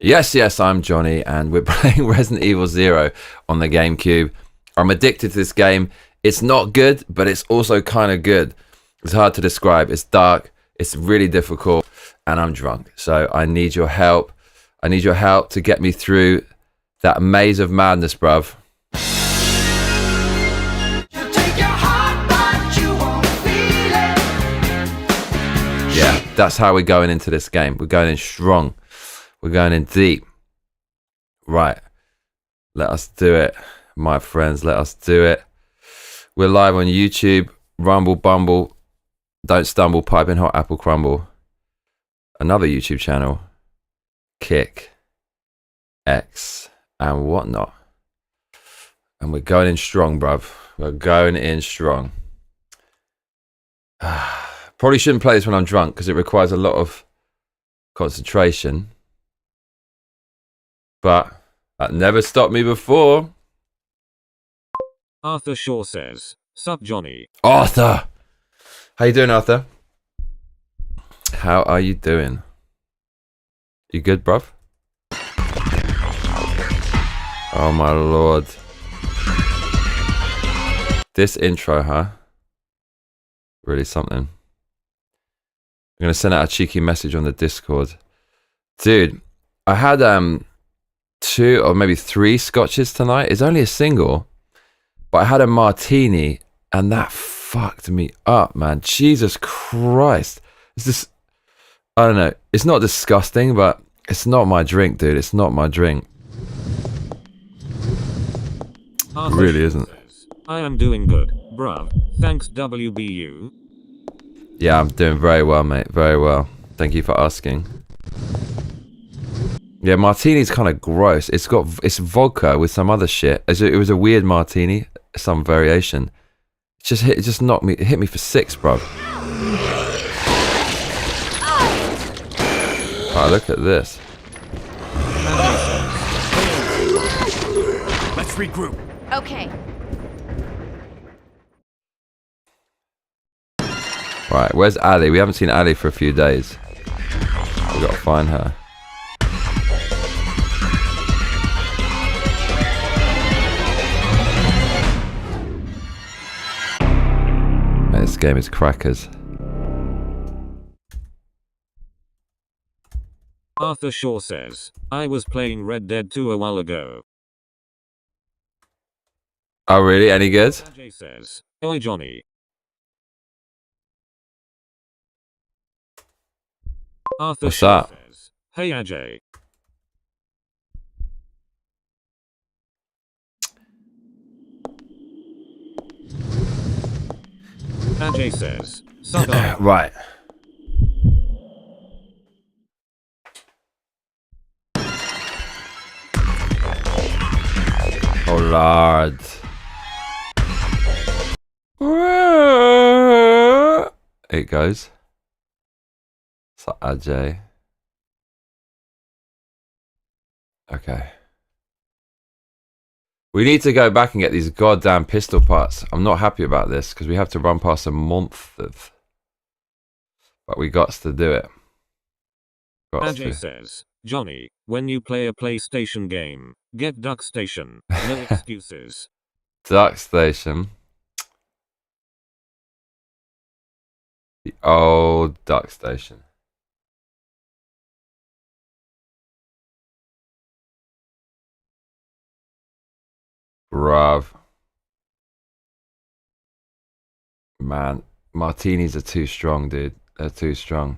Yes, yes, I'm Johnny, and we're playing Resident Evil Zero on the GameCube. I'm addicted to this game. It's not good, but it's also kind of good. It's hard to describe. It's dark. It's really difficult, and I'm drunk. So I need your help. I need your help to get me through that maze of madness, bruv. Yeah, that's how we're going into this game. We're going in strong. We're going in deep. Right. Let us do it, my friends. Let us do it. We're live on YouTube, Rumble, Bumble, Don't Stumble, Piping Hot Apple Crumble. Another YouTube channel, Kick, X, and whatnot. And we're going in strong, bruv. We're going in strong. Probably shouldn't play this when I'm drunk because it requires a lot of concentration. But that never stopped me before. Arthur Shaw says, "Sup, Johnny?" Arthur! How you doing, Arthur? How are you doing? You good, bruv? Oh my lord. This intro, huh? Really something. I'm gonna send out a cheeky message on the Discord. Dude, I had 2 or maybe 3 scotches tonight. It's only a single, but I had a martini and that fucked me up, man. Jesus Christ. It's just, I don't know. It's not disgusting, but it's not my drink, dude. It's not my drink. It really isn't. I am doing good, bruv. Thanks, WBU. Yeah, I'm doing very well, mate. Very well. Thank you for asking. Yeah, martini's kind of gross. It's vodka with some other shit. It was a weird martini, some variation. It just knocked me. It hit me for 6, bro. Oh, look at this. Let's regroup. Okay. Right, where's Ali? We haven't seen Ali for a few days. We gotta find her. Man, this game is crackers. Arthur Shaw says, "I was playing Red Dead 2 a while ago." Oh, really? Any good? Ajay says, "Oi, Johnny." Arthur What's Shaw that? says, "Hey, Ajay." Ajay says, "Sup, Arthur?" Right. Oh, Lord. It goes. It's like Ajay. Okay. We need to go back and get these goddamn pistol parts. I'm not happy about this because we have to run past a month of. But we got to do it. Ajay says, "Johnny, when you play a PlayStation game, get Duck Station. No excuses." Duck Station. The old Duck Station. Bruv. Man, martinis are too strong, dude. They're too strong.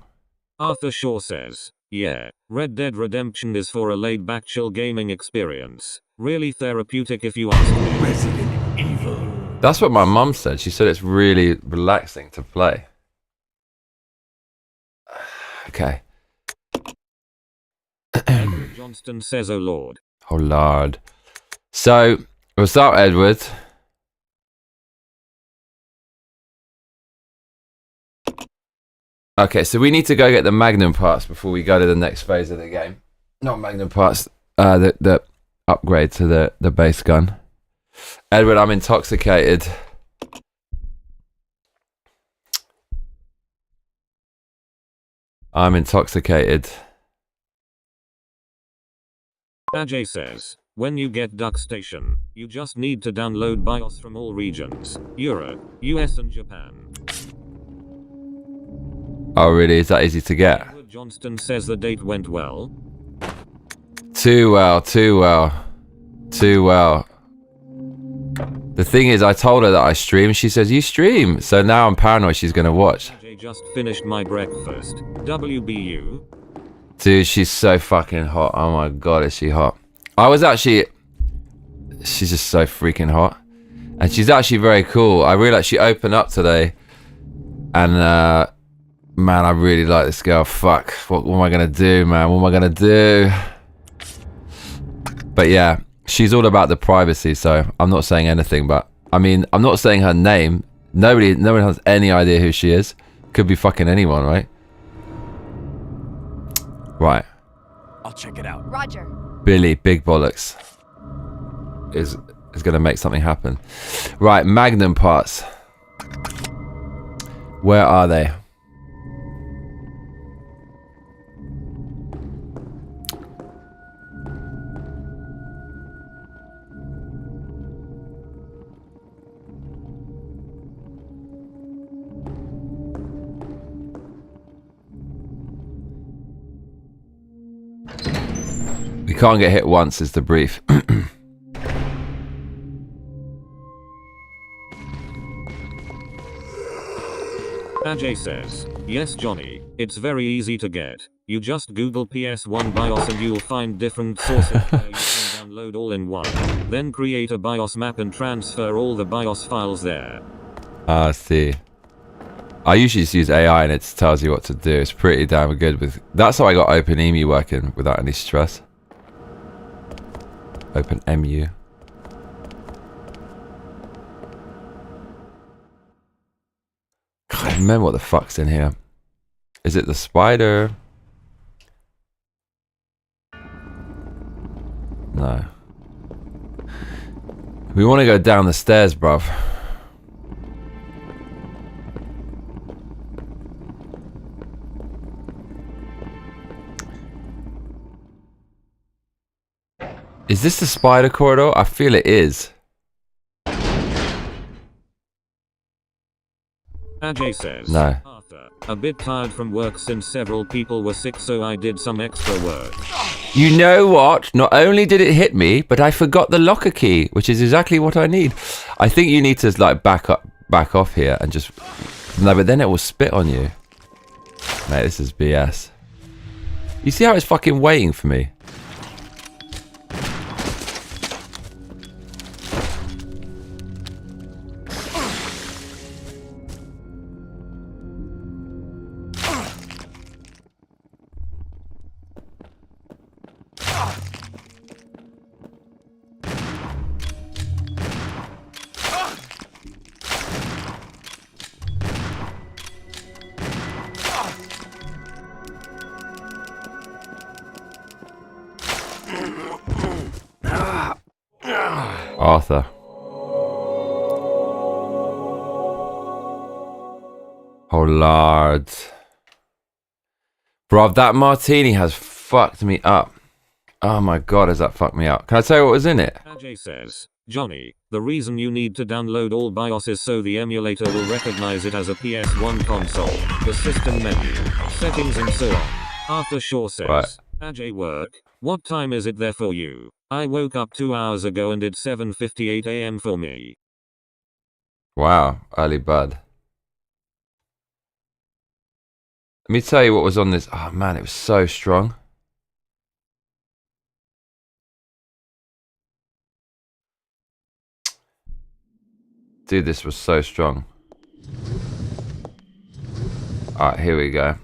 Arthur Shaw says, "Yeah, Red Dead Redemption is for a laid-back chill gaming experience. Really therapeutic if you ask me." Resident Evil. That's what my mum said. She said it's really relaxing to play. Okay. Edward Johnston says, "Oh Lord." Oh, Lord. So, what's up, Edward? Okay, so we need to go get the Magnum parts before we go to the next phase of the game. Not Magnum parts, the upgrade to the base gun. Edward, I'm intoxicated. I'm intoxicated. Ajay says, when you get Duck Station, you just need to download BIOS from all regions, Europe, US and Japan. Oh really? Is that easy to get? Edward Johnston says the date went well. Too well, too well. Too well. The thing is, I told her that I stream. She says, you stream. So now I'm paranoid she's going to watch. Ajay just finished my breakfast. WBU. Dude, she's so fucking hot. Oh my god, is she hot. I was actually... She's just so freaking hot. And she's actually very cool. I realized she opened up today. And, man, I really like this girl. Fuck. What am I going to do, man? What am I going to do? But yeah, she's all about the privacy, so I'm not saying anything. But, I mean, I'm not saying her name. No one has any idea who she is. Could be fucking anyone, right? Right. I'll check it out. Roger. Billy, big bollocks, is going to make something happen. Right, Magnum parts. Where are they? We can't get hit once is the brief. Ajay says, yes Johnny, it's very easy to get. You just Google PS1 BIOS and you'll find different sources where you can download all in one. Then create a BIOS map and transfer all the BIOS files there. Ah, I see. I usually just use AI and it tells you what to do. It's pretty damn good with... That's how I got OpenEMU working without any stress. OpenEMU. God, I remember what the fuck's in here. Is it the spider? No. We want to go down the stairs, bruv. Is this the spider corridor? I feel it is. Ajay says, No. Arthur, a bit tired from work since several people were sick, so I did some extra work. You know what? Not only did it hit me, but I forgot the locker key, which is exactly what I need. I think you need to like back off here and just... No, but then it will spit on you. Mate, this is BS. You see how it's fucking waiting for me? Arthur. Oh lord. Bruv, that martini has fucked me up. Oh my god, has that fucked me up. Can I tell you what was in it? Ajay says, Johnny, the reason you need to download all BIOS is so the emulator will recognize it as a PS1 console, the system menu, settings and so on. Arthur Shaw says, Right. Ajay work, what time is it there for you? I woke up 2 hours ago and it's 7:58 AM for me. Wow, early bud. Let me tell you what was on this. Oh man, it was so strong. Dude, this was so strong. Alright, here we go.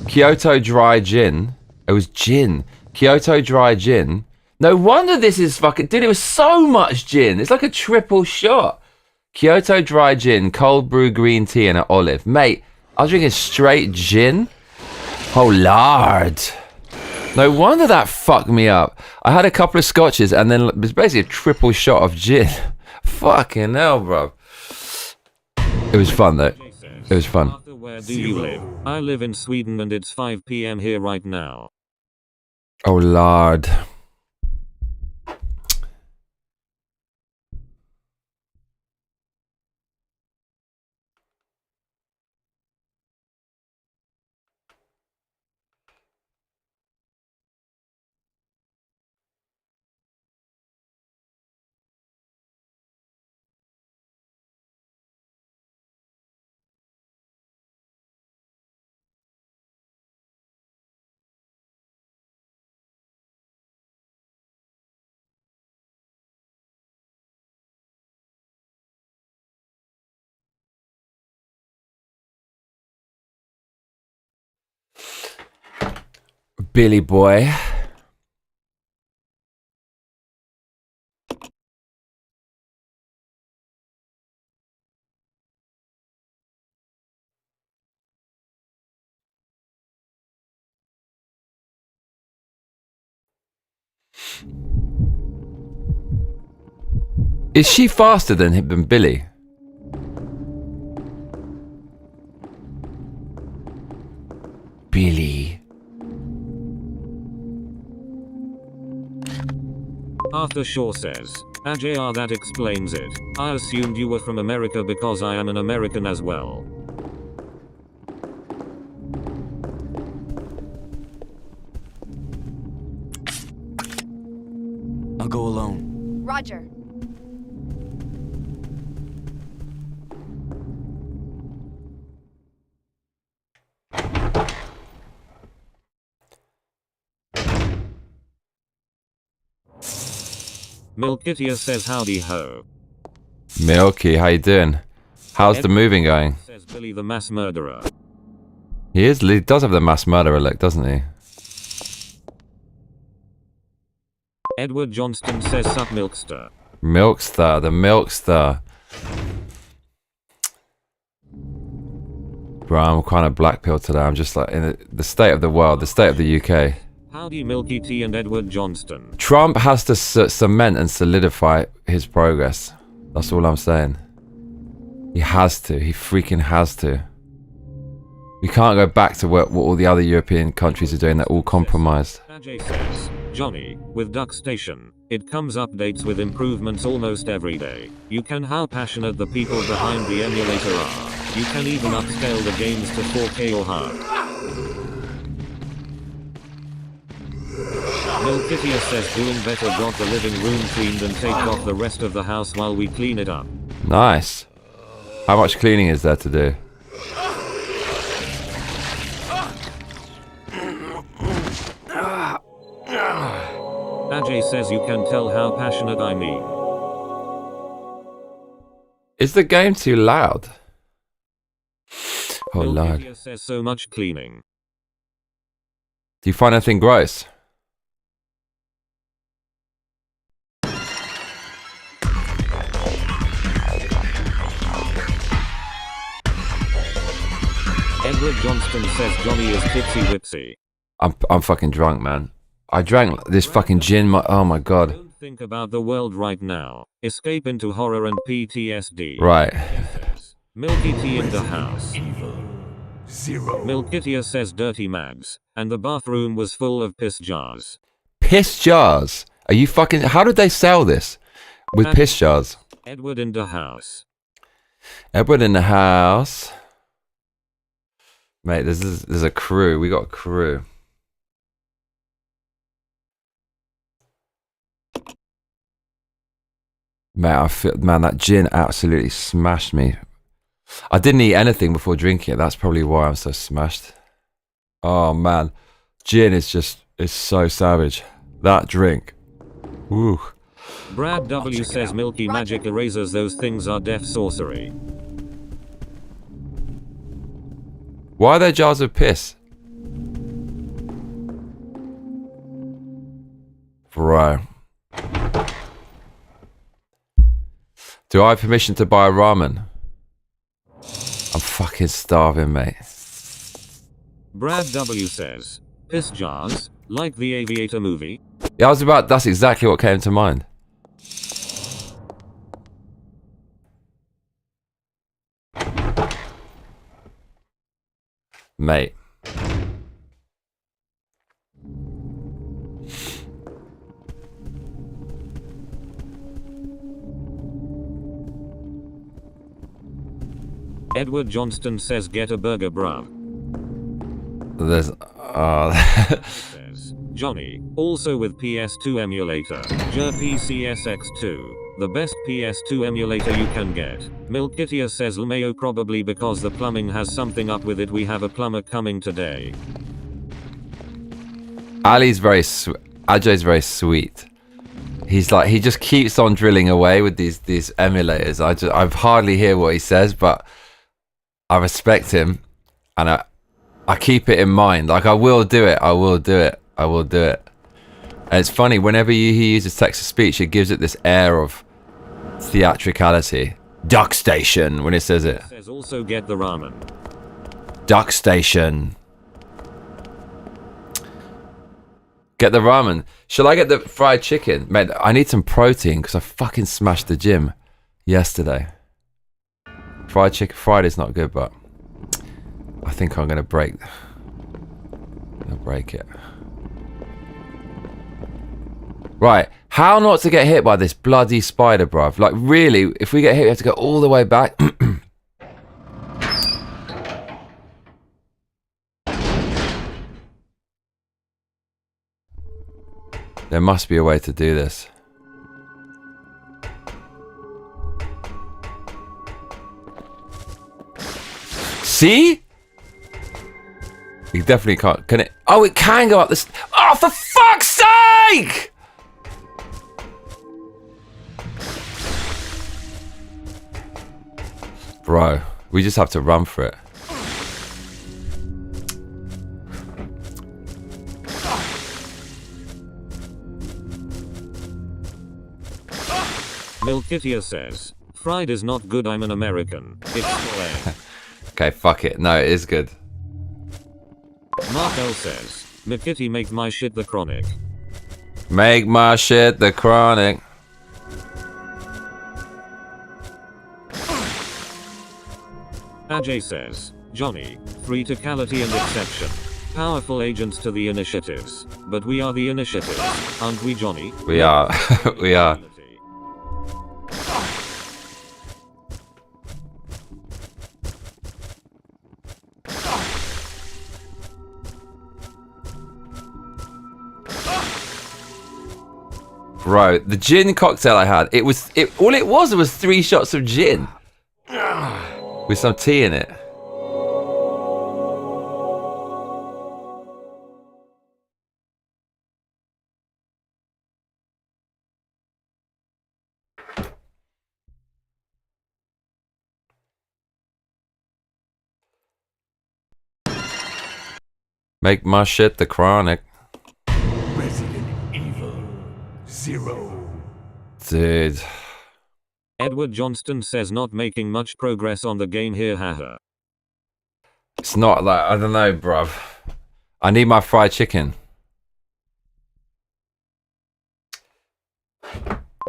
Kyoto Dry Gin. It was gin. Kyoto Dry Gin. No wonder this is fucking... Dude, it was so much gin. It's like a triple shot. Kyoto Dry Gin, cold brew green tea and an olive. Mate, I was drinking straight gin. Oh, lord. No wonder that fucked me up. I had a couple of scotches and then it was basically a triple shot of gin. Fucking hell, bro. It was fun, though. It was fun. Arthur Where do you live? I live in Sweden and it's 5 p.m. here right now. Oh lord. Billy boy. Is she faster than Billy? Billy. Arthur Shaw says, AJR, that explains it. I assumed you were from America because I am an American as well. I'll go alone. Roger. Milkitia says howdy ho. Milky, how you doing? How's the moving going? Says Billy the mass murderer. He does have the mass murderer look, doesn't he? Edward Johnston says sup Milkster. Milkstar, the Milkstar. Bro, I'm kind of black pill today. I'm just like in the state of the world, the state of the UK. Howdy Milky T and Edward Johnston. Trump has to cement and solidify his progress. That's all I'm saying. He has to. He freaking has to. We can't go back to what all the other European countries are doing. They're all compromised. Ajay says, Johnny, with Duck Station, it comes updates with improvements almost every day. You can how passionate the people behind the emulator are. You can even upscale the games to 4K or higher. Milkitia says doing better, got the living room cleaned and take off the rest of the house while we clean it up. Nice. How much cleaning is there to do? Ajay says you can tell how passionate I mean. Is the game too loud? Oh lord. Milkitia says so much cleaning. Do you find anything gross? Edward Johnston says Johnny is tipsy whipsy. I'm fucking drunk, man. I drank this fucking gin. Oh my god. Don't think about the world right now. Escape into horror and PTSD. Right. Milky Tea in the house. Milkitia says dirty mags. And the bathroom was full of piss jars. Piss jars? Are you fucking... How did they sell this? With piss jars? Edward in the house. Edward in the house. Mate, there's a crew. We got a crew. Man, that gin absolutely smashed me. I didn't eat anything before drinking it. That's probably why I'm so smashed. Oh man, gin is it's so savage. That drink. Woo. Brad W says Milky magic erasers, those things are deaf sorcery. Why are there jars of piss? Bro. Do I have permission to buy a ramen? I'm fucking starving, mate. Brad W says, piss jars, like the Aviator movie? Yeah, that's exactly what came to mind. Mate. Edward Johnston says get a burger bruv. There's Says, Johnny, also with PS2 emulator, PCSX2, the best PS2 emulator you can get. Milkitia says LMAO probably because the plumbing has something up with it. We have a plumber coming today. Ali's very sweet. Ajay's very sweet. He's like, he just keeps on drilling away with these emulators. I hardly hear what he says, but I respect him, and I keep it in mind. Like, I will do it. I will do it. I will do it. And it's funny, whenever he uses text-to-speech, it gives it this air of theatricality. Duck Station, when it says it. It says also get the ramen. Duck Station. Get the ramen. Shall I get the fried chicken? Mate, I need some protein because I fucking smashed the gym yesterday. Fried chicken Friday's not good, but I think I'm gonna break it. Right, how not to get hit by this bloody spider, bruv? Like, really, if we get hit, we have to go all the way back. There must be a way to do this. See? You definitely can't. Can it? Oh, it can go up this. Oh, for fuck's sake! Bro, we just have to run for it. Milkitia says, fried is not good, I'm an American. It's fine. Okay, fuck it. No, it is good. Mark L says, McKitty make my shit the chronic. Make my shit the chronic. Ajay says, Johnny, free tocality and exception. Powerful agents to the initiatives. But we are the initiatives, aren't we, Johnny? We are. We are. Bro, the gin cocktail I had, all it was 3 shots of gin with some tea in it. Make my shit the chronic. Resident Evil 0. Dude. Edward Johnston says not making much progress on the game here, haha. It's not like, I don't know, bruv. I need my fried chicken.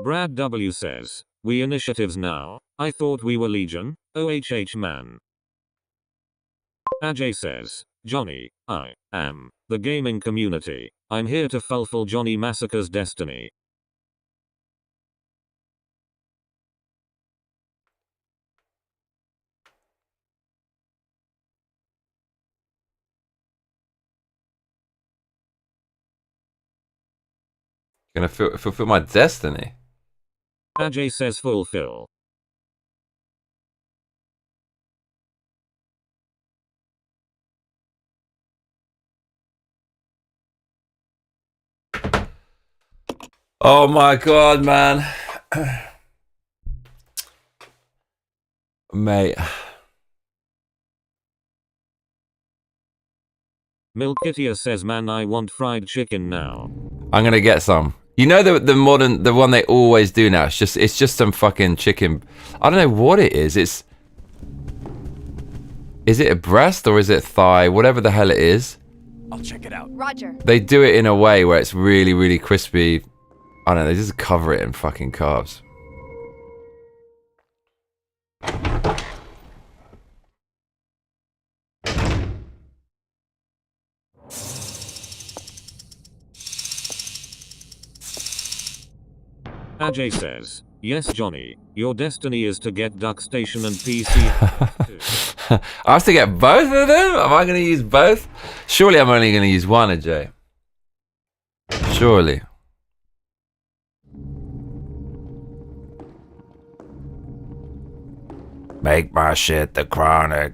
Brad W says, we initiatives now? I thought we were Legion, OHH man. Ajay says, Johnny, I am the gaming community. I'm here to fulfill Johnny Massacre's destiny. Gonna fulfill my destiny. Ajay says fulfill. Oh my god, man. Mate. Milkitia says, man, I want fried chicken now. I'm gonna get some. You know the one they always do now. It's just some fucking chicken. I don't know what it is. Is it a breast or is it thigh? Whatever the hell it is. I'll check it out. Roger. They do it in a way where it's really, really crispy. I don't know. They just cover it in fucking carbs. Ajay says, yes Johnny, your destiny is to get Duck Station and PC. I have to get both of them? Am I going to use both? Surely I'm only going to use one, Ajay. Surely. Make my shit the chronic.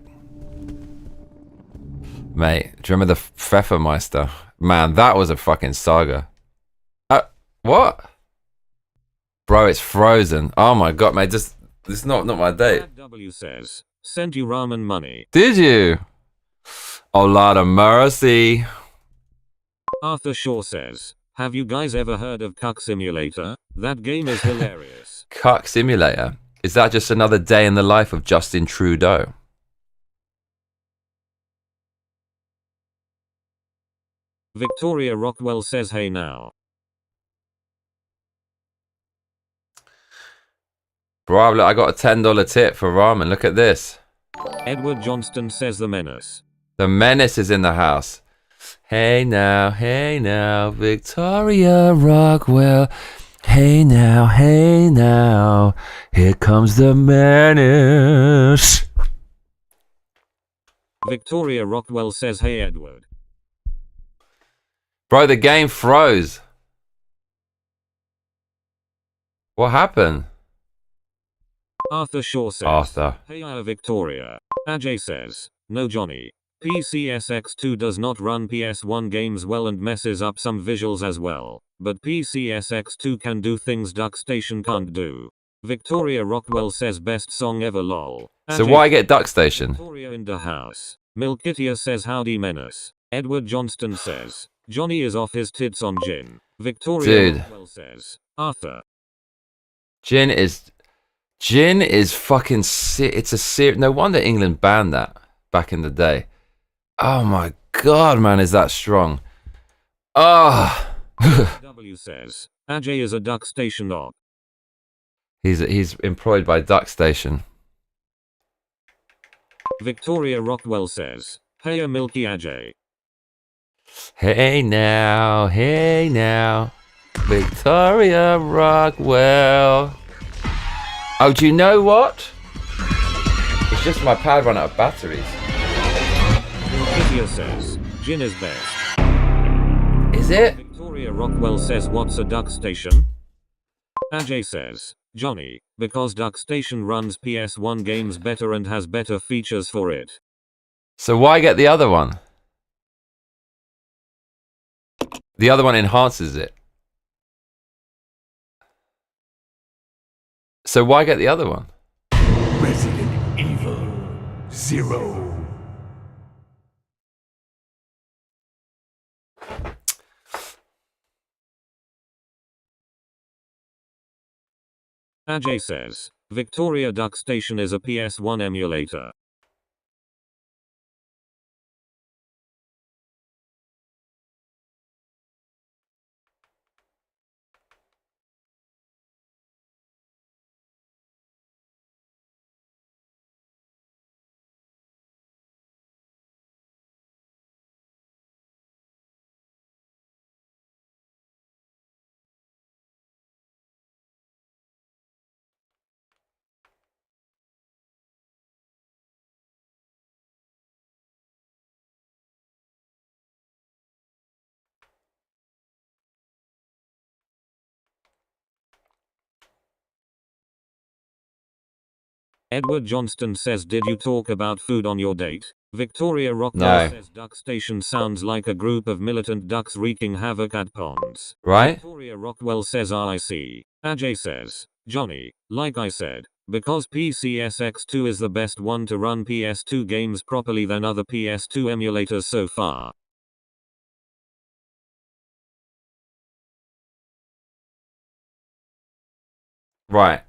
Mate, do you remember the Pfeffermeister? Man, that was a fucking saga. What? Bro, it's frozen. Oh my god, mate, this is not my date. W says, send you ramen money. Did you? Oh, Lord of mercy. Arthur Shaw says, have you guys ever heard of Cuck Simulator? That game is hilarious. Cuck Simulator? Is that just another day in the life of Justin Trudeau? Victoria Rockwell says, hey now. Bro, look, I got a $10 tip for ramen. Look at this. Edward Johnston says the menace. The menace is in the house. Hey now, Victoria Rockwell. Hey now, here comes the menace. Victoria Rockwell says, hey Edward. Bro, the game froze. What happened? Arthur Shaw says, Arthur. hey Victoria. Ajay says, no Johnny. PCSX2 does not run PS1 games well and messes up some visuals as well, but PCSX2 can do things Duck Station can't do. Victoria Rockwell says best song ever lol. So why get Duck Station? Victoria in the house. Milkitia says howdy menace. Edward Johnston says, Johnny is off his tits on gin. Victoria Rockwell says, Arthur. Gin is fucking it's a serious. No wonder England banned that back in the day. Oh my god, man, is that strong? Oh. W says, Ajay is a Duck Station op. He's employed by Duck Station. Victoria Rockwell says, hey Milky Ajay. Hey now, Victoria Rockwell. Oh, do you know what? It's just my pad ran out of batteries. Milkitia says, gin is best. Is it? Victoria Rockwell says, what's a Duck Station? Ajay says, Johnny, because Duck Station runs PS1 games better and has better features for it. So why get the other one? The other one enhances it. So why get the other one? Resident Evil 0. Ajay says, Victoria Duck Station is a PS1 emulator. Edward Johnston says, did you talk about food on your date? Victoria Rockwell says Duck Station sounds like a group of militant ducks wreaking havoc at ponds. Right? Victoria Rockwell says, I see. Ajay says, Johnny, like I said, because PCSX2 is the best one to run PS2 games properly than other PS2 emulators so far. Right.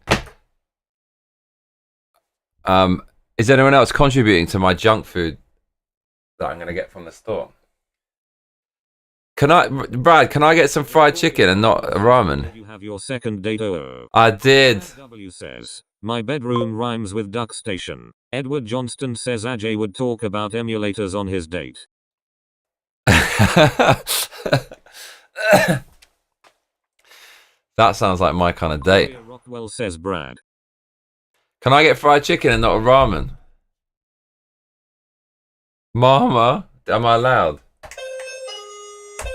Is anyone else contributing to my junk food that I'm gonna get from the store? Brad, can I get some fried chicken and not a ramen? You have your second date. I did. W says, my bedroom rhymes with Duck Station. Edward Johnston says Ajay would talk about emulators on his date. That sounds like my kind of date. Rockwell says Brad. Can I get fried chicken and not a ramen? Mama, am I allowed?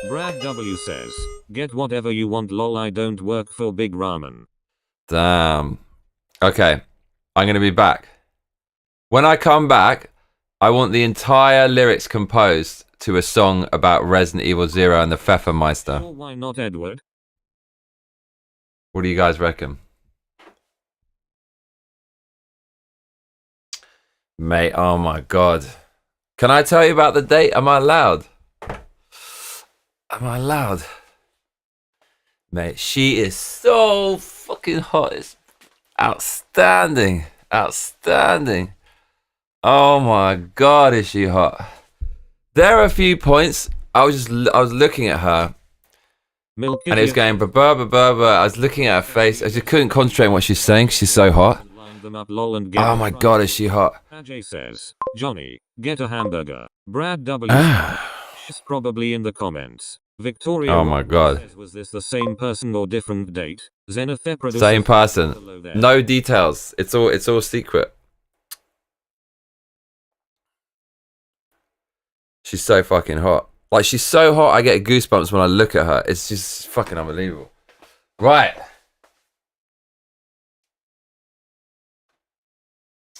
Brad W says, get whatever you want lol, I don't work for Big Ramen. Damn. Okay, I'm going to be back. When I come back, I want the entire lyrics composed to a song about Resident Evil 0 and the Pfeffermeister. Sure, why not, Edward? What do you guys reckon? Mate, oh my god. Can I tell you about the date? Am I allowed? Am I allowed? Mate, she is so fucking hot. It's outstanding. Outstanding. Oh my god, is she hot? There are a few points. I was looking at her. And it was going blah, blah, blah, blah, blah. I was looking at her face. I just couldn't concentrate on what she's saying. She's so hot. Oh my god, is she hot? Ajay says, Johnny, get a hamburger. Brad W. She's probably in the comments. Victoria. Oh my god. Says, was this the same person or different date? Zenithepra. Same person. No details. It's all secret. She's so fucking hot. Like, she's so hot, I get goosebumps when I look at her. It's just fucking unbelievable. Right.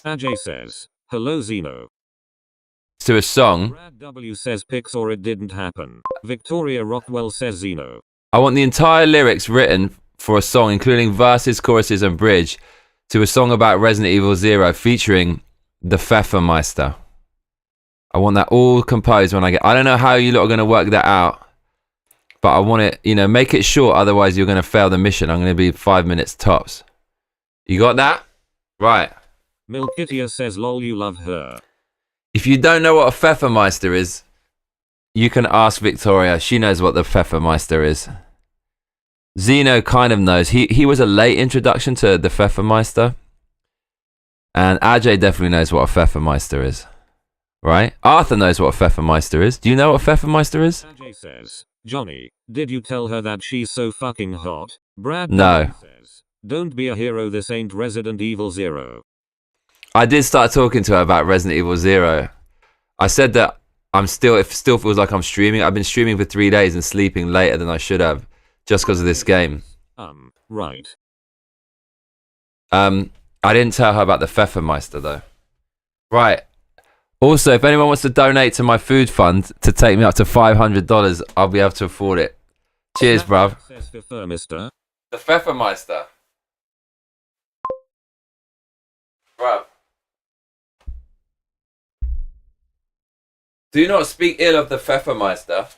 Ajay says, hello Zeno. To a song. Brad W says pics or it didn't happen. Victoria Rockwell says Zeno. I want the entire lyrics written for a song, including verses, choruses, and bridge, to a song about Resident Evil 0 featuring the Pfeffermeister. I want that all composed when I get... I don't know how you lot are going to work that out, but I want it, you know, make it short, otherwise you're going to fail the mission. I'm going to be 5 minutes tops. You got that? Right. Milkitia says lol, you love her. If you don't know what a Pfeffermeister is, you can ask Victoria. She knows what the Pfeffermeister is. Zeno kind of knows. He was a late introduction to the Pfeffermeister. And Ajay definitely knows what a Pfeffermeister is. Right? Arthur knows what a Pfeffermeister is. Do you know what a Pfeffermeister is? Ajay says, Johnny, did you tell her that she's so fucking hot? Brad No. Says, don't be a hero, this ain't Resident Evil 0. I did start talking to her about Resident Evil 0. I said that it still feels like I'm streaming. I've been streaming for 3 days and sleeping later than I should have, just because of this game. Right. I didn't tell her about the Pfeffermeister though. Right. Also, if anyone wants to donate to my food fund to take me up to $500, I'll be able to afford it. Cheers, bruv. The Pfeffermeister. Bruv. Do not speak ill of the Pfeffermeister.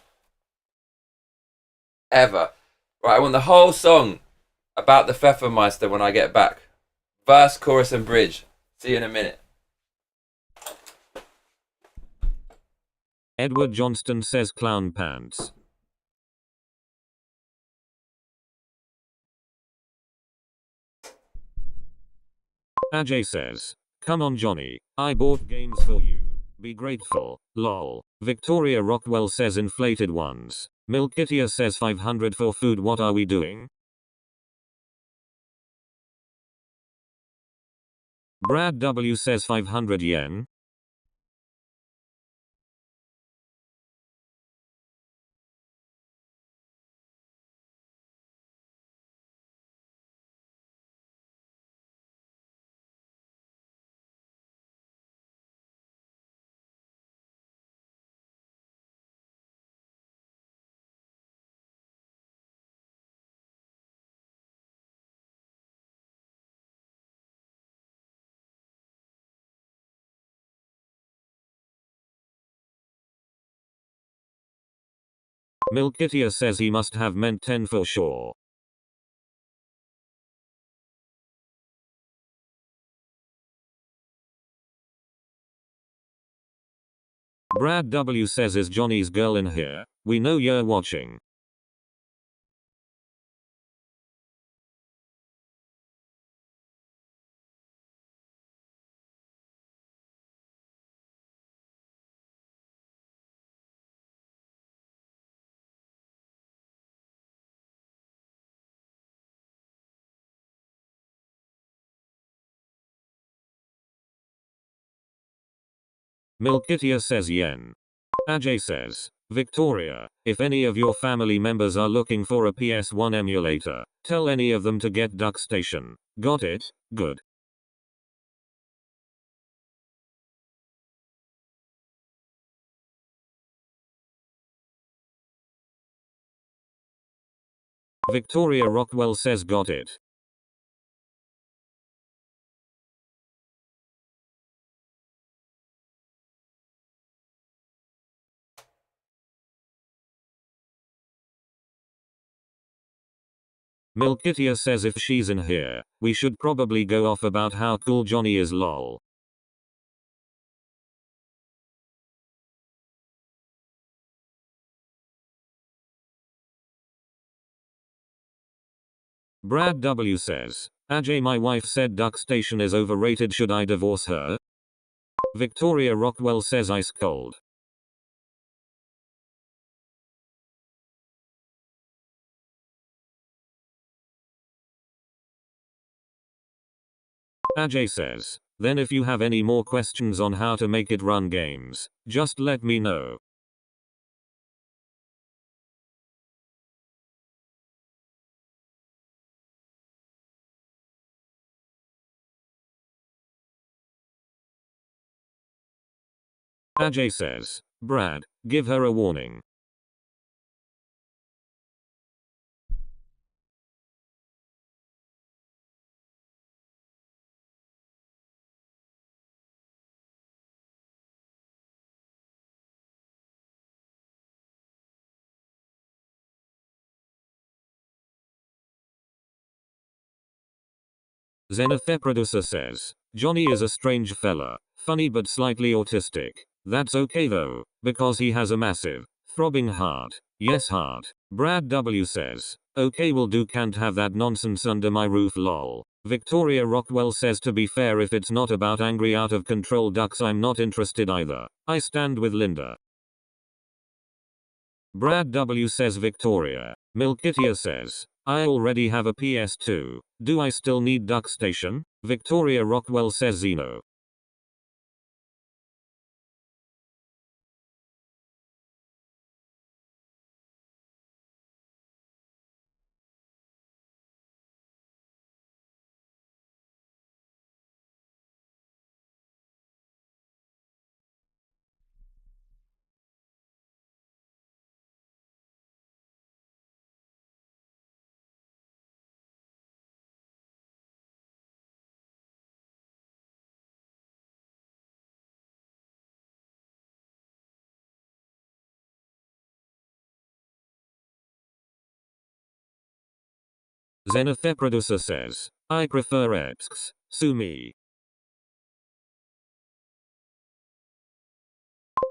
Ever. Right, I want the whole song about the Pfeffermeister when I get back. Verse, chorus, and bridge. See you in a minute. Edward Johnston says clown pants. Ajay says, come on Johnny, I bought games for you. Be grateful, lol. Victoria Rockwell says inflated ones. Milkitia says 500 for food, what are we doing? Brad W says 500 yen. Milkitia says he must have meant 10 for sure. Brad W says, is Johnny's girl in here? We know you're watching. Milkitia says yen. Ajay says, Victoria, if any of your family members are looking for a PS1 emulator, tell any of them to get DuckStation. Got it? Good. Victoria Rockwell says got it. Milkitia says if she's in here, we should probably go off about how cool Johnny is lol. Brad W says, Ajay, my wife said DuckStation is overrated, should I divorce her? Victoria Rockwell says ice cold. Ajay says, then if you have any more questions on how to make it run games, just let me know. Ajay says, Brad, give her a warning. Zenithe Producer says, Johnny is a strange fella, funny but slightly autistic. That's okay though, because he has a massive, throbbing heart. Yes, heart. Brad W says, okay will do, can't have that nonsense under my roof lol. Victoria Rockwell says, to be fair, if it's not about angry out of control ducks I'm not interested either. I stand with Linda. Brad W says Victoria. Milkitia says, I already have a PS2. Do I still need DuckStation? Victoria Rockwell says Zeno. Zenithe Producer says, I prefer X. Sue me.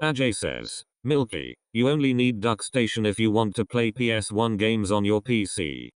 Ajay says, Milky, you only need DuckStation if you want to play PS1 games on your PC.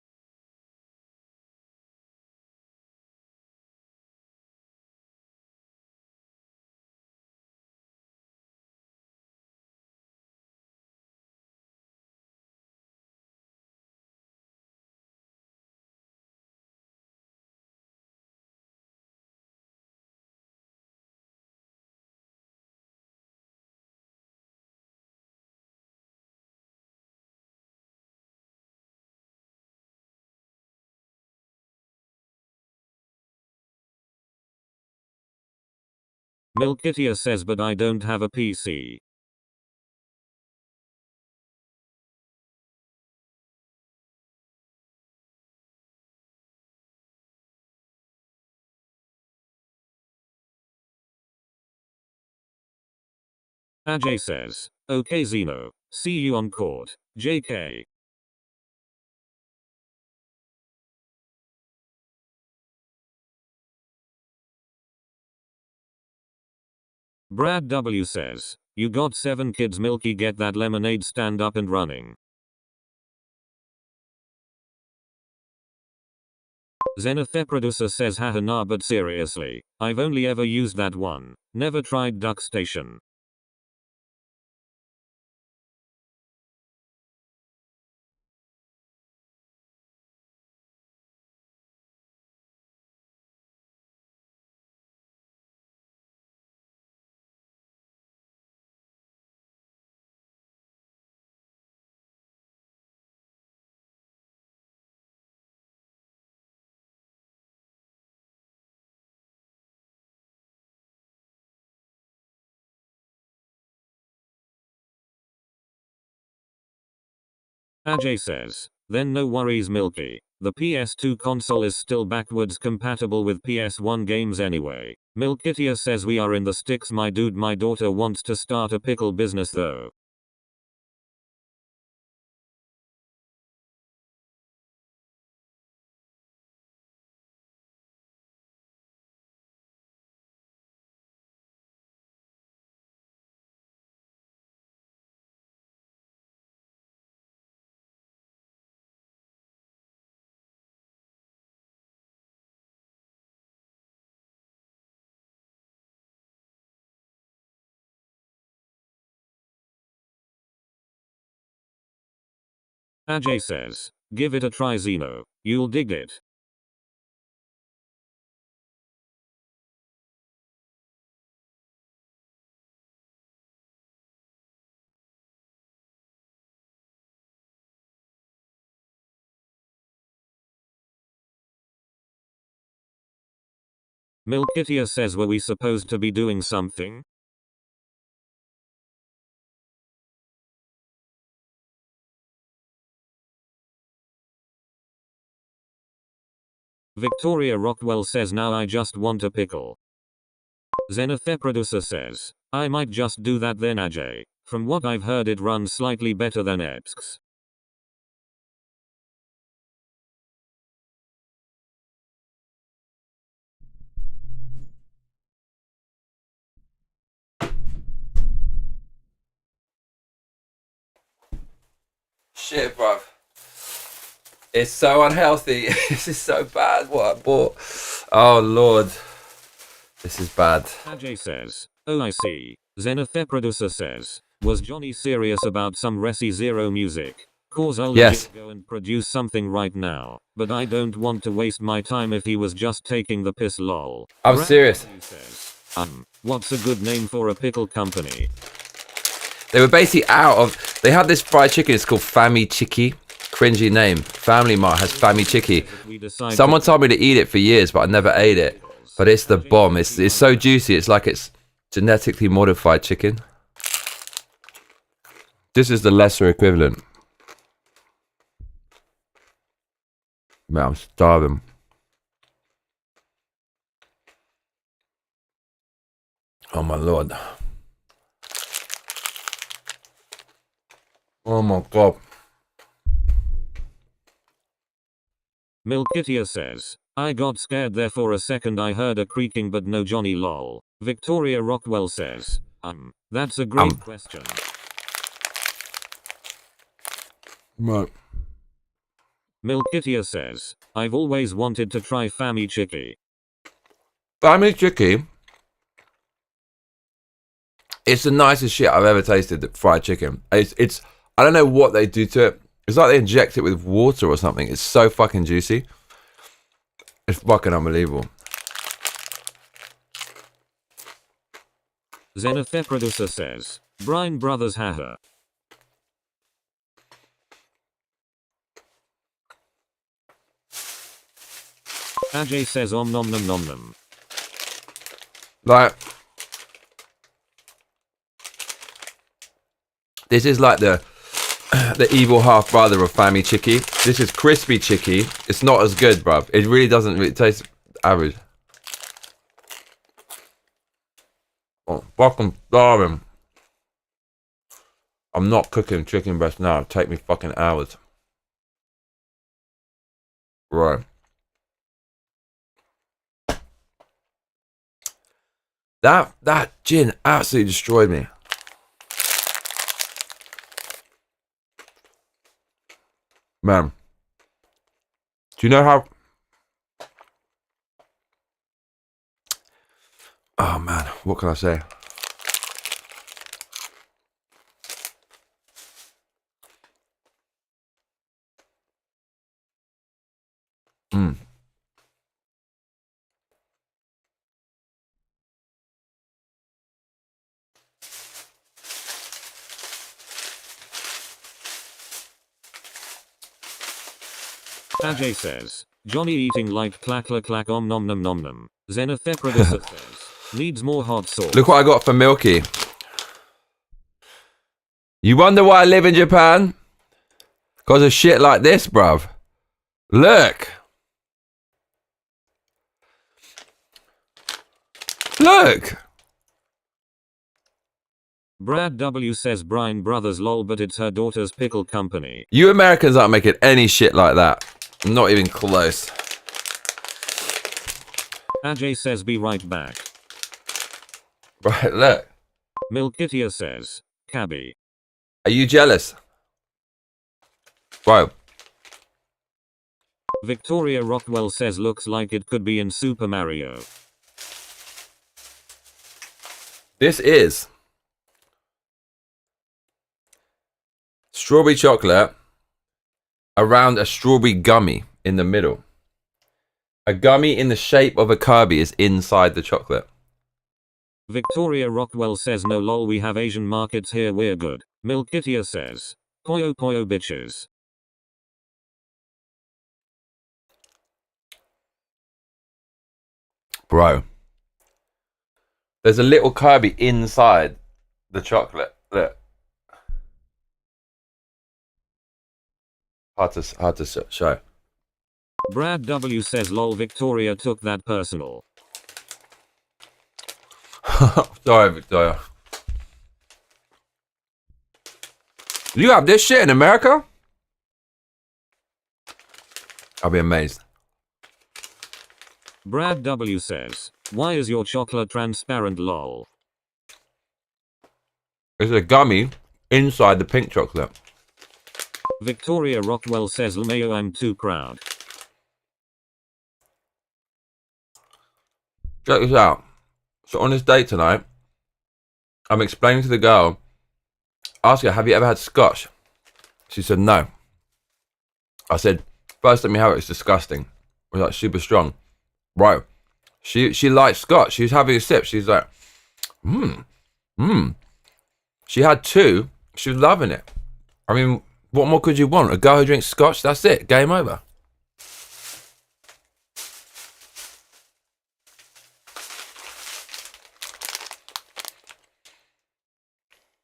Milkitia says, but I don't have a PC. Ajay says, okay Zeno, see you on court. JK. Brad W says, you got 7 kids Milky, get that lemonade stand up and running. Zenithe Producer says, haha nah, but seriously, I've only ever used that one. Never tried DuckStation. Ajay says, then no worries Milky. The PS2 console is still backwards compatible with PS1 games anyway. Milkitia says we are in the sticks my dude, my daughter wants to start a pickle business though. Ajay says, give it a try Zeno, you'll dig it. Milkitia says were we supposed to be doing something? Victoria Rockwell says now I just want a pickle. Zenithe Producer says, I might just do that then Ajay. From what I've heard it runs slightly better than X's. Shit, bruv. It's so unhealthy. This is so bad what I bought. Oh, Lord. This is bad. Ajay says, oh I see. Zenithe Producer says, was Johnny serious about some Resi Zero music? Cause I'll Yes. legit go and produce something right now. But I don't want to waste my time if he was just taking the piss lol. I'm serious. Says, what's a good name for a pickle company? They were basically out of... They had this fried chicken. It's called Family Chicky. Cringy name. Family Mart has Family Chicky. Someone told me to eat it for years, but I never ate it. But it's the bomb. It's so juicy. It's like it's genetically modified chicken. This is the lesser equivalent. Man, I'm starving. Oh my Lord. Oh my God. Milkitia says, I got scared there for a second I heard a creaking but no Johnny lol. Victoria Rockwell says, that's a great question. Right. Milkitia says, I've always wanted to try Family Chicky. Family Chicky. It's the nicest shit I've ever tasted, the fried chicken. It's I don't know what they do to it. It's like they inject it with water or something. It's so fucking juicy. It's fucking unbelievable. Zenithe Producer says, Brine Brothers haha. Ajay says om nom nom nom nom. Like, this is like the evil half brother of Family Chicky. This is crispy chicky. It's not as good, bruv. It really doesn't. It tastes average. Oh, fucking starving. I'm not cooking chicken breast now. It'll take me fucking hours. Right. That gin absolutely destroyed me. Man. Do you know how... Oh man, what can I say? Ajay says, Johnny eating like clack clack clack om nom nom nom nom. Zenithe Producer says, needs more hot sauce. Look what I got for Milky. You wonder why I live in Japan? Because of shit like this, bruv. Look. Look. Brad W says Brine Brothers lol, but it's her daughter's pickle company. You Americans aren't making any shit like that. Not even close. Ajay says be right back. Right, look. Milkitia says, Cabby. Are you jealous? Bro. Victoria Rockwell says looks like it could be in Super Mario. This is strawberry chocolate around a strawberry gummy in the middle. A gummy in the shape of a Kirby is inside the chocolate. Victoria Rockwell says no lol, we have Asian markets here, we're good. Milkitia says, Poyo poyo bitches. Bro. There's a little Kirby inside the chocolate. Look. Hard to show. Brad W says lol, Victoria took that personal. Sorry, Victoria. You have this shit in America? I'll be amazed. Brad W says, why is your chocolate transparent lol? It's a gummy inside the pink chocolate. Victoria Rockwell says LMAO, I'm too proud. Check this out. So on this date tonight, I'm explaining to the girl, ask her, have you ever had scotch? She said no. I said, first let me have it, it's disgusting. It was like super strong. Right. She liked scotch. She was having a sip. She's like, She had two. She was loving it. I mean, what more could you want? A girl who drinks scotch, that's it. Game over.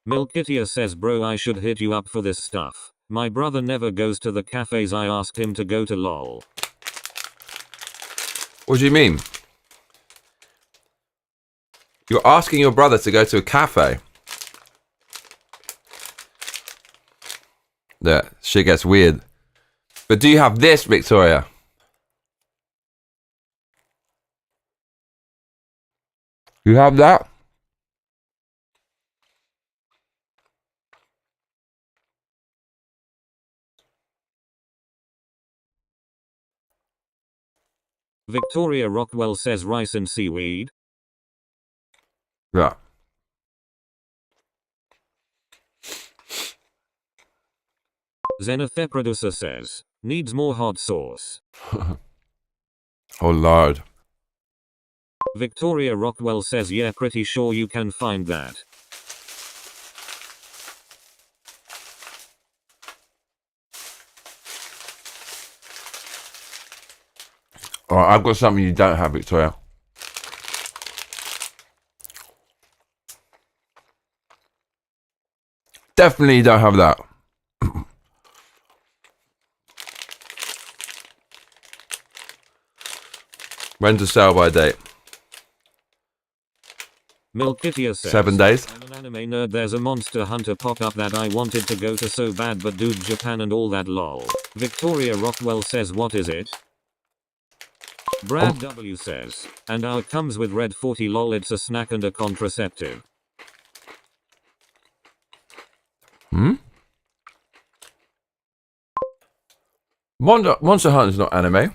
Milkitia says bro, I should hit you up for this stuff. My brother never goes to the cafes I asked him to go to lol. What do you mean? You're asking your brother to go to a cafe? Yeah, shit gets weird. But do you have this, Victoria? You have that? Victoria Rockwell says rice and seaweed. Yeah. Zenith producer says, needs more hot sauce. Oh Lord. Victoria Rockwell says yeah, pretty sure you can find that. Alright, I've got something you don't have, Victoria. Definitely you don't have that. When to sell by date? Milkitia says, 7 days. I'm an anime nerd, there's a Monster Hunter pop-up that I wanted to go to so bad, but dude, Japan and all that lol. Victoria Rockwell says what is it? Brad W says, and it comes with Red 40 lol, it's a snack and a contraceptive. Monster Hunter's not anime.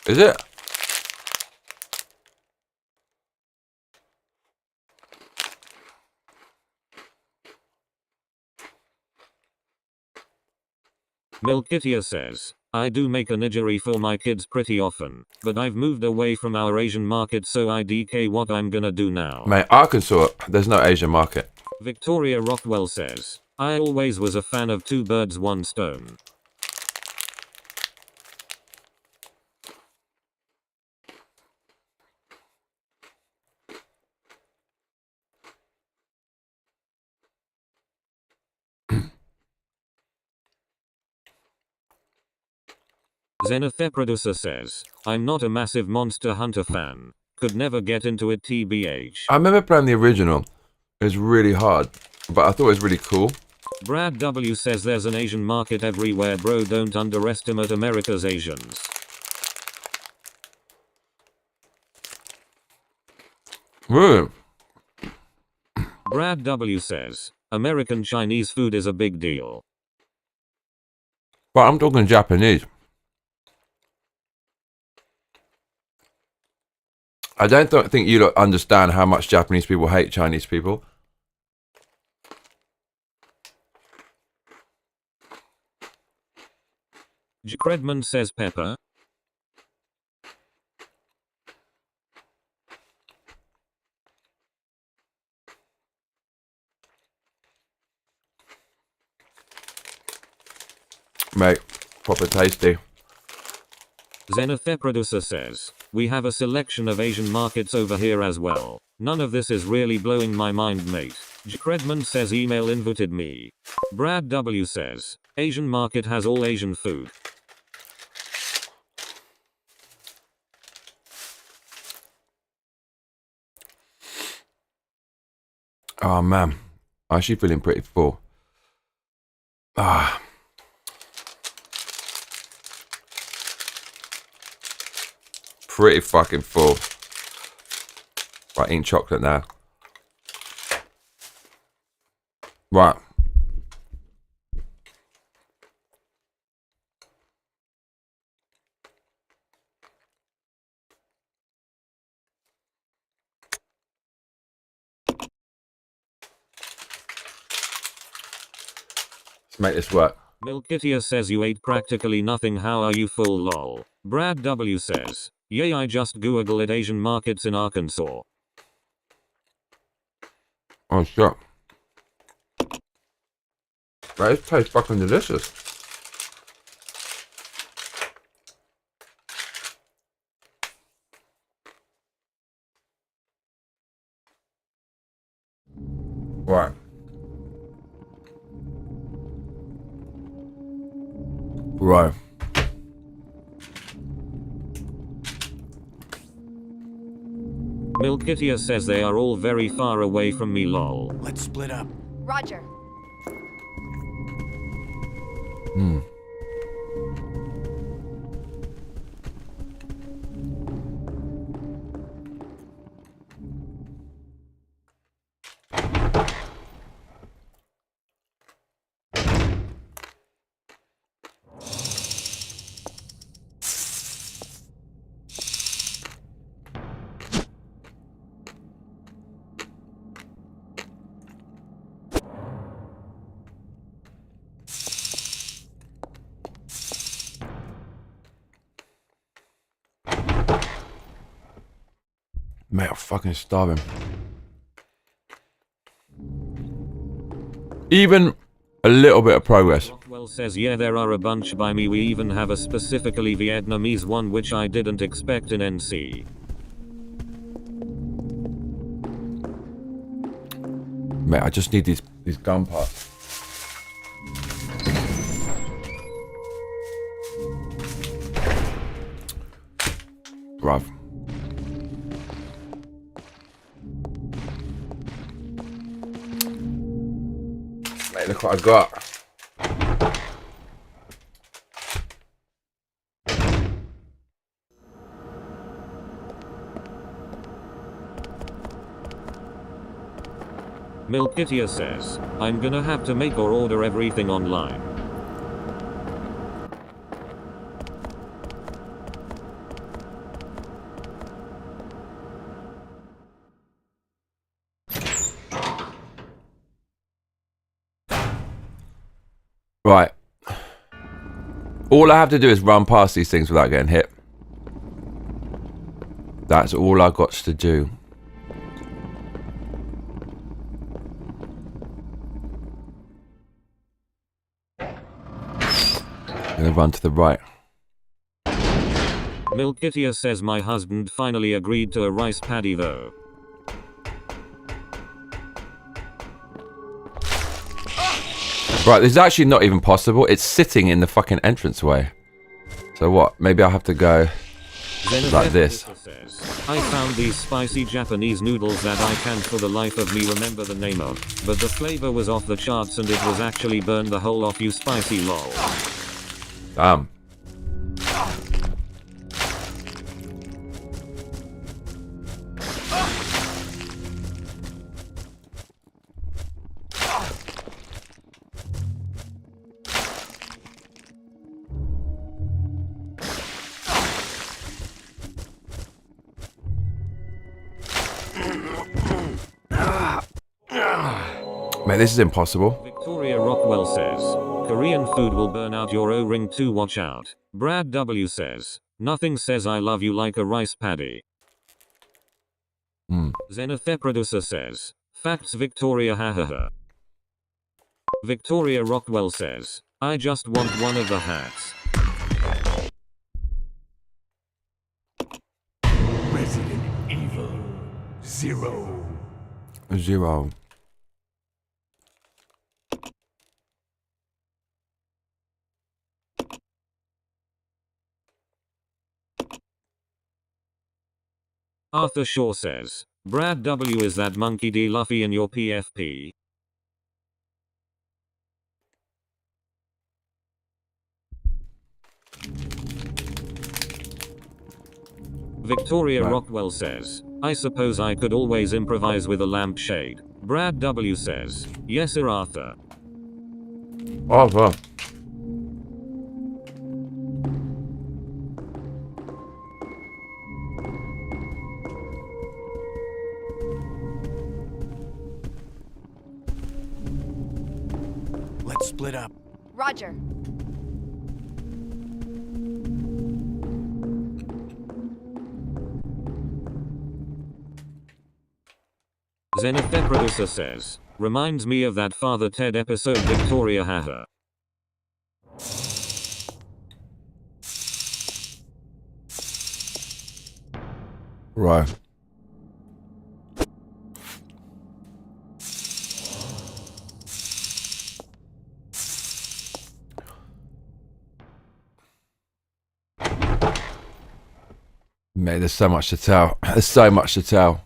Is it? Milkitia says, I do make a nigiri for my kids pretty often, but I've moved away from our Asian market, so I DK what I'm gonna do now. Mate, Arkansas, there's no Asian market. Victoria Rockwell says, I always was a fan of Two Birds One Stone. Xenopheprodusor says, I'm not a massive Monster Hunter fan. Could never get into it TBH. I remember playing the original. It was really hard, but I thought it was really cool. Brad W says there's an Asian market everywhere, bro. Don't underestimate America's Asians. Really? Brad W says, American Chinese food is a big deal. But I'm talking Japanese. I don't think you lot understand how much Japanese people hate Chinese people. Credman says pepper. Mate, proper tasty. Xenopheprodusor says, we have a selection of Asian markets over here as well. None of this is really blowing my mind, mate. Credman says email invited me. Brad W says, Asian market has all Asian food. Oh man, I'm actually feeling pretty full. Ah. Pretty fucking full. Right, eating chocolate now. Right. Let's make this work. Milkitia says you ate practically nothing, how are you full lol. Brad W says, yay, I just googled Asian markets in Arkansas. Oh shit. That tastes fucking delicious. Right. Right. Milkitia says they are all very far away from me lol. Let's split up. Roger. Hmm. Mate, I'm fucking starving. Even a little bit of progress. Rockwell says yeah, there are a bunch by me, we even have a specifically Vietnamese one which I didn't expect in NC. Mate, I just need these gun parts. Bruv. Mate, look what I got. Milkitia says, I'm gonna have to make or order everything online. Right. All I have to do is run past these things without getting hit. That's all I've got to do. I'm gonna run to the right. Milkitia says my husband finally agreed to a rice paddy though. Right, this is actually not even possible. It's sitting in the fucking entranceway. So So what? Maybe I'll have to go like this. Says, I found these spicy Japanese noodles that I can't for the life of me remember the name of, but the flavor was off the charts and it was actually burned the whole off you spicy lol. Damn. Mate, this is impossible. Victoria Rockwell says, Korean food will burn out your O-ring too, watch out. Brad W says, nothing says I love you like a rice paddy. Zenithe Producer says, facts Victoria hahaha. Victoria Rockwell says, I just want one of the hats. Resident Evil 0. 0. Arthur Shaw says, Brad W is that monkey D Luffy in your PFP? Victoria Rockwell says, I suppose I could always improvise with a lampshade. Brad W says, yes sir Arthur. Oh, wow. Let's split up. Roger. Zenithe Producer says, reminds me of that Father Ted episode Victoria haha. Right. Mate, there's so much to tell. There's so much to tell.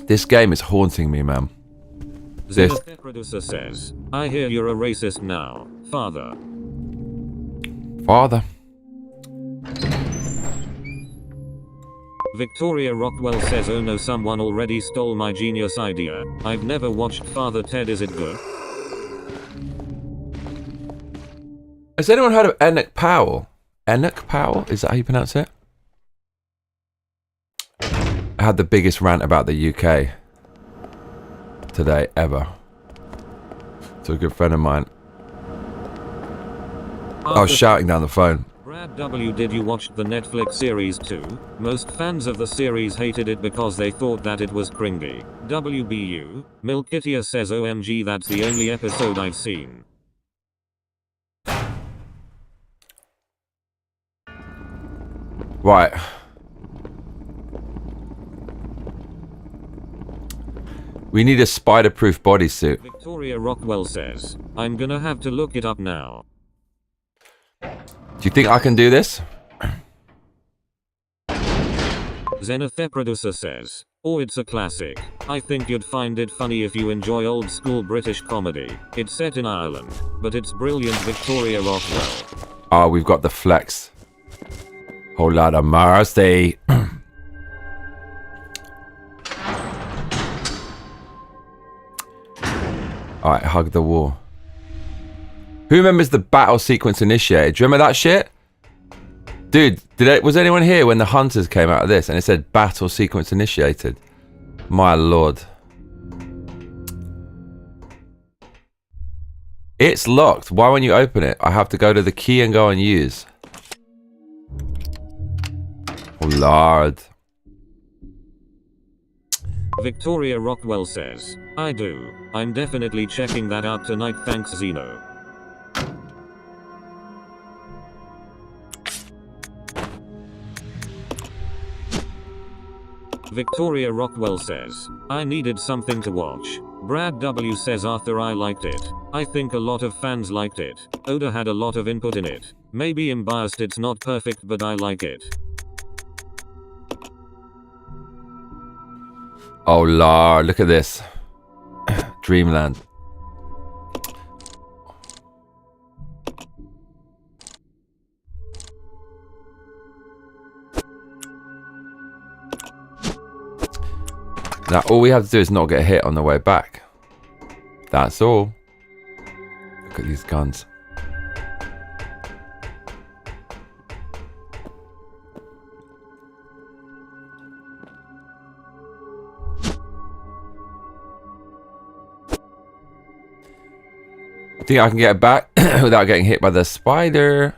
This game is haunting me, man. This. Zenithe Producer says, I hear you're a racist now, Father. Father. Victoria Rockwell says, oh no, someone already stole my genius idea. I've never watched Father Ted, is it good? Has anyone heard of Enoch Powell? Enoch Powell? Is that how you pronounce it? I had the biggest rant about the UK today ever. To a good friend of mine. I was shouting down the phone. Brad W, did you watch the Netflix series too? Most fans of the series hated it because they thought that it was cringy. WBU, Milkitia says OMG, that's the only episode I've seen. Right. We need a spider-proof bodysuit. Victoria Rockwell says, I'm gonna have to look it up now. Do you think I can do this? Zenithe Producer says, oh it's a classic. I think you'd find it funny if you enjoy old school British comedy. It's set in Ireland, but it's brilliant. Victoria Rockwell. Oh, we've got the flex. Whole lot of mercy. Alright, hug the wall. Who remembers the battle sequence initiated? Do you remember that shit? Dude, was anyone here when the hunters came out of this and it said battle sequence initiated? My lord. It's locked. Why won't you open it? I have to go to the key and go and use. Oh lord. Victoria Rockwell says, I do. I'm definitely checking that out tonight, thanks Zeno. Victoria Rockwell says, I needed something to watch. Brad W says Arthur, I liked it. I think a lot of fans liked it. Oda had a lot of input in it. Maybe I'm biased, it's not perfect, but I like it. Oh Lord, look at this. Dreamland. Now all we have to do is not get hit on the way back. That's all. Look at these guns. Think I can get it back without getting hit by the spider?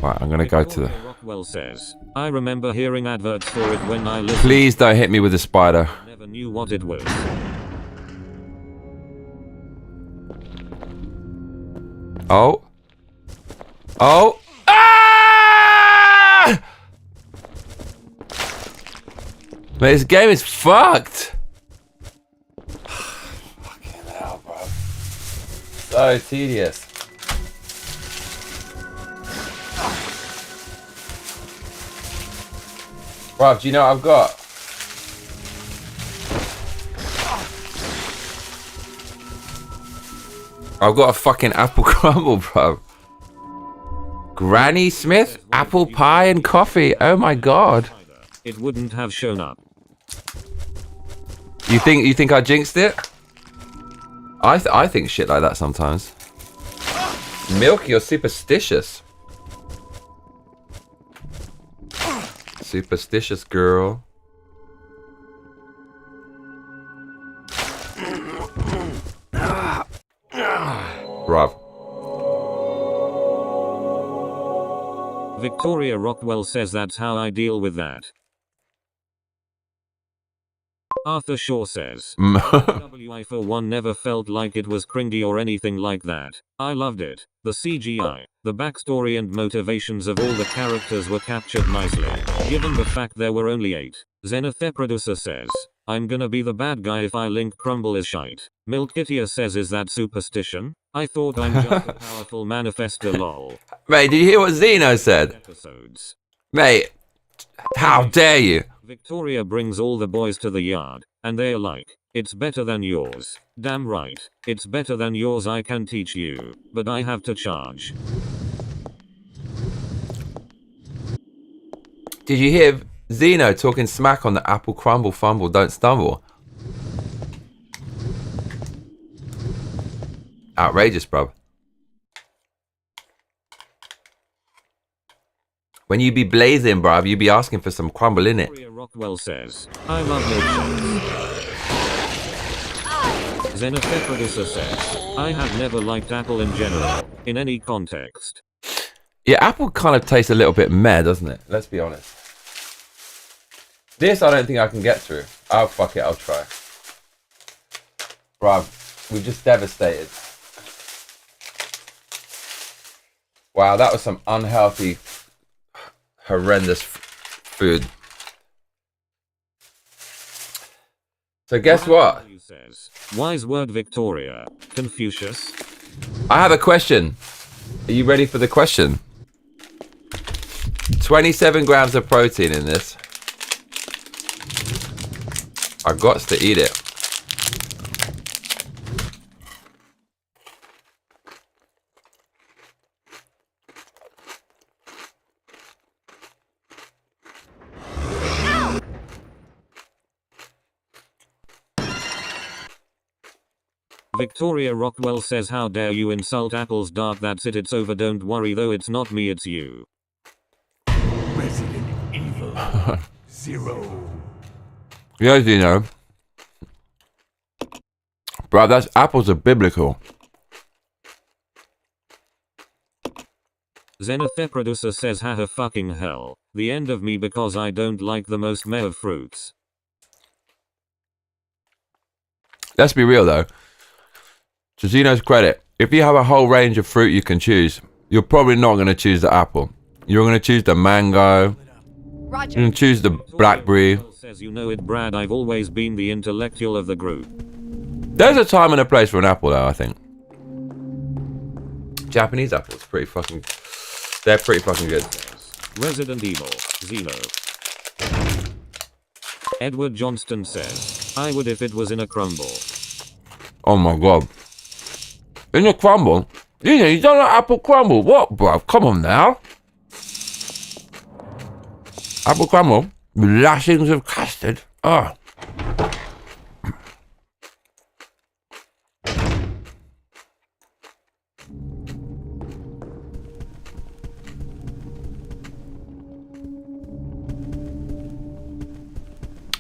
Right, I'm gonna go to the... Rockwell says, I remember hearing adverts for it when I listened. Please don't hit me with the spider. Never knew what it was. Oh. Oh. Ah! Man, this game is fucked. Fucking hell, bro. So tedious. Bruv, do you know what I've got? I've got a fucking apple crumble, bruv. Granny Smith, apple pie and coffee. Oh my god. It wouldn't have shown up. You think I jinxed it? I think shit like that sometimes. Milk, you're superstitious. Superstitious girl. Bruv. Victoria Rockwell says that's how I deal with that. Arthur Shaw says, I for one never felt like it was cringy or anything like that. I loved it. The CGI, the backstory and motivations of all the characters were captured nicely, given the fact there were only 8. Zenith Producer says, I'm gonna be the bad guy if I link Crumble is shite. Milkitia says, is that superstition? I thought I'm just a powerful manifester lol. Mate, did you hear what Zeno said? Episodes. Mate, how dare you? Victoria brings all the boys to the yard, and they're like, it's better than yours. Damn right, it's better than yours, I can teach you, but I have to charge. Did you hear Zeno talking smack on the apple crumble fumble don't stumble? Outrageous, bruv. When you be blazing, bruv, you be asking for some crumble in it. Rockwell says, I love milkshakes. Zenith Producer says, I have never liked apple in general, in any context. Yeah, apple kind of tastes a little bit meh, doesn't it? Let's be honest. This I don't think I can get through. Oh, fuck it, I'll try. Bruv, we've just devastated. Wow, that was some unhealthy, horrendous food. So guess what? Wise word Victoria. Confucius. I have a question. Are you ready for the question? 27 grams of protein in this. I got to eat it. Victoria Rockwell says, how dare you insult apples, Dart, that's it, it's over, don't worry though, it's not me, it's you. Resident Evil 0. Yes, you know. Bro, that's apples are biblical. Zenith Producer says, haha fucking hell. The end of me because I don't like the most meh of fruits. Let's be real though. To Zeno's credit, if you have a whole range of fruit you can choose, you're probably not going to choose the apple. You're going to choose the mango, You can choose the blackberry. Says you know it, Brad. I've always been the intellectual of the group. There's a time and a place for an apple, though. I think Japanese apples pretty fucking. They're pretty fucking good. Resident Evil, Zeno. Edward Johnston says, I would if it was in a crumble. Oh my god. In a crumble? You don't like apple crumble? What, bruv? Come on now. Apple crumble with lashings of custard. Oh.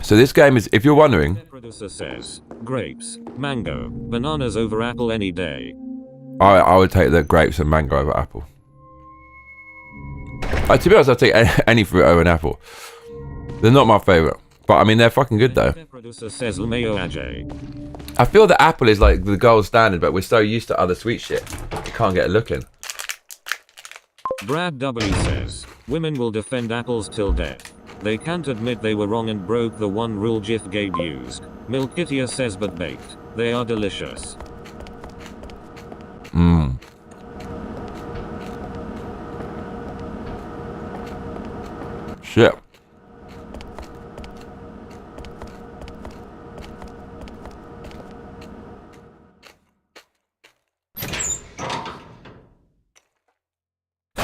So this game is, if you're wondering, The producer says, grapes, mango, bananas over apple any day. I would take the grapes and mango over apple. To be honest, I'd take any fruit over an apple. They're not my favourite, but I mean they're fucking good though. The producer says Lumeo Ajay. I feel that apple is like the gold standard, but we're so used to other sweet shit, we can't get a look in. Brad W says, women will defend apples till death. They can't admit they were wrong and broke the one rule Jif Gabe used. Milkitia says but baked. They are delicious. Mmm. Shit.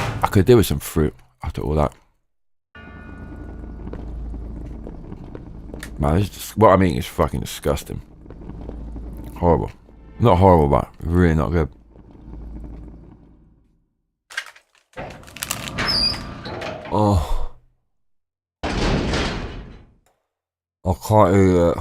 I could do with some fruit after all that. Man, what I'm eating is fucking disgusting. Horrible. Not horrible, but really not good. Oh. I can't eat it.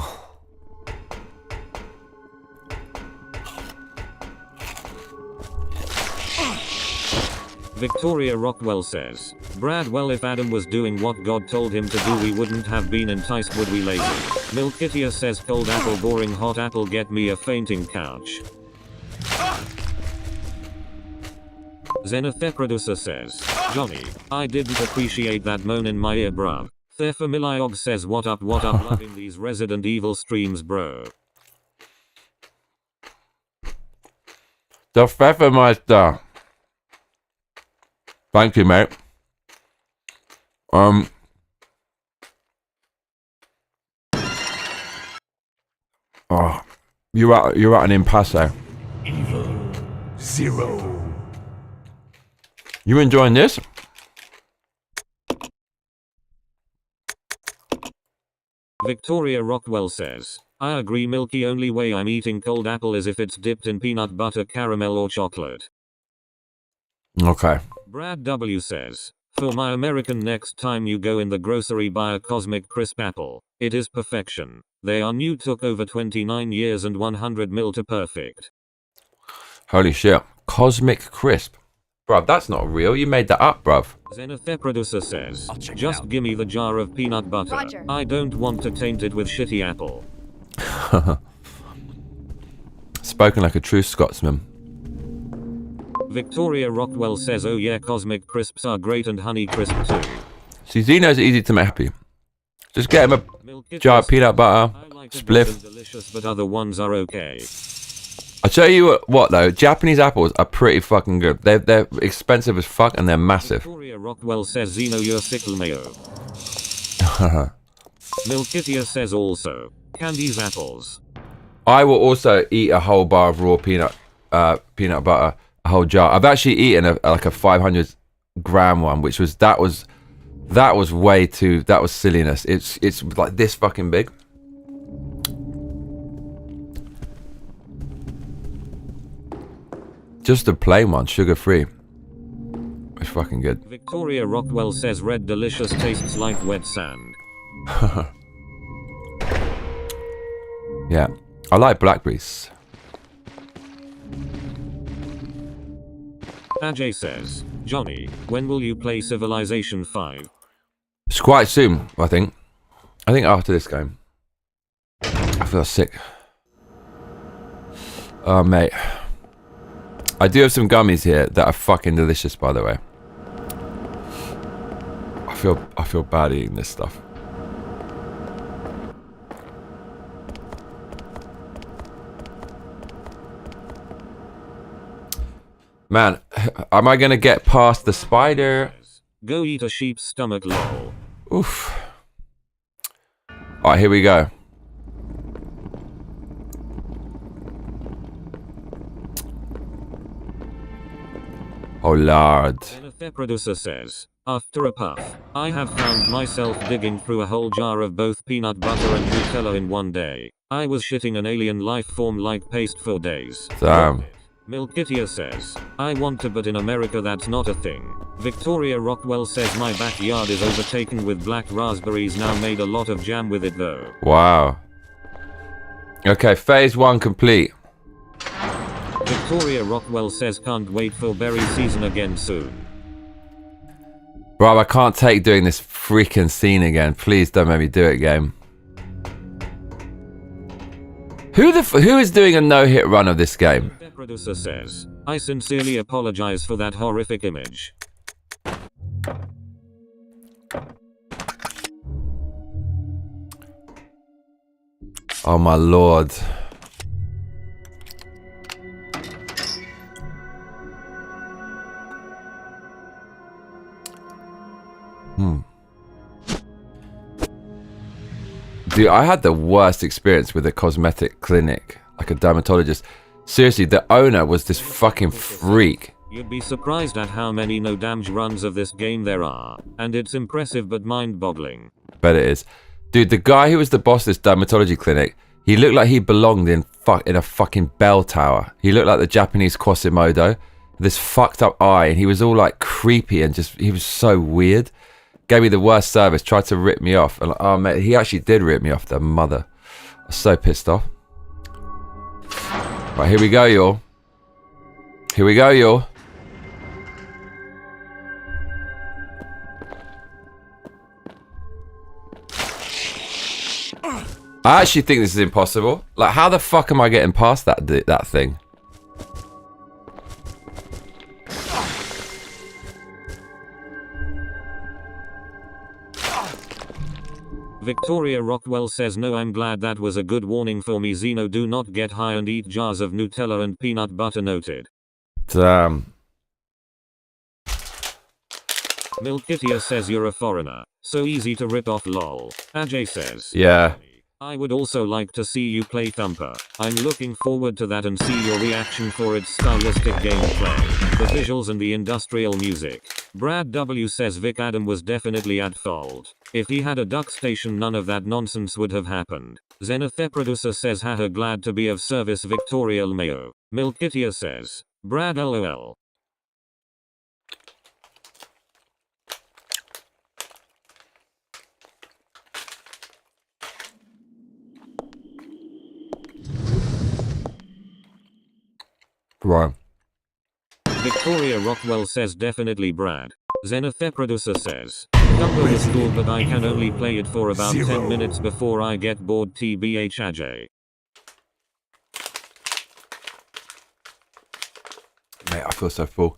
Victoria Rockwell says, Brad, well, if Adam was doing what God told him to do, we wouldn't have been enticed, would we, lazy? Milkitia says, cold apple, boring, hot apple, get me a fainting couch. Zenith producer says, Johnny, I didn't appreciate that moan in my ear, bruv. Thefamiliog says, what up, loving these Resident Evil streams, bro. The Pfeffermeister. Thank you, mate. Oh, you're at an impasse. Evil 0. You enjoying this? Victoria Rockwell says, I agree, Milky. Only way I'm eating cold apple is if it's dipped in peanut butter, caramel, or chocolate. Okay. Brad W says, for my American, next time you go in the grocery, buy a Cosmic Crisp apple. It is perfection. They are new, took over 29 years and 100 mil to perfect. Holy shit. Cosmic Crisp. Bruv, that's not real. You made that up, bruv. Zenith producer says, just gimme the jar of peanut butter. Roger. I don't want to taint it with shitty apple. Spoken like a true Scotsman. Victoria Rockwell says, oh yeah, Cosmic Crisps are great and Honey Crisp too. See, Zeno's easy to make happy. Just get him a jar of peanut butter, like spliff. Delicious, but other ones are okay. I tell you what though, Japanese apples are pretty fucking good. They're expensive as fuck and they're massive. Victoria Rockwell says, Zeno, you're sickle mayo. Milkitia says also, Candy's apples. I will also eat a whole bar of raw peanut butter, a whole jar. I've actually eaten like a 500 gram one, which was that was way too, that was silliness. It's like this fucking big. Just a plain one, sugar free. It's fucking good. Victoria Rockwell says, red delicious, tastes like wet sand. Yeah, I like blackberries. Ajay says, Johnny, when will you play Civilization 5? It's quite soon, I think. I think after this game. I feel sick. Oh, mate. I do have some gummies here that are fucking delicious, by the way. I I feel bad eating this stuff. Man, am I gonna get past the spider? Go eat a sheep's stomach, lol. Oof. Alright, here we go. Oh lord. The producer says, after a puff, I have found myself digging through a whole jar of both peanut butter and Nutella in one day. I was shitting an alien life form like paste for days. Damn. Milkitia says, I want to, but in America that's not a thing. Victoria Rockwell says my backyard is overtaken with black raspberries, now made a lot of jam with it though. Wow. Okay, phase 1 complete. Victoria Rockwell says can't wait for berry season again soon. Bro, I can't take doing this freaking scene again. Please don't make me do it, game. Who is doing a no-hit run of this game? The producer says, I sincerely apologize for that horrific image. Oh my lord. Dude, I had the worst experience with a cosmetic clinic, like a dermatologist. Seriously, the owner was this fucking freak. You'd be surprised at how many no damage runs of this game there are, and it's impressive but mind-boggling. Bet it is. Dude, the guy who was the boss of this dermatology clinic, he looked like he belonged in a fucking bell tower. He looked like the Japanese Quasimodo, this fucked up eye, and he was all like creepy and just, he was so weird. Gave me the worst service, tried to rip me off. And oh mate, he actually did rip me off, the mother. I was so pissed off. Right, here we go, y'all. Here we go, y'all. I actually think this is impossible. Like, how the fuck am I getting past that thing? Victoria Rockwell says no, I'm glad that was a good warning for me. Xeno, do not get high and eat jars of Nutella and peanut butter, noted. Damn. Milkitia says you're a foreigner. So easy to rip off, lol. Ajay says, Yeah. I would also like to see you play Thumper. I'm looking forward to that and see your reaction for its stylistic gameplay, the visuals and the industrial music. Brad W says Vic Adam was definitely at fault. If he had a duck station, none of that nonsense would have happened. Zenith producer says haha, glad to be of service. Victoria Mayo. Milkitia says, Brad LOL. Right. Victoria Rockwell says definitely Brad. Zenith producer says, Thumper is cool but I can only play it for about 10 minutes before I get bored. TBH Ajay. Mate, I feel so full.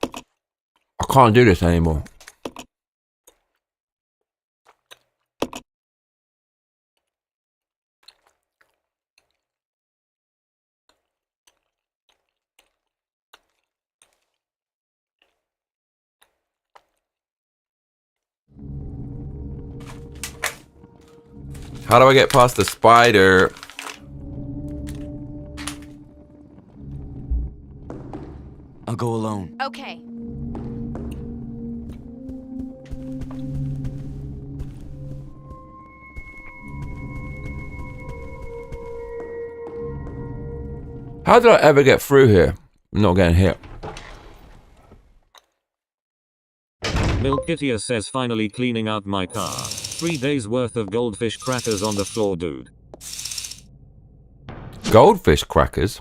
I can't do this anymore. How do I get past the spider? I'll go alone. Okay. How did I ever get through here? I'm not getting hit. Milkitia says finally cleaning out my car. 3 days worth of goldfish crackers on the floor, dude. Goldfish crackers?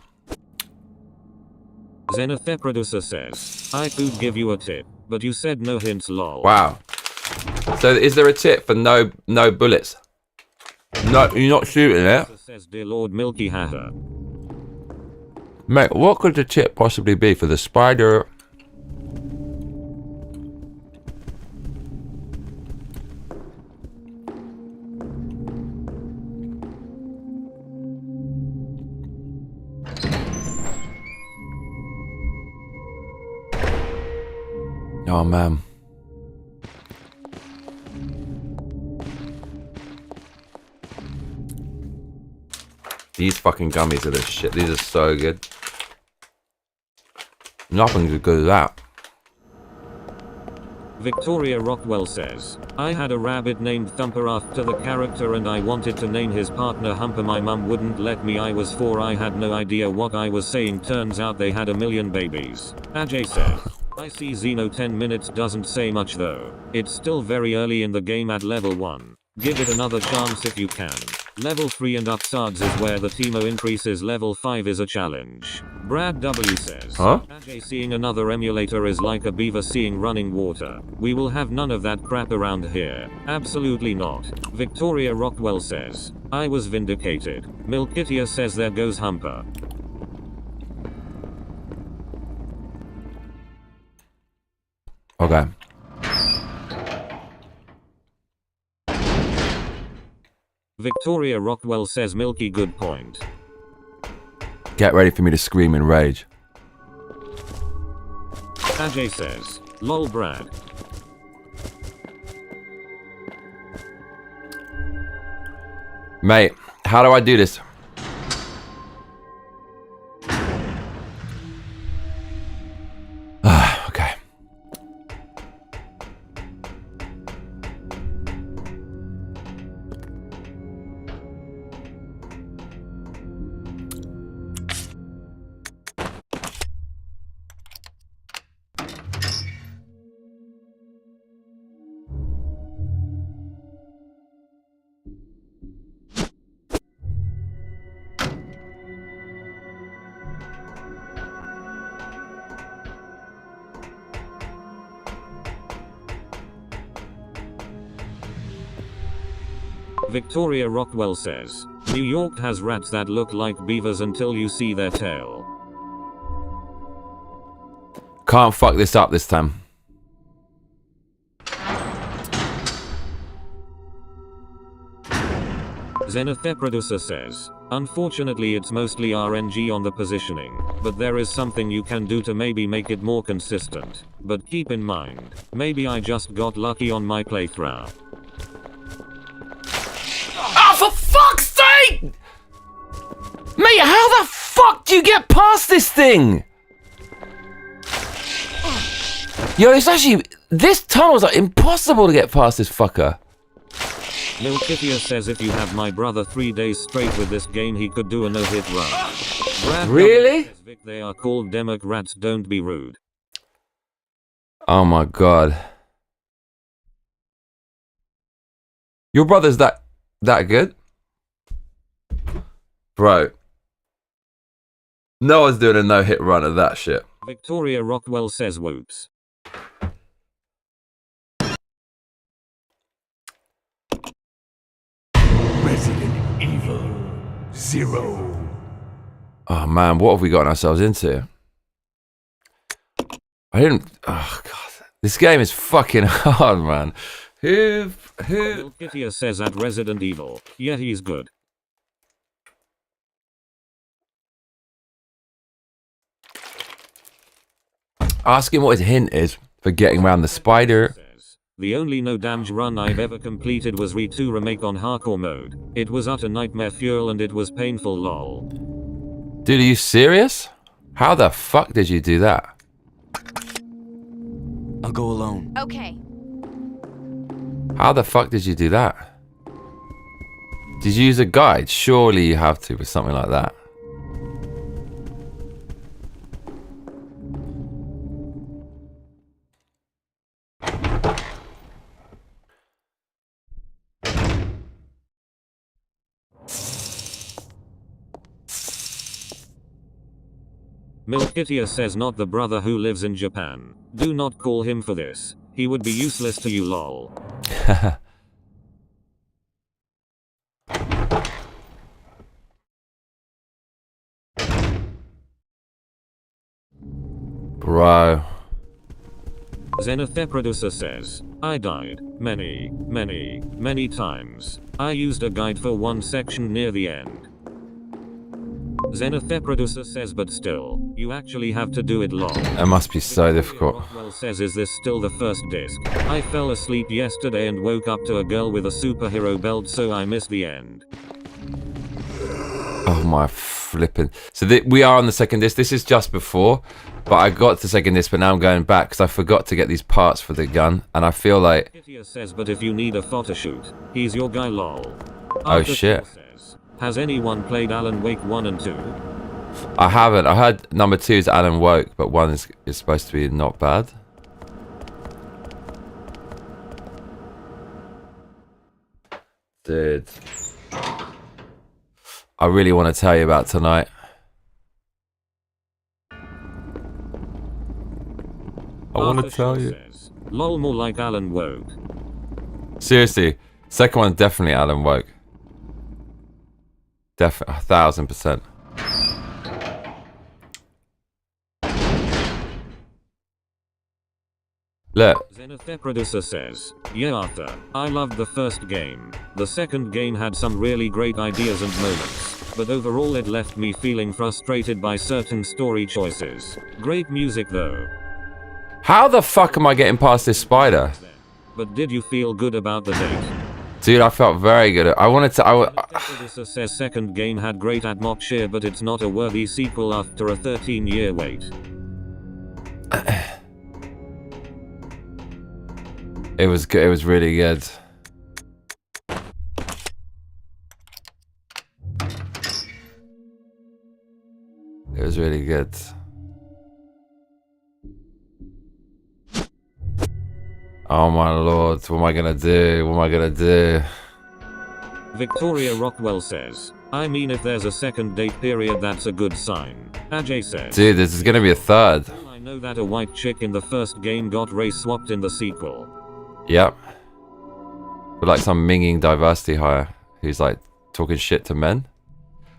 Zenith producer says, I could give you a tip, but you said no hints, lol. Wow. So is there a tip for no bullets? No, you're not shooting it. Says dear Lord Milky haha. Mate, what could the tip possibly be for the spider? Oh man. These fucking gummies are the shit. These are so good. Nothing's as good as that. Victoria Rockwell says, I had a rabbit named Thumper after the character and I wanted to name his partner Humper. My mum wouldn't let me. I was 4. I had no idea what I was saying. Turns out they had a million babies. Ajay says, I see Xeno 10 minutes doesn't say much though. It's still very early in the game at level 1. Give it another chance if you can. Level 3 and upsards is where the Teemo increases. Level 5 is a challenge. Brad W says, Huh? Ajay seeing another emulator is like a beaver seeing running water. We will have none of that crap around here. Absolutely not. Victoria Rockwell says, I was vindicated. Milkitia says there goes Humper. Okay. Victoria Rockwell says Milky good point. Get ready for me to scream in rage. Ajay says, lol Brad. Mate, how do I do this? Okay. Victoria Rockwell says, New York has rats that look like beavers until you see their tail. Can't fuck this up this time. Zenith Producer says, unfortunately it's mostly RNG on the positioning, but there is something you can do to maybe make it more consistent. But keep in mind, maybe I just got lucky on my playthrough. Oh, for fuck's sake! Mate, how the fuck do you get past this thing? Yo, it's actually... This tunnel's like impossible to get past this fucker. Milkitia says if you have my brother 3 days straight with this game he could do a no-hit run. Brad Really? says, Vic, they are called Democ rats, don't be rude. Oh my god. Your brother's that good? Bro. No one's doing a no-hit run of that shit. Victoria Rockwell says whoops. Resident Evil 0. Oh man, what have we gotten ourselves into? I didn't... Oh god. This game is fucking hard, man. Who... Milkitia says at Resident Evil, yeah he's good. Ask him what his hint is for getting around the spider. The only no damage run I've ever completed was Re 2 Remake on hardcore mode. It was utter nightmare fuel and it was painful lol. Dude, are you serious? How the fuck did you do that? I'll go alone. Okay. How the fuck did you do that? Did you use a guide? Surely you have to with something like that. Milkitia says not the brother who lives in Japan. Do not call him for this. He would be useless to you lol. Bro. Xenotheproducer says, I died many times. I used a guide for one section near the end. Xenotheproducer says, but still, you actually have to do it long. It must be so difficult. Rockwell says, is this still the first disc? I fell asleep yesterday and woke up to a girl with a superhero belt, so I missed the end. Oh my flipping. So we are on the second disc. This is just before, but I got to second disc, but now I'm going back because I forgot to get these parts for the gun, and I feel like... Kittier says, but if you need a photo shoot, he's your guy, lol. Oh Arthur shit. Says, has anyone played Alan Wake 1 and 2? I haven't. I heard number 2 is Alan Woke, but 1 is supposed to be not bad. Dude. I really want to tell you about tonight. I want to tell you. Says, lol, more like Alan Woke. Seriously, second one definitely Alan Woke. Definitely 1000%. Look. Xenotheproducer says, yeah Arthur, I loved the first game. The second game had some really great ideas and moments, but overall it left me feeling frustrated by certain story choices. Great music though. How the fuck am I getting past this spider? But did you feel good about the date? Dude, I felt very good. I wanted to... Xenotheproducer says second game had great atmosphere, but it's not a worthy sequel after a 13-year wait. It was good. It was really good. It was really good. Oh my lord, what am I gonna do? What am I gonna do? Victoria Rockwell says, I mean if there's a second date period that's a good sign. Ajay says, dude, this is gonna be a third. I know that a white chick in the first game got race swapped in the sequel. Yep. But like some minging diversity hire who's like talking shit to men.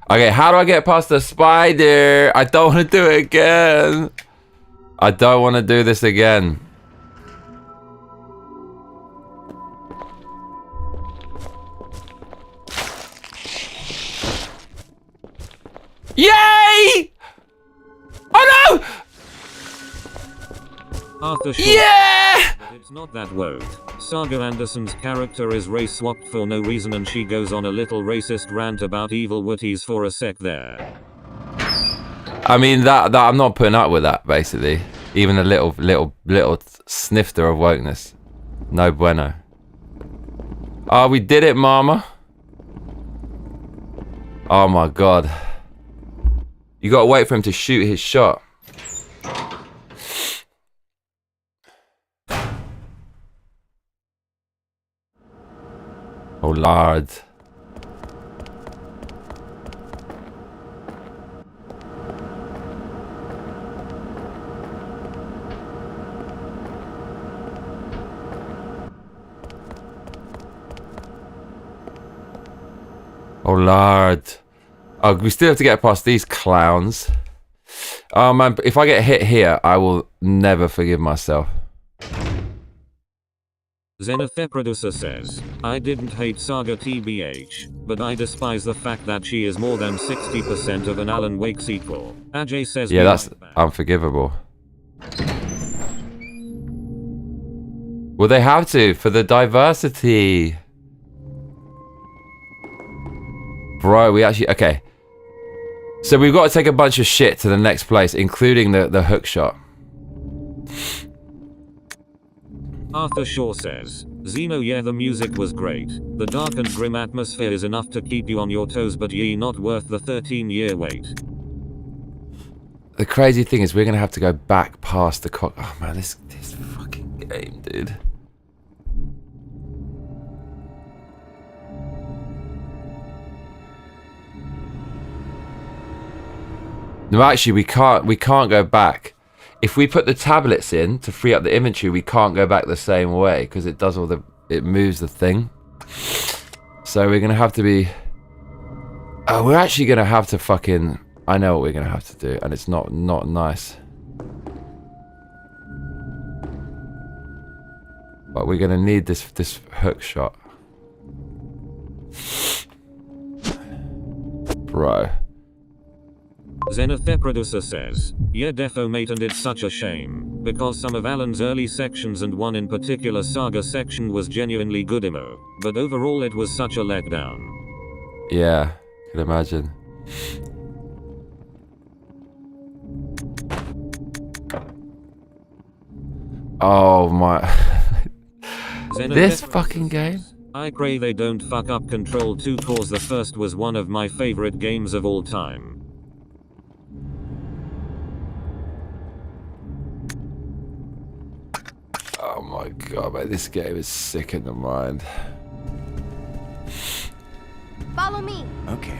Okay, how do I get past the spider? I don't want to do it again. I don't want to do this again. Yay! Oh no! Arthur Shaw. Yeah! But it's not that woke. Saga Anderson's character is race swapped for no reason, and she goes on a little racist rant about evil wooties for a sec there. I mean that I'm not putting up with that, basically. Even a little snifter of wokeness. No bueno. Oh, we did it, mama. Oh my god. You gotta wait for him to shoot his shot. Oh lord. Oh lord. Oh, we still have to get past these clowns. Oh man, if I get hit here, I will never forgive myself. Xenotheproducer says, I didn't hate Saga TBH, but I despise the fact that she is more than 60% of an Alan Wake sequel. Ajay says, yeah, that's unforgivable. Well, they have to, for the diversity. Bro, we actually... Okay. So we've got to take a bunch of shit to the next place, including the hook shot. Arthur Shaw says, Xeno, yeah, the music was great. The dark and grim atmosphere is enough to keep you on your toes, but ye not worth the 13-year wait. The crazy thing is we're going to have to go back past the cock... Oh man, this fucking game, dude. No, actually, we can't go back. If we put the tablets in to free up the inventory, we can't go back the same way because it does it moves the thing. So we're gonna have to be. Oh, we're actually gonna have to fucking. I know what we're gonna have to do, and it's not nice. But we're gonna need this hook shot. Bro. Zenith Producer says, yeah defo mate, and it's such a shame, because some of Alan's early sections and one in particular Saga section was genuinely good emo, but overall it was such a letdown. Yeah, can imagine. Oh my. This fucking game? I pray they don't fuck up Control 2, cause the first was one of my favorite games of all time. Oh my god, man, this game is sick in the mind. Follow me. Okay.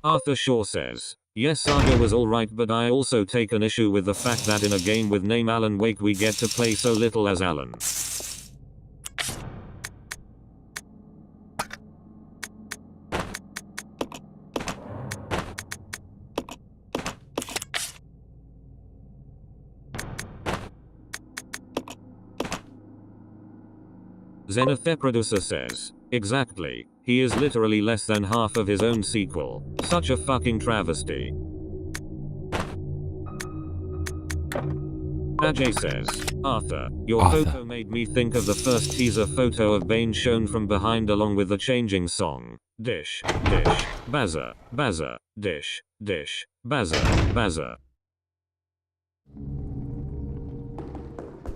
Arthur Shaw says, yes, Saga was alright, but I also take an issue with the fact that in a game with name Alan Wake we get to play so little as Alan. Zenith Producer says, exactly, he is literally less than half of his own sequel. Such a fucking travesty. Ajay says, Arthur, your photo made me think of the first teaser photo of Bane shown from behind along with the changing song. Dish, dish, bazza, bazza, dish, dish, bazza, bazza.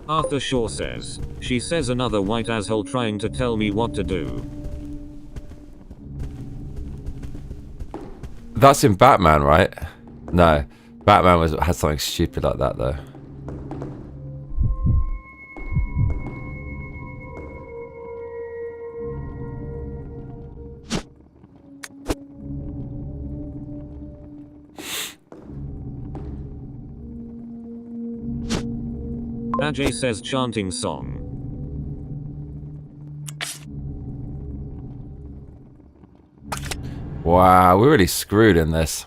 Arthur Shaw says, she says another white asshole trying to tell me what to do. That's in Batman, right? No, Batman had something stupid like that though. Ajay says chanting song. Wow, we're really screwed in this.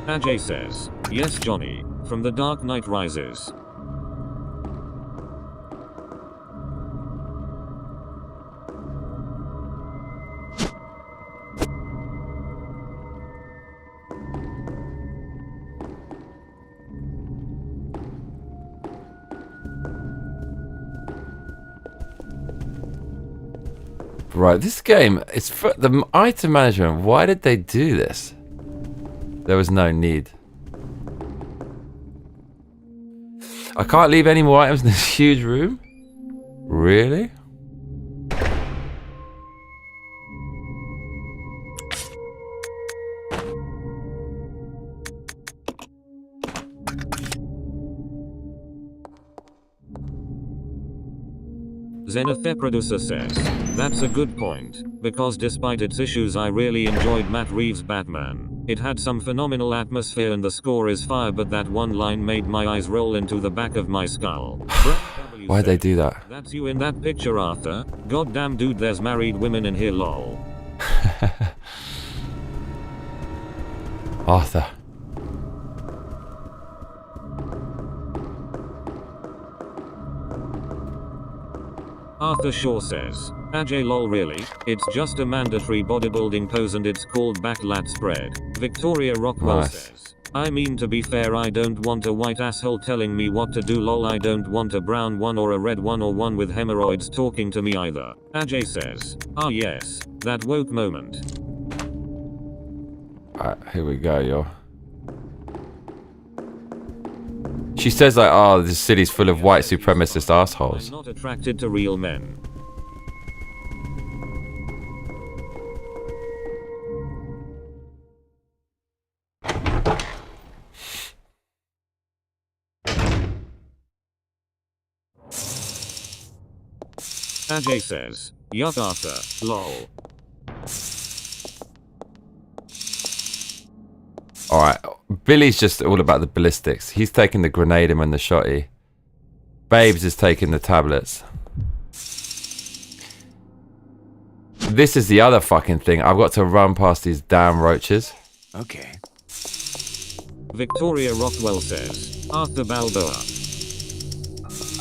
Ajay says, yes Johnny, from The Dark Knight Rises. Right, this game is for the item management. Why did they do this? There was no need. I can't leave any more items in this huge room? Really? Zenith Producer says, that's a good point, because despite its issues I really enjoyed Matt Reeves' Batman. It had some phenomenal atmosphere and the score is fire, but that one line made my eyes roll into the back of my skull. Why'd they do that? That's you in that picture, Arthur. Goddamn dude, there's married women in here, lol. Arthur. Arthur Shaw says, Ajay lol really? It's just a mandatory bodybuilding pose and it's called back lat spread. Victoria Rockwell says, I mean to be fair, I don't want a white asshole telling me what to do lol. I don't want a brown one or a red one or one with hemorrhoids talking to me either. Ajay says, ah yes, that woke moment. Alright, here we go, yo. She says like, oh, this city's full of white supremacist assholes. I'm not attracted to real men. Ajay says, yuck Arthur, lol. Alright, Billy's just all about the ballistics. He's taking the grenade and the shotty. Babes is taking the tablets. This is the other fucking thing. I've got to run past these damn roaches. Okay. Victoria Rockwell says, Arthur Balboa.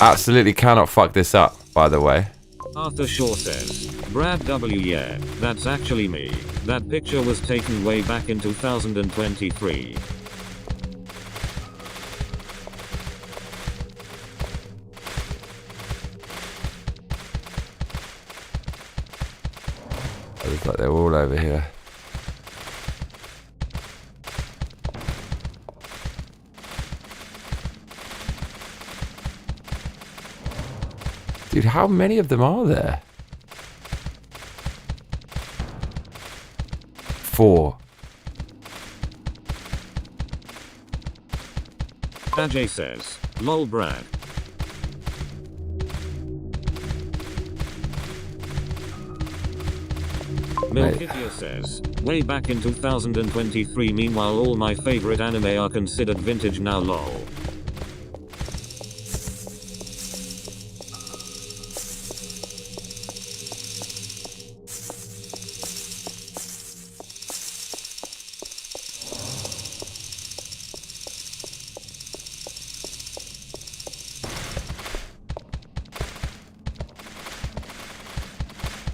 Absolutely cannot fuck this up, by the way. Arthur Shaw says, Brad W. Yeah, that's actually me. That picture was taken way back in 2023. It looks like they're all over here. Dude, how many of them are there? 4. Ajay says, lol Brad. Milkitia says, way back in 2023, meanwhile all my favorite anime are considered vintage now lol.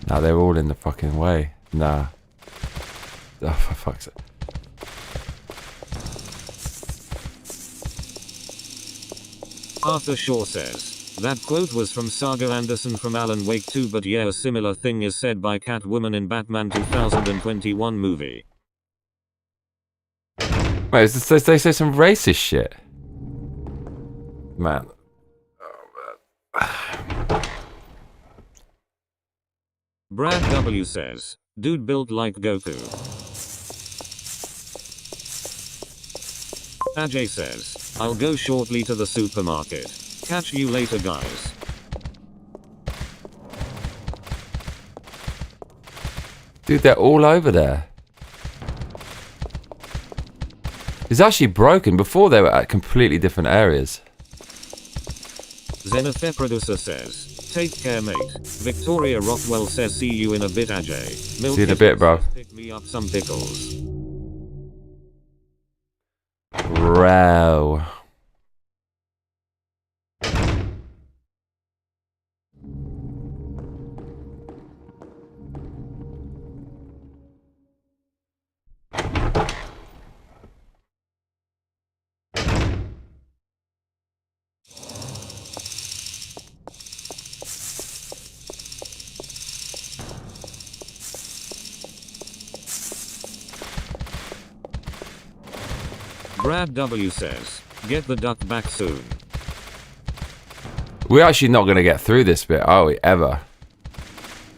Now they're all in the fucking way. Nah. Oh, for fuck's sake. Arthur Shaw says, that quote was from Saga Anderson from Alan Wake 2, but yeah, a similar thing is said by Catwoman in Batman 2021 movie. Wait, they say some racist shit. Man. Brad W says, dude built like Goku. Ajay says, I'll go shortly to the supermarket. Catch you later guys. Dude, they're all over there. It's actually broken. Before they were at completely different areas. Zenithe Producer says, take care mate. Victoria Rockwell says, see you in a bit Ajay. See you in a bit, bro. Pick me up some pickles. Bro. Brad W says, get the duck back soon. We're actually not going to get through this bit, are we? Ever.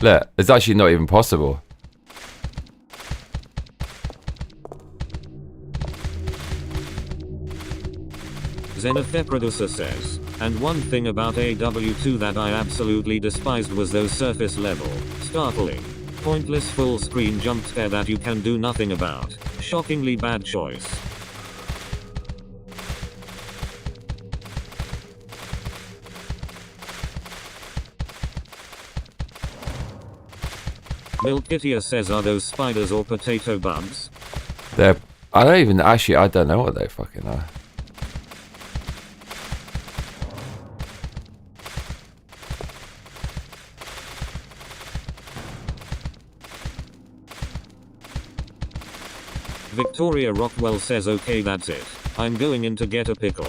Look, it's actually not even possible. Zenithe Producer says, and one thing about AW2 that I absolutely despised was those surface level, startling, pointless full screen jump scare that you can do nothing about. Shockingly bad choice. Milkitia says, are those spiders or potato bugs? I don't know what they fucking are. Victoria Rockwell says, okay that's it. I'm going in to get a pickle.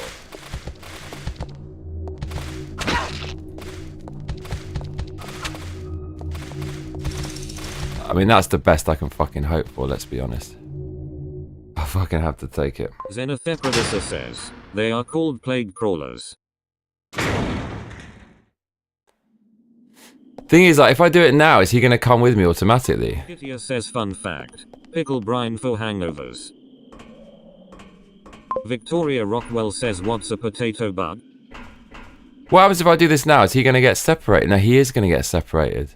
I mean, that's the best I can fucking hope for, let's be honest. I fucking have to take it. Zenithe Producer says, they are called plague crawlers. Thing is, like, if I do it now, is he going to come with me automatically? Kittia says, fun fact. Pickle brine for hangovers. Victoria Rockwell says, what's a potato bug? What happens if I do this now? Is he going to get separated? No, he is going to get separated.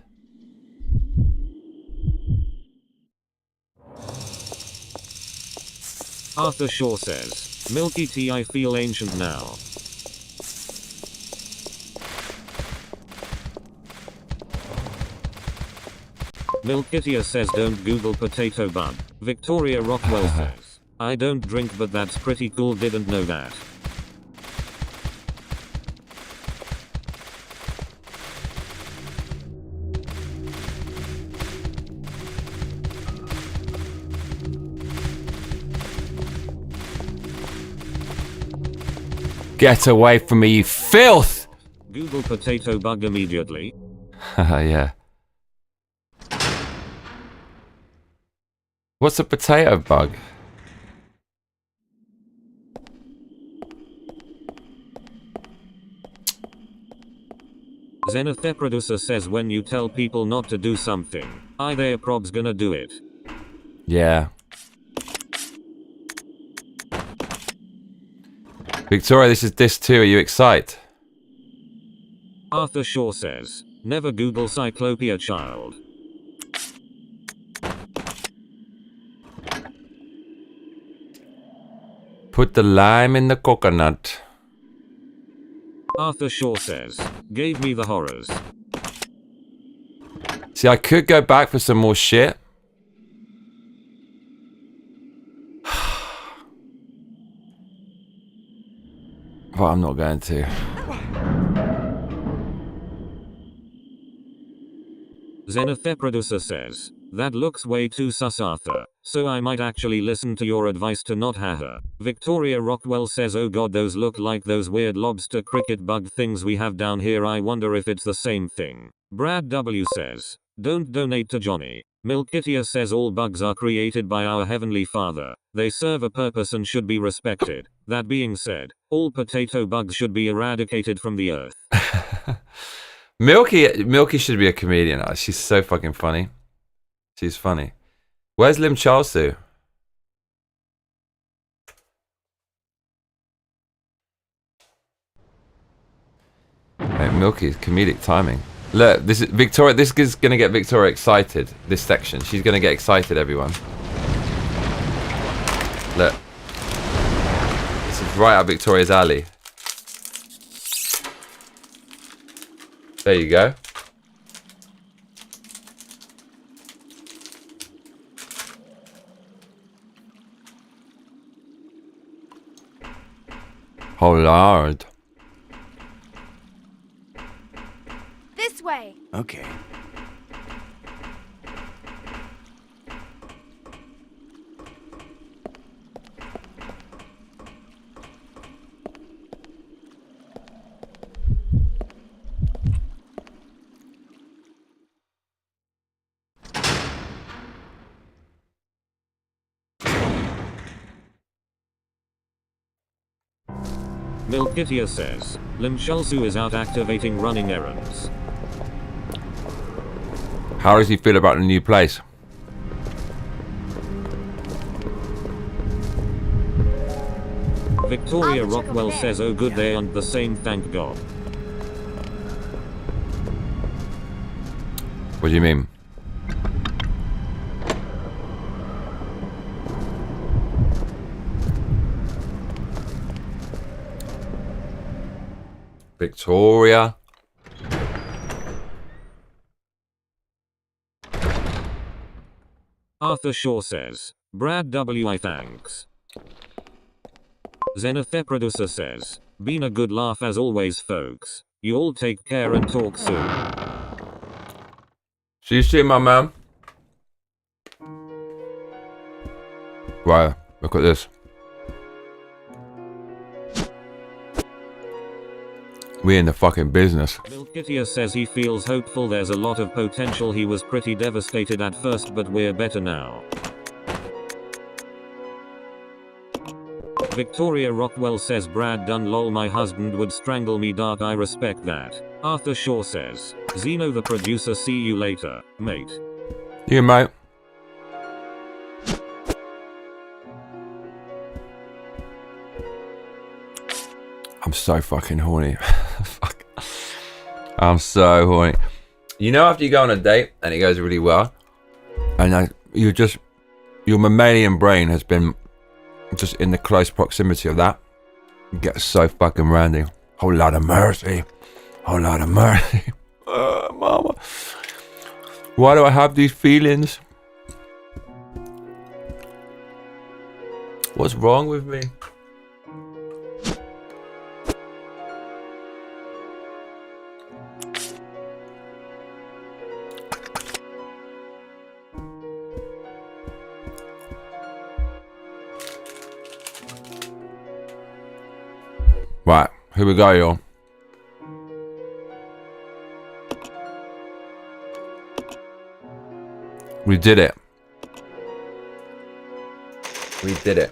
Arthur Shaw says, milky tea, I feel ancient now. Milkitia says don't Google potato bug. Victoria Rockwell says, I don't drink but that's pretty cool, didn't know that. Get away from me, you filth! Google potato bug immediately. Yeah. What's a potato bug? Xenotheproducer says when you tell people not to do something, their prob's gonna do it. Yeah. Victoria, this is disc 2. Are you excited? Arthur Shaw says, never Google Cyclopia child. Put the lime in the coconut. Arthur Shaw says, gave me the horrors. See, I could go back for some more shit. But I'm not going to. Xenotheproducer says, that looks way too sus, Arthur, so I might actually listen to your advice to not haha. Victoria Rockwell says, oh god, those look like those weird lobster cricket bug things we have down here, I wonder if it's the same thing. Brad W says, don't donate to Johnny. Milkitia says all bugs are created by our Heavenly Father. They serve a purpose and should be respected. That being said, all potato bugs should be eradicated from the earth. Milky should be a comedian. Oh, she's so fucking funny. She's funny. Where's Lim Charlesu? Hey, Milky's comedic timing. Look, this is Victoria. This is gonna get Victoria excited. This section, she's gonna get excited. Everyone, look. This is right up Victoria's alley. There you go. Oh Lord. This way. Okay. Milkitia says, Lim Shalsu is out activating running errands. How does he feel about the new place? Victoria Rockwell says, oh good, they aren't the same, thank God. What do you mean? Victoria. Arthur Shaw says, Brad W. thanks. Xenotheproducer says, been a good laugh as always, folks. You all take care and talk soon. See you soon, my man. Right, look at this. We in the fucking business. Milkitia says he feels hopeful, there's a lot of potential, he was pretty devastated at first but we're better now. Victoria Rockwell says, Brad done lol, my husband would strangle me, dark, I respect that. Arthur Shaw says, Zeno the producer, see you later, mate. You mate. I'm so fucking horny. Fuck. I'm so horny. You know, after you go on a date and it goes really well, and your mammalian brain has been just in the close proximity of that, it gets so fucking randy. Whole lot of mercy. Whole lot of mercy. Mama. Why do I have these feelings? What's wrong with me? Right, here we go, y'all. We did it. We did it.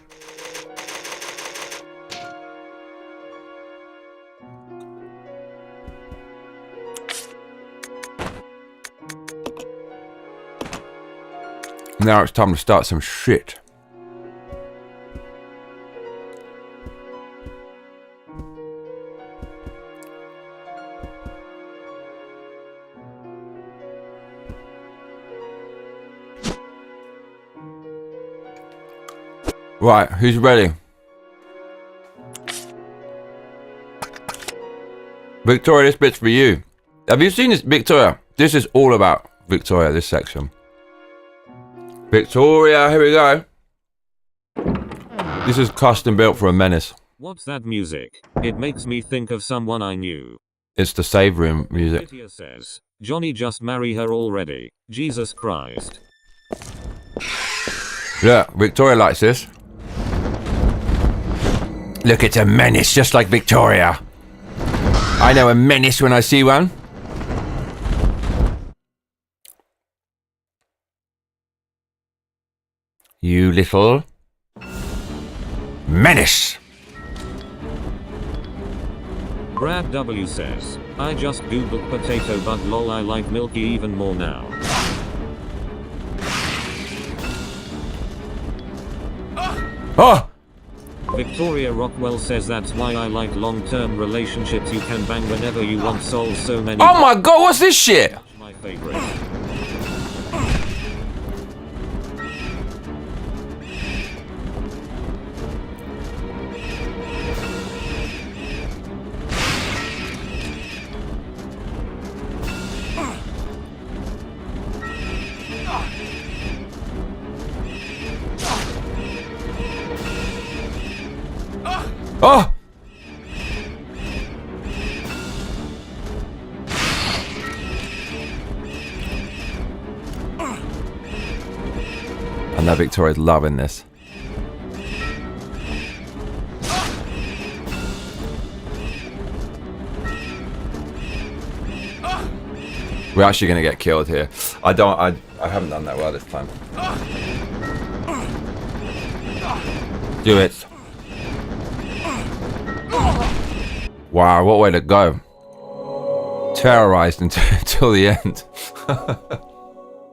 Now it's time to start some shit. Right, who's ready? Victoria, this bit's for you. Have you seen this, Victoria? This is all about Victoria, this section. Victoria, here we go. This is custom built for a menace. What's that music? It makes me think of someone I knew. It's the save room music. Lydia says, Johnny, just marry her already. Jesus Christ. Look, Victoria likes this. Look, it's a menace, just like Victoria. I know a menace when I see one. You little menace. Brad W says, I just googled potato bug lol, I like Milky even more now. Oh! Victoria Rockwell says that's why I like long-term relationships, you can bang whenever you want, solve so many. Oh my god, what's this shit? My favorite. Oh! I know Victoria's loving this. We're actually gonna get killed here. I haven't done that well this time. Do it. Wow, what way to go. Terrorized until the end.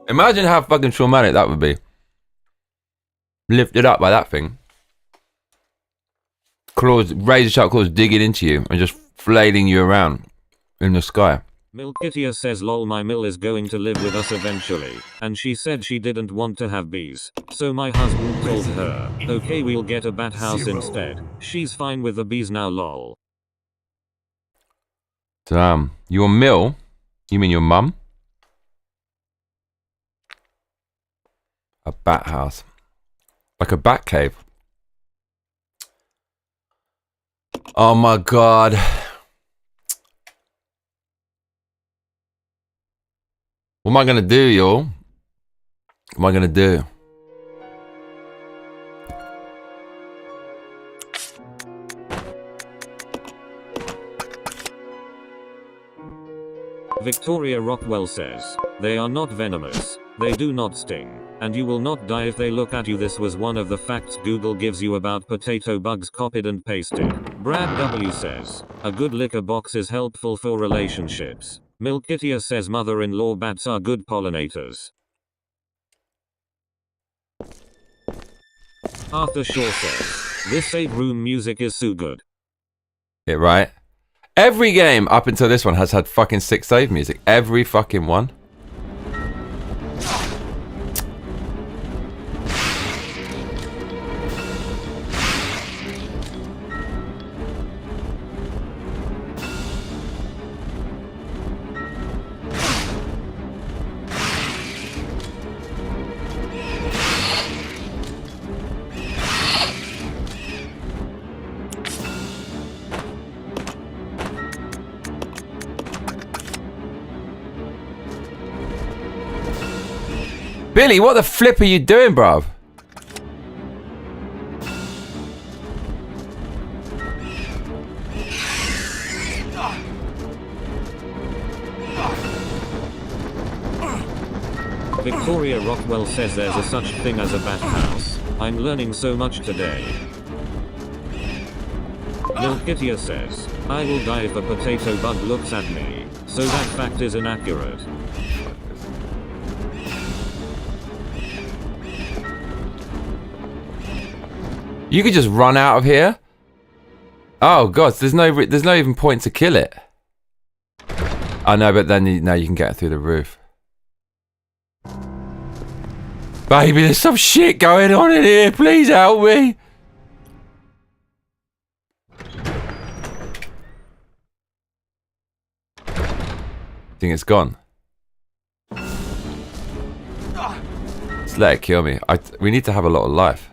Imagine how fucking traumatic that would be. Lifted up by that thing. Claws, razor sharp claws digging into you and just flailing you around in the sky. Milkitia says lol, my Mill is going to live with us eventually, and she said she didn't want to have bees. So my husband told her, okay, we'll get a bat house instead. She's fine with the bees now lol. Damn. Your Mill? You mean your mum? A bat house. Like a bat cave. Oh my god. What am I gonna do, y'all? What am I gonna do? Victoria Rockwell says, they are not venomous, they do not sting, and you will not die if they look at you. This was one of the facts Google gives you about potato bugs, copied and pasted. Brad W says, a good liquor box is helpful for relationships. Milkitia says mother-in-law bats are good pollinators. Arthur Shaw says, this save room music is so good. Yeah, right? Every game up until this one has had fucking 6 save music. Every fucking one. Billy, what the flip are you doing, bruv? Victoria Rockwell says there's a such thing as a bat house. I'm learning so much today. Milkitia says, I will die if a potato bug looks at me, so that fact is inaccurate. You could just run out of here. Oh god, there's no even point to kill it. I know, but then now you can get through the roof. Baby, there's some shit going on in here. Please help me. Think it's gone. Just let it kill me. We need to have a lot of life.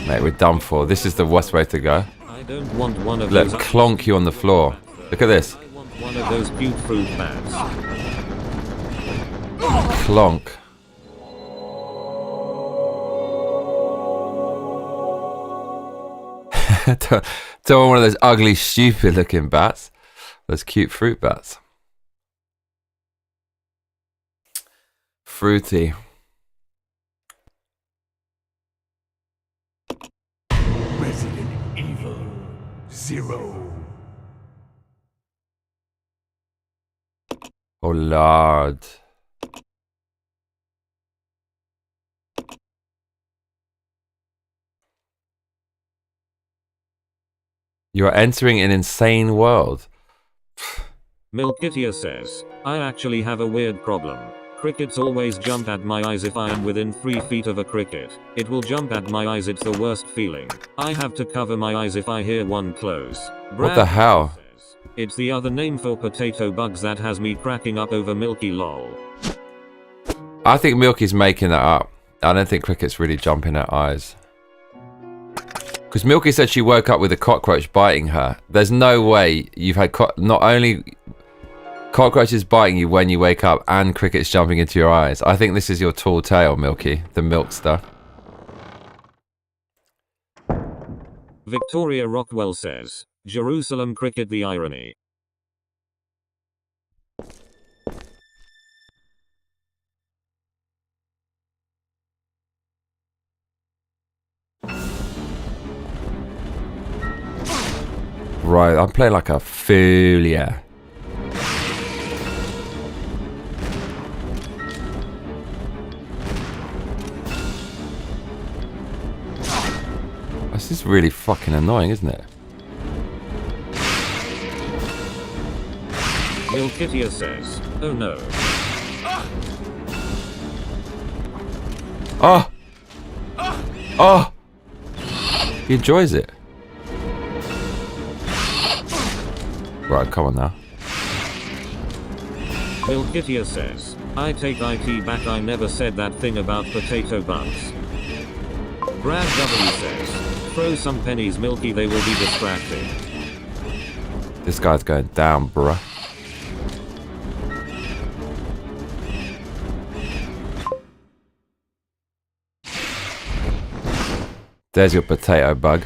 Mate, we're done for. This is the worst way to go. I don't want one of Look, those. clonk you on the floor. Look at this. I want one of those cute fruit bats. Clonk. Don't want one of those ugly, stupid looking bats. Those cute fruit bats. Fruity. Resident Evil 0. Oh Lord. You are entering an insane world. Milkitia says, I actually have a weird problem. Crickets always jump at my eyes if I am within 3 feet of a cricket. It will jump at my eyes, it's the worst feeling. I have to cover my eyes if I hear one close. What the hell? Says, it's the other name for potato bugs that has me cracking up over Milky lol. I think Milky's making that up. I don't think crickets really jump in her eyes. Because Milky said she woke up with a cockroach biting her. There's no way you've had not only cockroaches biting you when you wake up and crickets jumping into your eyes. I think this is your tall tale, Milky, the milkster. Victoria Rockwell says, Jerusalem cricket, the irony. Right, I'm playing like a fool, yeah. This is really fucking annoying, isn't it? Milkitia says, oh no. Oh! Oh! He enjoys it. Right, come on now. Milkitia says, I take IT back, I never said that thing about potato bugs. Brad W says, throw some pennies, Milky, they will be distracted. This guy's going down, bruh. There's your potato bug.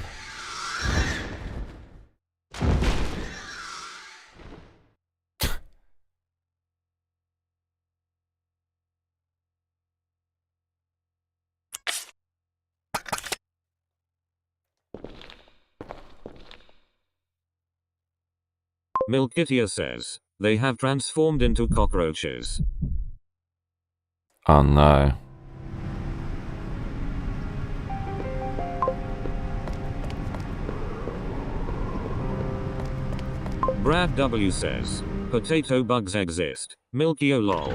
Milkitia says, they have transformed into cockroaches. Oh no. Brad W says, potato bugs exist. Milky o lol.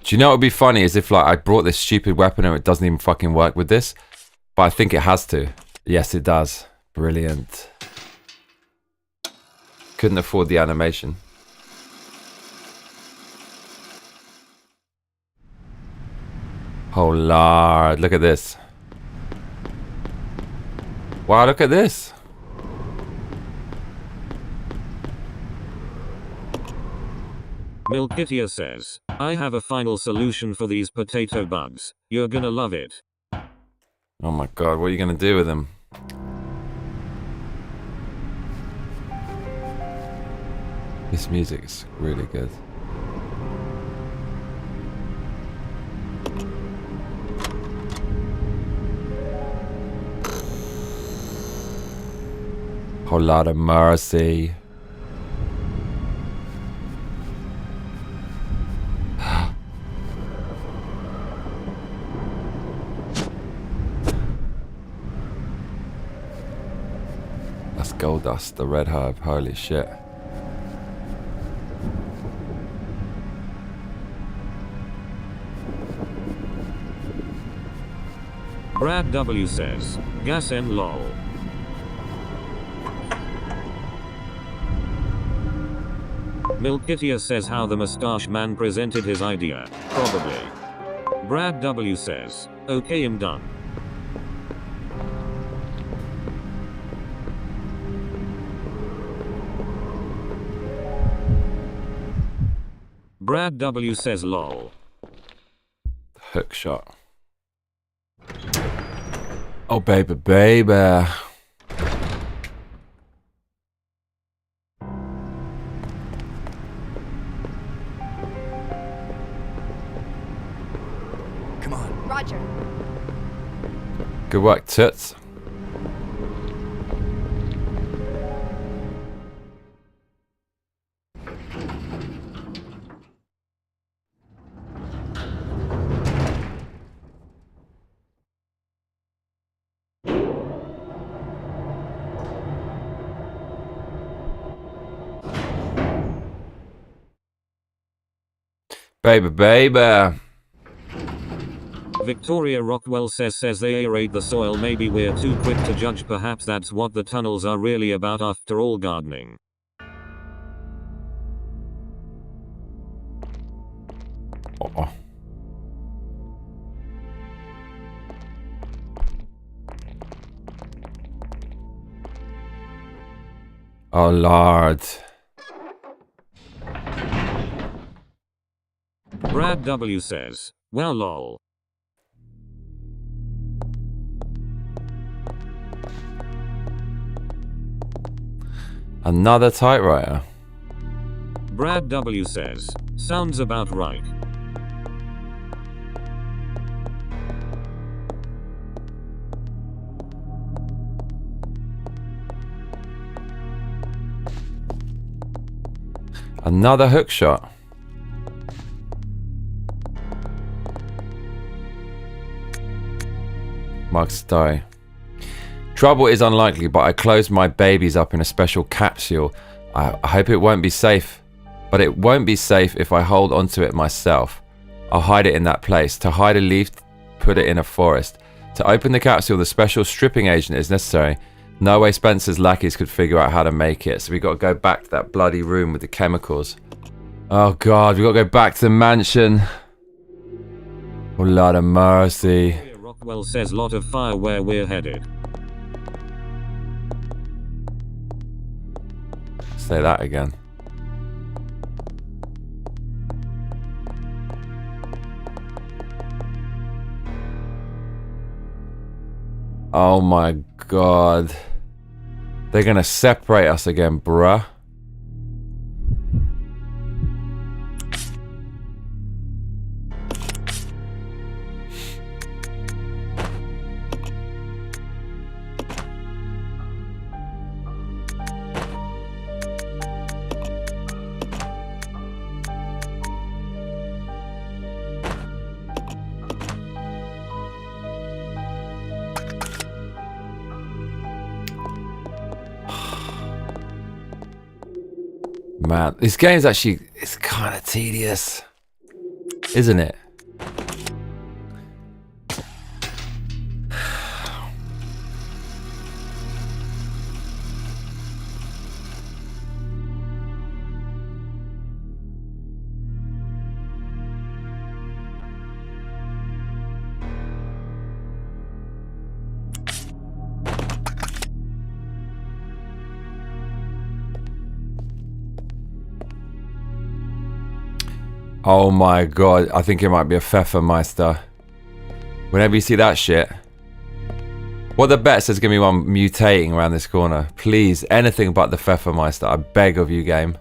Do you know what would be funny is if like I brought this stupid weapon and it doesn't even fucking work with this? But I think it has to. Yes, it does. Brilliant. Couldn't afford the animation. Oh lord, look at this. Wow, look at this. Milkitia says, I have a final solution for these potato bugs. You're gonna love it. Oh my god, what are you gonna do with them? This music is really good. Whole lot of mercy. That's gold dust, the red herb, holy shit. Brad W says, gas M lol. Milkitia says how the mustache man presented his idea. Probably. Brad W says, okay, I'm done. Brad W says lol. Hook shot. Oh baby, baby. Come on. Roger. Good work, tits. Baby, baby. Victoria Rockwell says they aerate the soil. Maybe we're too quick to judge. Perhaps that's what the tunnels are really about after all, gardening. Oh. Oh lord. Brad W says, well lol. Another typewriter. Brad W says, sounds about right. Another hook shot. Mark Stowe. Trouble is unlikely, but I closed my babies up in a special capsule. I hope it won't be safe, but it won't be safe if I hold onto it myself. I'll hide it in that place. To hide a leaf, put it in a forest. To open the capsule, the special stripping agent is necessary. No way Spencer's lackeys could figure out how to make it, so we got to go back to that bloody room with the chemicals. Oh god, we got to go back to the mansion. Oh Lord of mercy. Rockwell says lot of fire where we're headed. Say that again. Oh my god. They're gonna separate us again, bruh. Man, this game's actually, it's kind of tedious, isn't it? Oh my god, I think it might be a Pfeffermeister. Whenever you see that shit. What the bet says gonna be one mutating around this corner. Please, anything but the Pfeffermeister. I beg of you, game.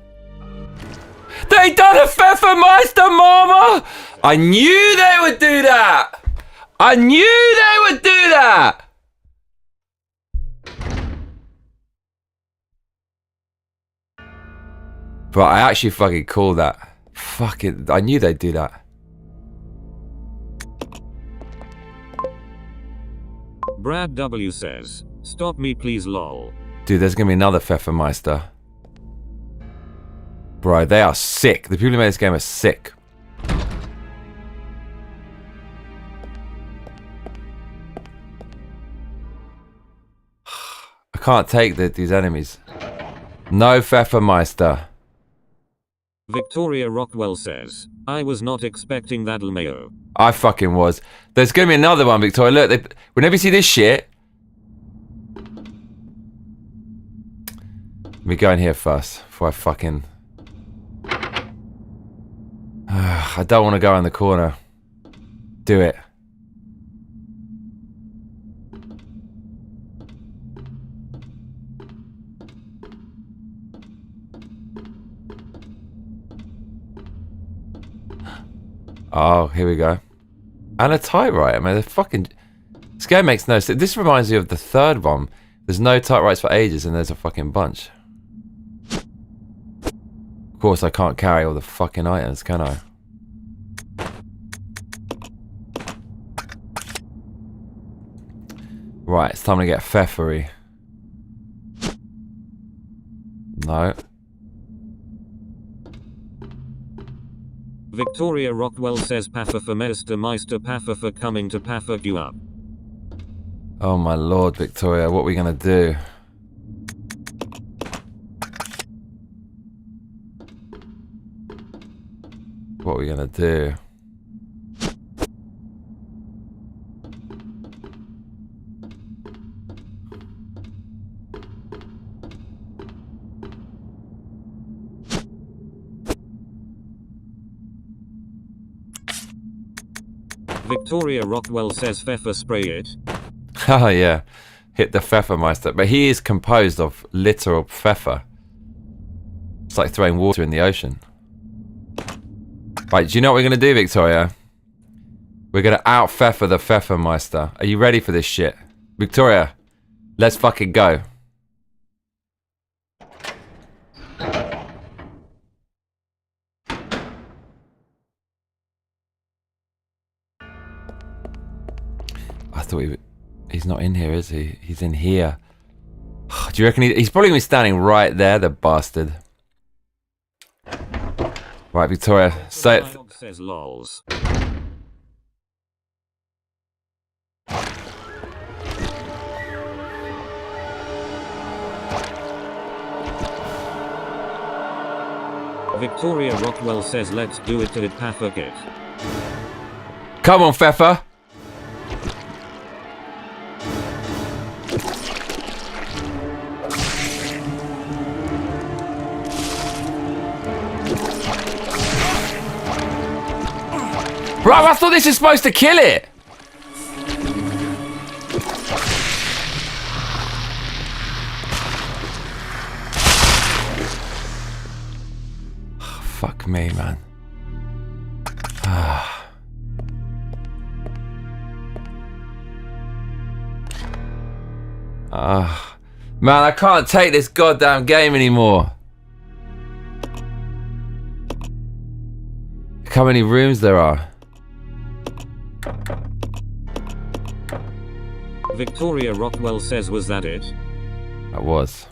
They done a Pfeffermeister, mama! I knew they would do that! I knew they would do that! But I actually fucking called that. Fuck it, I knew they'd do that. Brad W says, stop me please lol. Dude, there's gonna be another Pfeffermeister. Bro, they are sick. The people who made this game are sick. I can't take these enemies. No Pfeffermeister. Victoria Rockwell says, I was not expecting that LMAO. I fucking was. There's gonna be another one, Victoria. Look, whenever you see this shit... Let me go in here first, before I fucking... I don't want to go in the corner. Do it. Oh, here we go. And a typewriter, man. This game makes no sense. This reminds me of the third one. There's no typewriters for ages, and there's a fucking bunch. Of course, I can't carry all the fucking items, can I? Right, it's time to get pfeffery. No. Victoria Rockwell says Pfeffermeister Meister Pfeffer coming to Pfeffer you up. Oh my lord, Victoria, what are we gonna do? What are we gonna do? Victoria Rockwell says Pfeffer spray it. Oh yeah, hit the Pfeffermeister. But he is composed of literal pfeffer. It's like throwing water in the ocean. Right, do you know what we're going to do, Victoria? We're going to out-pfeffer the Pfeffermeister. Are you ready for this shit? Victoria, let's fucking go. I thought he's not in here, is he? He's in here. Do you reckon he's probably going to be standing right there, the bastard. Right, Victoria, say it. Says lols. Victoria Rockwell says let's do it to it Pfeffer kit. Come on, Pfeffer. Bro, I thought this is supposed to kill it. Oh, fuck me, man. Man, I can't take this goddamn game anymore. Look how many rooms there are. Victoria Rockwell says was that it? That was.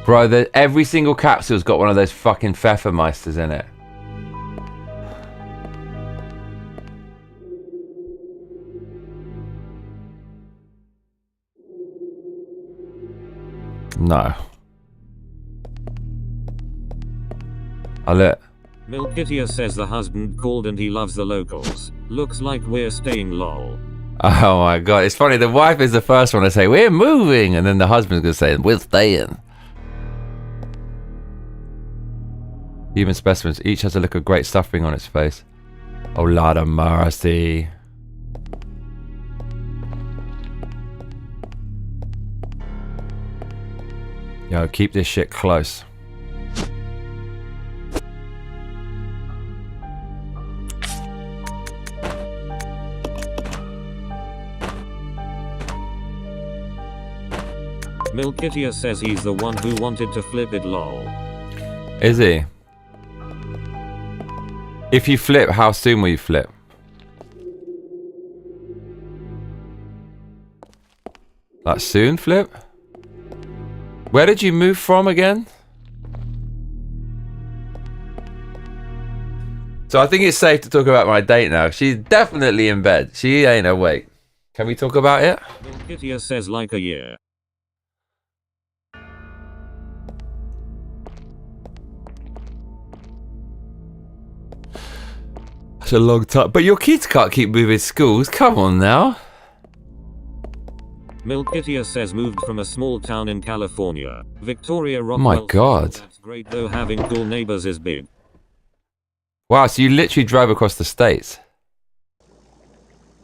Bro, every single capsule's got one of those fucking Pfeffermeisters in it. No. Oh, look. Milkitia says the husband called and he loves the locals. Looks like we're staying lol. Oh my god, it's funny. The wife is the first one to say, we're moving. And then the husband's going to say, we're staying. Human specimens. Each has a look of great suffering on its face. Oh, Lord of mercy. Yo, keep this shit close. Milkitia says he's the one who wanted to flip it, lol. Is he? If you flip, how soon will you flip? Like soon flip? Where did you move from again? So I think it's safe to talk about my date now. She's definitely in bed. She ain't awake. Can we talk about it? Milkitia says like a year. It's a long time. But your kids can't keep moving schools. Come on now. Milkitia says moved from a small town in California. Victoria Rockwell. My God. That's great though, having cool neighbors is big. Wow, so you literally drove across the states.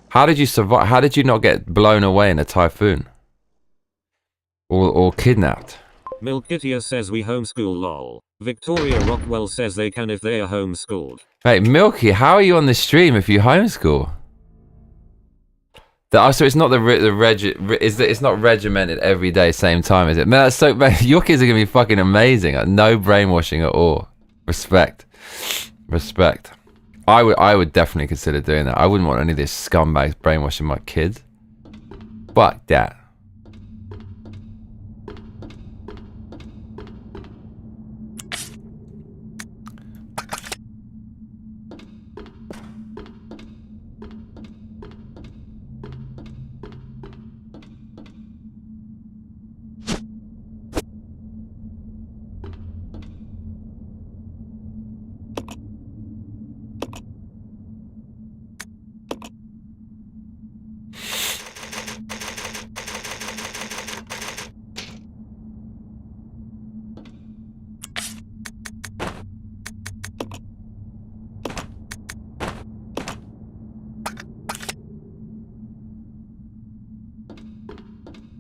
How did you survive? How did you not get blown away in a typhoon? Or kidnapped? Milkitia says we homeschool, lol. Victoria Rockwell says they can if they are homeschooled. Hey, Milky, how are you on the stream if you homeschool? So it's not it's not regimented every day, same time, is it? Man, that's so bad. Your kids are gonna be fucking amazing. No brainwashing at all. Respect. Respect. I would definitely consider doing that. I wouldn't want any of this scumbags brainwashing my kids. Fuck that.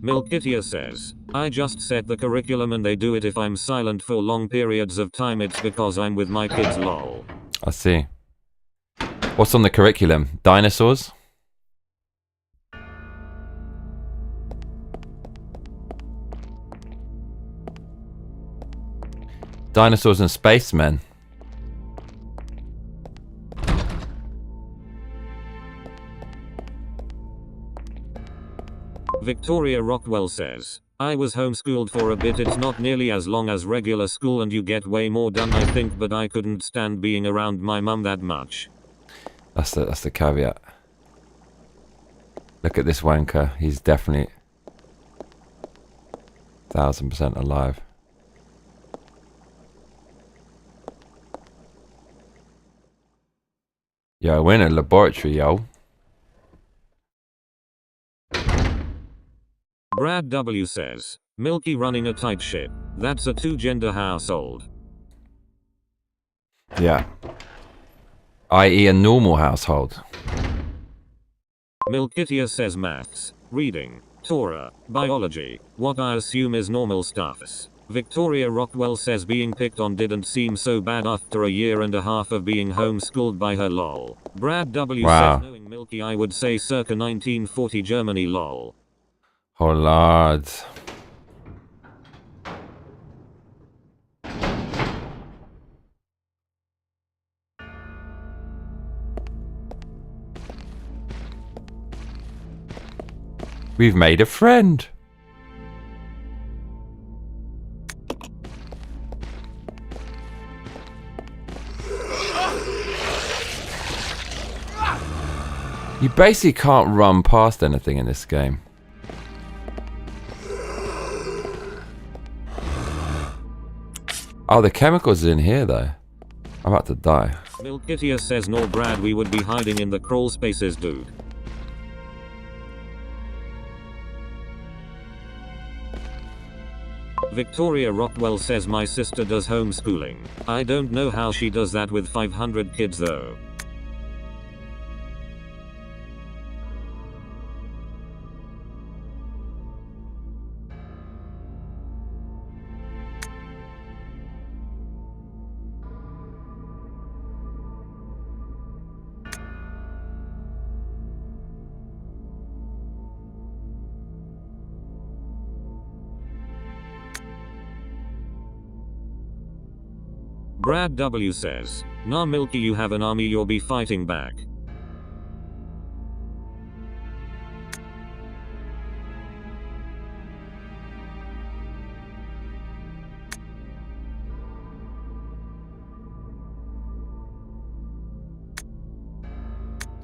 Milkitia says, I just set the curriculum and they do it if I'm silent for long periods of time. It's because I'm with my kids, lol. I see. What's on the curriculum? Dinosaurs? Dinosaurs and spacemen. Victoria Rockwell says, I was homeschooled for a bit. It's not nearly as long as regular school and you get way more done I think, but I couldn't stand being around my mum that much. That's the caveat. Look at this wanker. He's definitely 1000% alive. Yo, we're in a laboratory, yo. Brad W says, Milky running a tight ship. That's a 2-gender household. Yeah. I.e. a normal household. Milkitia says maths, reading, Torah, biology, what I assume is normal stuffs. Victoria Rockwell says being picked on didn't seem so bad after a year and a half of being homeschooled by her, lol. Brad W Wow. says knowing Milky I would say circa 1940 Germany, lol. Oh lord. We've made a friend. You basically can't run past anything in this game. Oh, the chemicals are in here though. I'm about to die. Milkitia says no Brad, we would be hiding in the crawl spaces, dude. Victoria Rockwell says my sister does homeschooling. I don't know how she does that with 500 kids though. Brad W says, "Nah Milky, you have an army, you'll be fighting back."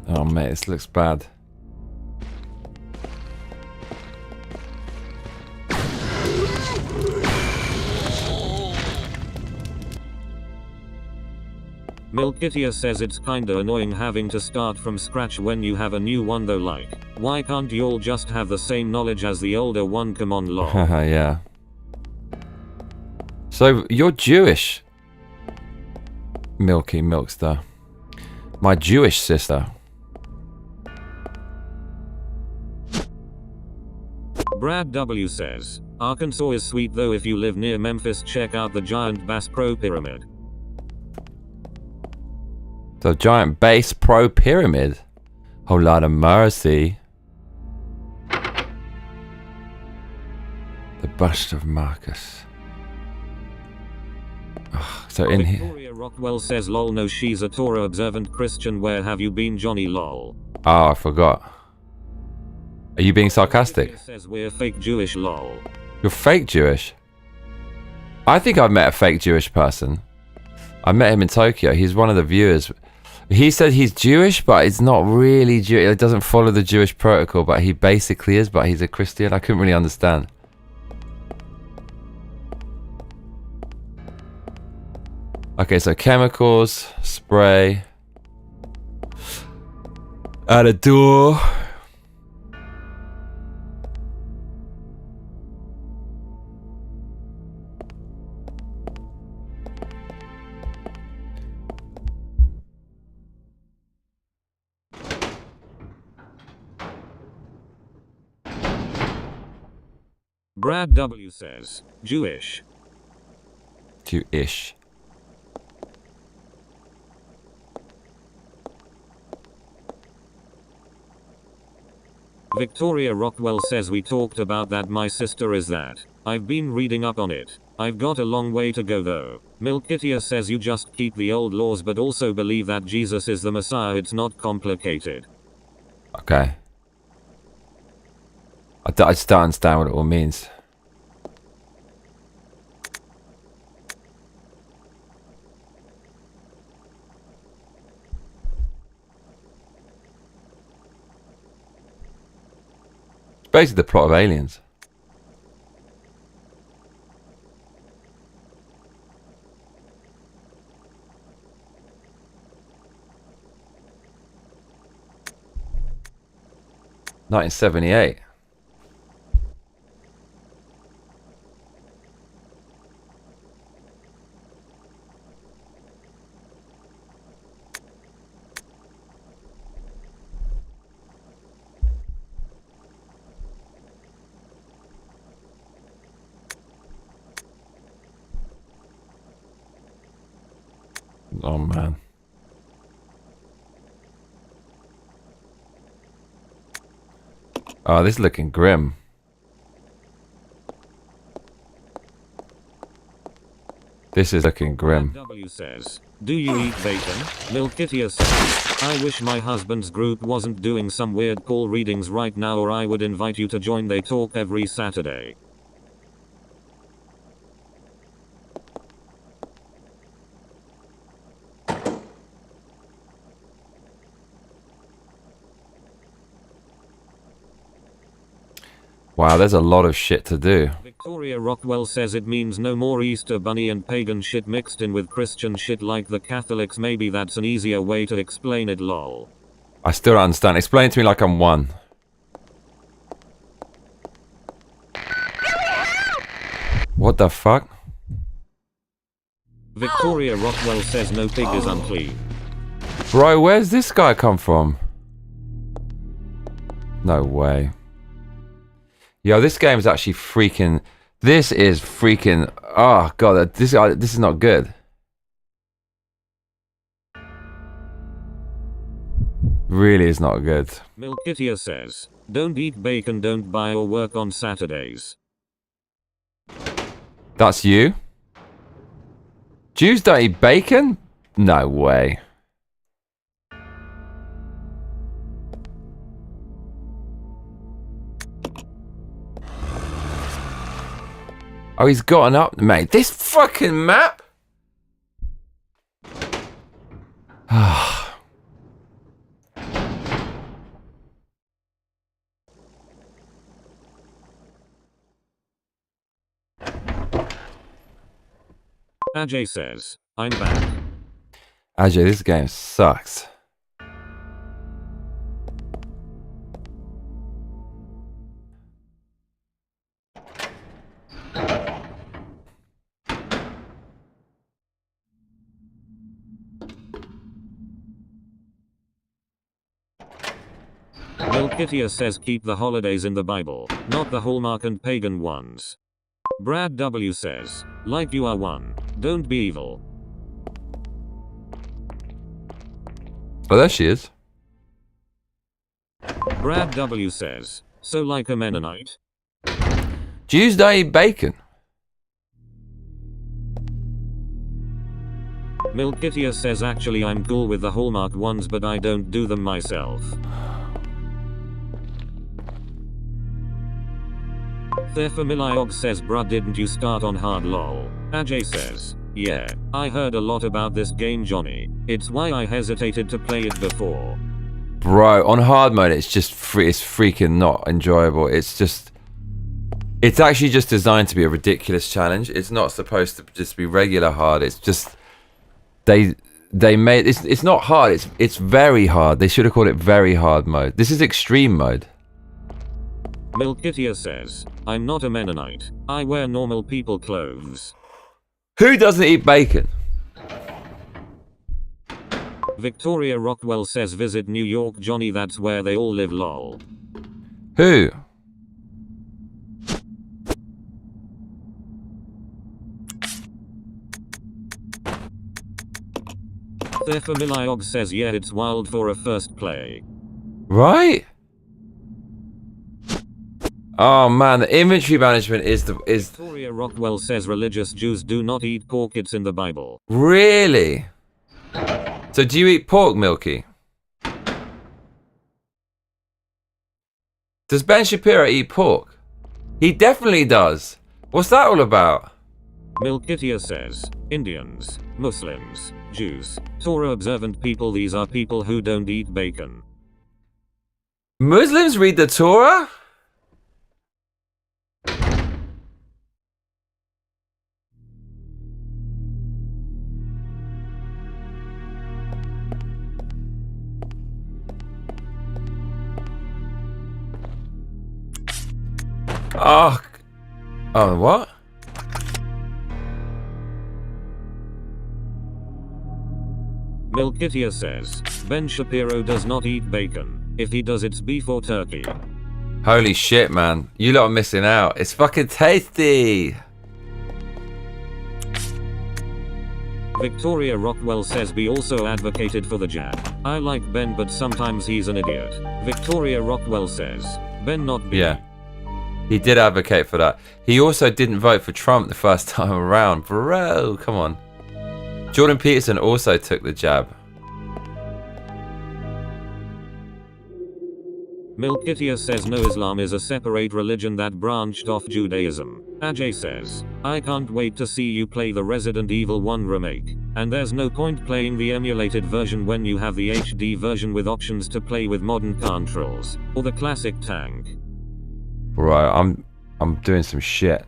Oh mate, this looks bad. Milkitia says it's kinda annoying having to start from scratch when you have a new one though, like, why can't you all just have the same knowledge as the older one, come on lol. Yeah. So, you're Jewish, Milky Milkster. My Jewish sister. Brad W says, Arkansas is sweet though, if you live near Memphis check out the giant Bass Pro Pyramid. The giant base pro pyramid. Whole lot of mercy. The bust of Marcus. Ugh, so in here. Victoria Rockwell says lol, no she's a Torah observant Christian, where have you been Johnny lol. Oh, I forgot. Are you being sarcastic? Says we're fake Jewish lol. You're fake Jewish? I think I've met a fake Jewish person. I met him in Tokyo. He's one of the viewers. He said he's Jewish, but it's not really Jewish. It doesn't follow the Jewish protocol, but he basically is, but he's a Christian. I couldn't really understand. Okay, so chemicals, spray. At a door. Brad W says, Jewish. Jewish. Victoria Rockwell says we talked about that, my sister is that. I've been reading up on it. I've got a long way to go though. Milkitia says you just keep the old laws but also believe that Jesus is the Messiah, it's not complicated. Okay. I just don't understand what it all means. It's basically the plot of Aliens. (1978). Oh man. Oh, this is looking grim. This is looking grim. W says, do you eat bacon? Milkitia says, I wish my husband's group wasn't doing some weird call readings right now, or I would invite you to join. They talk every Saturday. Wow, there's a lot of shit to do. Victoria Rockwell says it means no more Easter Bunny and pagan shit mixed in with Christian shit like the Catholics. Maybe that's an easier way to explain it lol. I still don't understand. Explain it to me like I'm one. What What the fuck? Victoria Rockwell says no pig is unclean. Bro, where's this guy come from? No way. Yo, this game is actually freaking... This is freaking... Oh, God. This is not good. Really is not good. Milkitia says, don't eat bacon, don't buy or work on Saturdays. That's you? Jews don't eat bacon? No way. Oh, he's gotten up, mate. This fucking map? Ajay says, I'm back. Ajay, this game sucks. Milkitia says keep the holidays in the Bible, not the Hallmark and pagan ones. Brad W says, like you are one, don't be evil. Oh, there she is. Brad W says, so like a Mennonite. Jews don't eat bacon. Milkitia says actually I'm cool with the Hallmark ones but I don't do them myself. Thefamiliog says bruh didn't you start on hard lol. Ajay says, yeah, I heard a lot about this game Johnny, it's why I hesitated to play it before. Bro, on hard mode it's just it's freaking not enjoyable. It's actually just designed to be a ridiculous challenge. It's not supposed to just be regular hard. It's just they made it's not hard, it's very hard. They should have called it very hard mode. This is extreme mode. Milkitia says, I'm not a Mennonite. I wear normal people clothes. Who doesn't eat bacon? Victoria Rockwell says visit New York Johnny, that's where they all live lol. Who? Thefamiliog says yeah it's wild for a first play. Right? Oh man, the inventory management is Victoria Rockwell says religious Jews do not eat pork, it's in the Bible. really? So do you eat pork, Milky? Does Ben Shapiro eat pork? He definitely does. What's that all about? Milkitia says, Indians, Muslims, Jews, Torah observant people, these are people who don't eat bacon. Muslims read the Torah? Oh, what? Milkitia says, Ben Shapiro does not eat bacon. If he does, it's beef or turkey. Holy shit, man. You lot are missing out. It's fucking tasty. Victoria Rockwell says B also advocated for the jab. I like Ben but sometimes he's an idiot. Victoria Rockwell says, Ben not B. Yeah. He did advocate for that. He also didn't vote for Trump the first time around. Bro, come on. Jordan Peterson also took the jab. Milkitia says no, Islam is a separate religion that branched off Judaism. Ajay says, I can't wait to see you play the Resident Evil 1 remake. And there's no point playing the emulated version when you have the HD version with options to play with modern controls. Or the classic tank. Right, I'm doing some shit.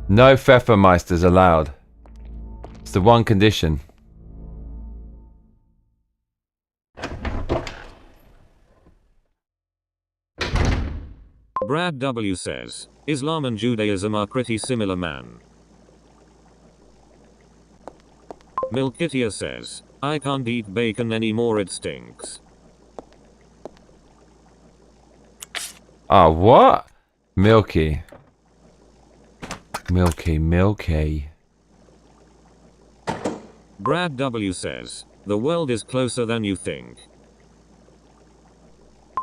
No Pfeffermeisters allowed. It's the one condition. Brad W says, Islam and Judaism are pretty similar, man. Milkitia says, I can't eat bacon anymore, it stinks. Ah, what? Milky. Milky. Brad W says, the world is closer than you think.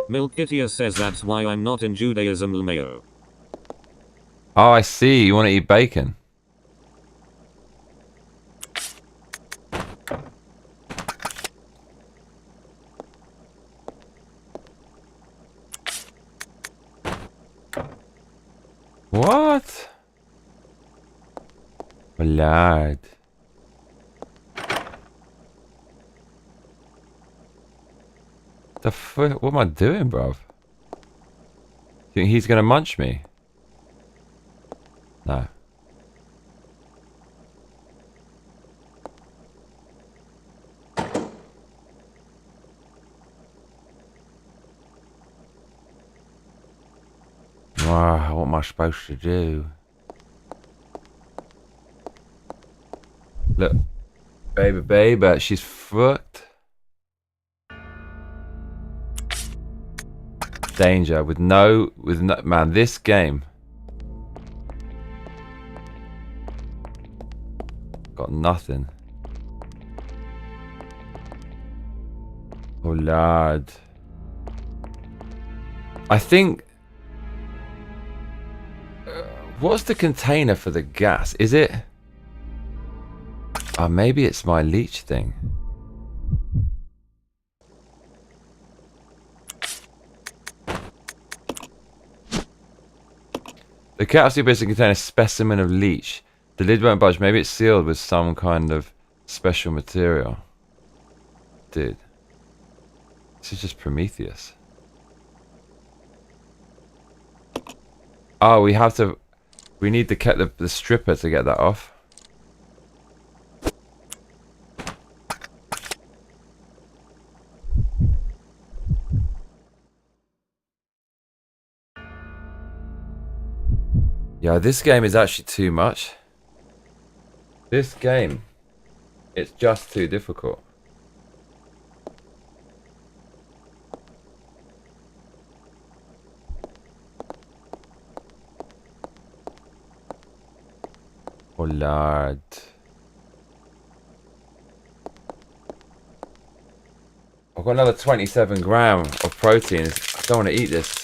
Milkitia says that's why I'm not in Judaism, LMAO. Oh, I see. You want to eat bacon. What? Lad. The fuck? What am I doing, bruv? Think he's gonna munch me? No. Wow, what am I supposed to do? Look, baby, she's fucked. Danger with no, man, this game got nothing. Oh lad, I think what's the container for the gas? Is it? Oh, maybe it's my leech thing. The capsule basically contains a specimen of leech. The lid won't budge. Maybe it's sealed with some kind of special material. Dude. This is just Prometheus. Oh, we have to... We need the stripper to get that off. Yeah, this game is actually too much. This game, it's just too difficult. Oh lord. I've got another 27 grams of protein. I don't want to eat this.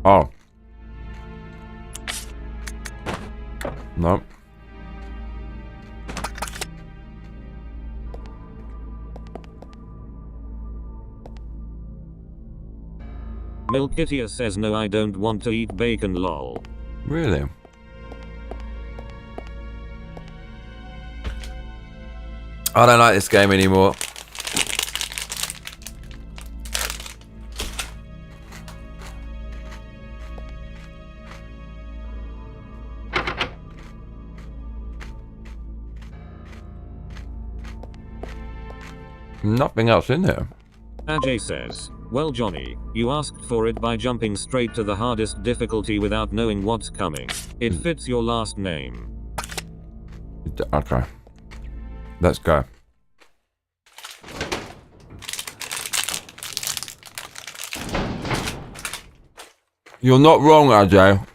Oh. Nope. Milkitia says no, I don't want to eat bacon, lol. Really? I don't like this game anymore. Nothing else in there. Ajay says, well Johnny, you asked for it by jumping straight to the hardest difficulty without knowing what's coming. It fits your last name. Okay. Let's go. You're not wrong, Ajay.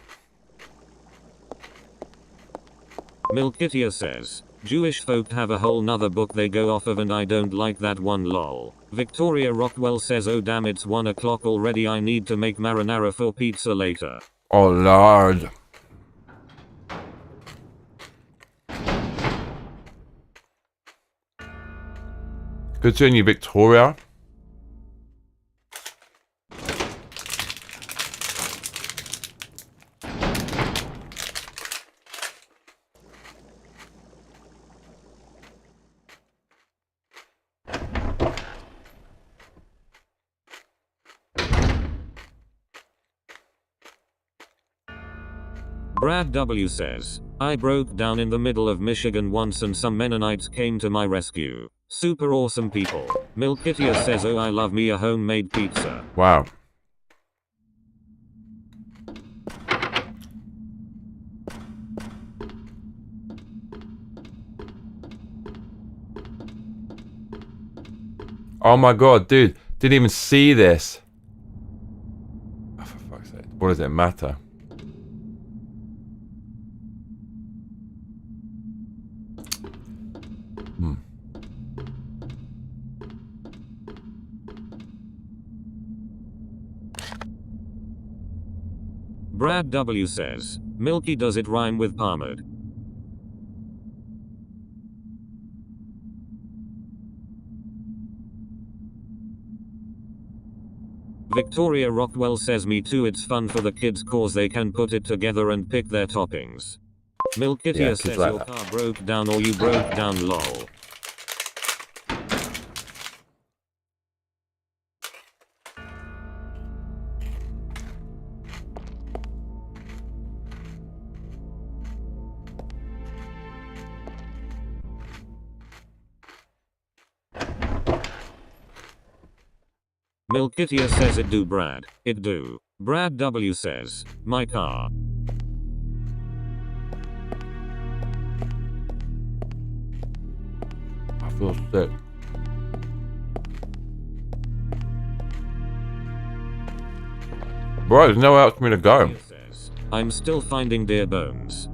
Milkitia says, Jewish folk have a whole nother book they go off of and I don't like that one, lol. Victoria Rockwell says, oh damn, it's 1 o'clock already, I need to make marinara for pizza later. Oh lord. Continue, Victoria. Brad W says, I broke down in the middle of Michigan once and some Mennonites came to my rescue. Super awesome people. Milkitia says, oh, I love me a homemade pizza. Wow. Oh my god, dude. Didn't even see this. Oh, for fuck's sake. What does it matter? Brad W says, Milky does it rhyme with Parmad? Victoria Rockwell says, me too, it's fun for the kids cause they can put it together and pick their toppings. Milkitia Yeah, says like your that. car broke down or you broke down, lol. Milkitia says it do, Brad. It do. Brad W says, my car. I feel sick. Bro, there's nowhere else for me to go. He says, I'm still finding deer bones.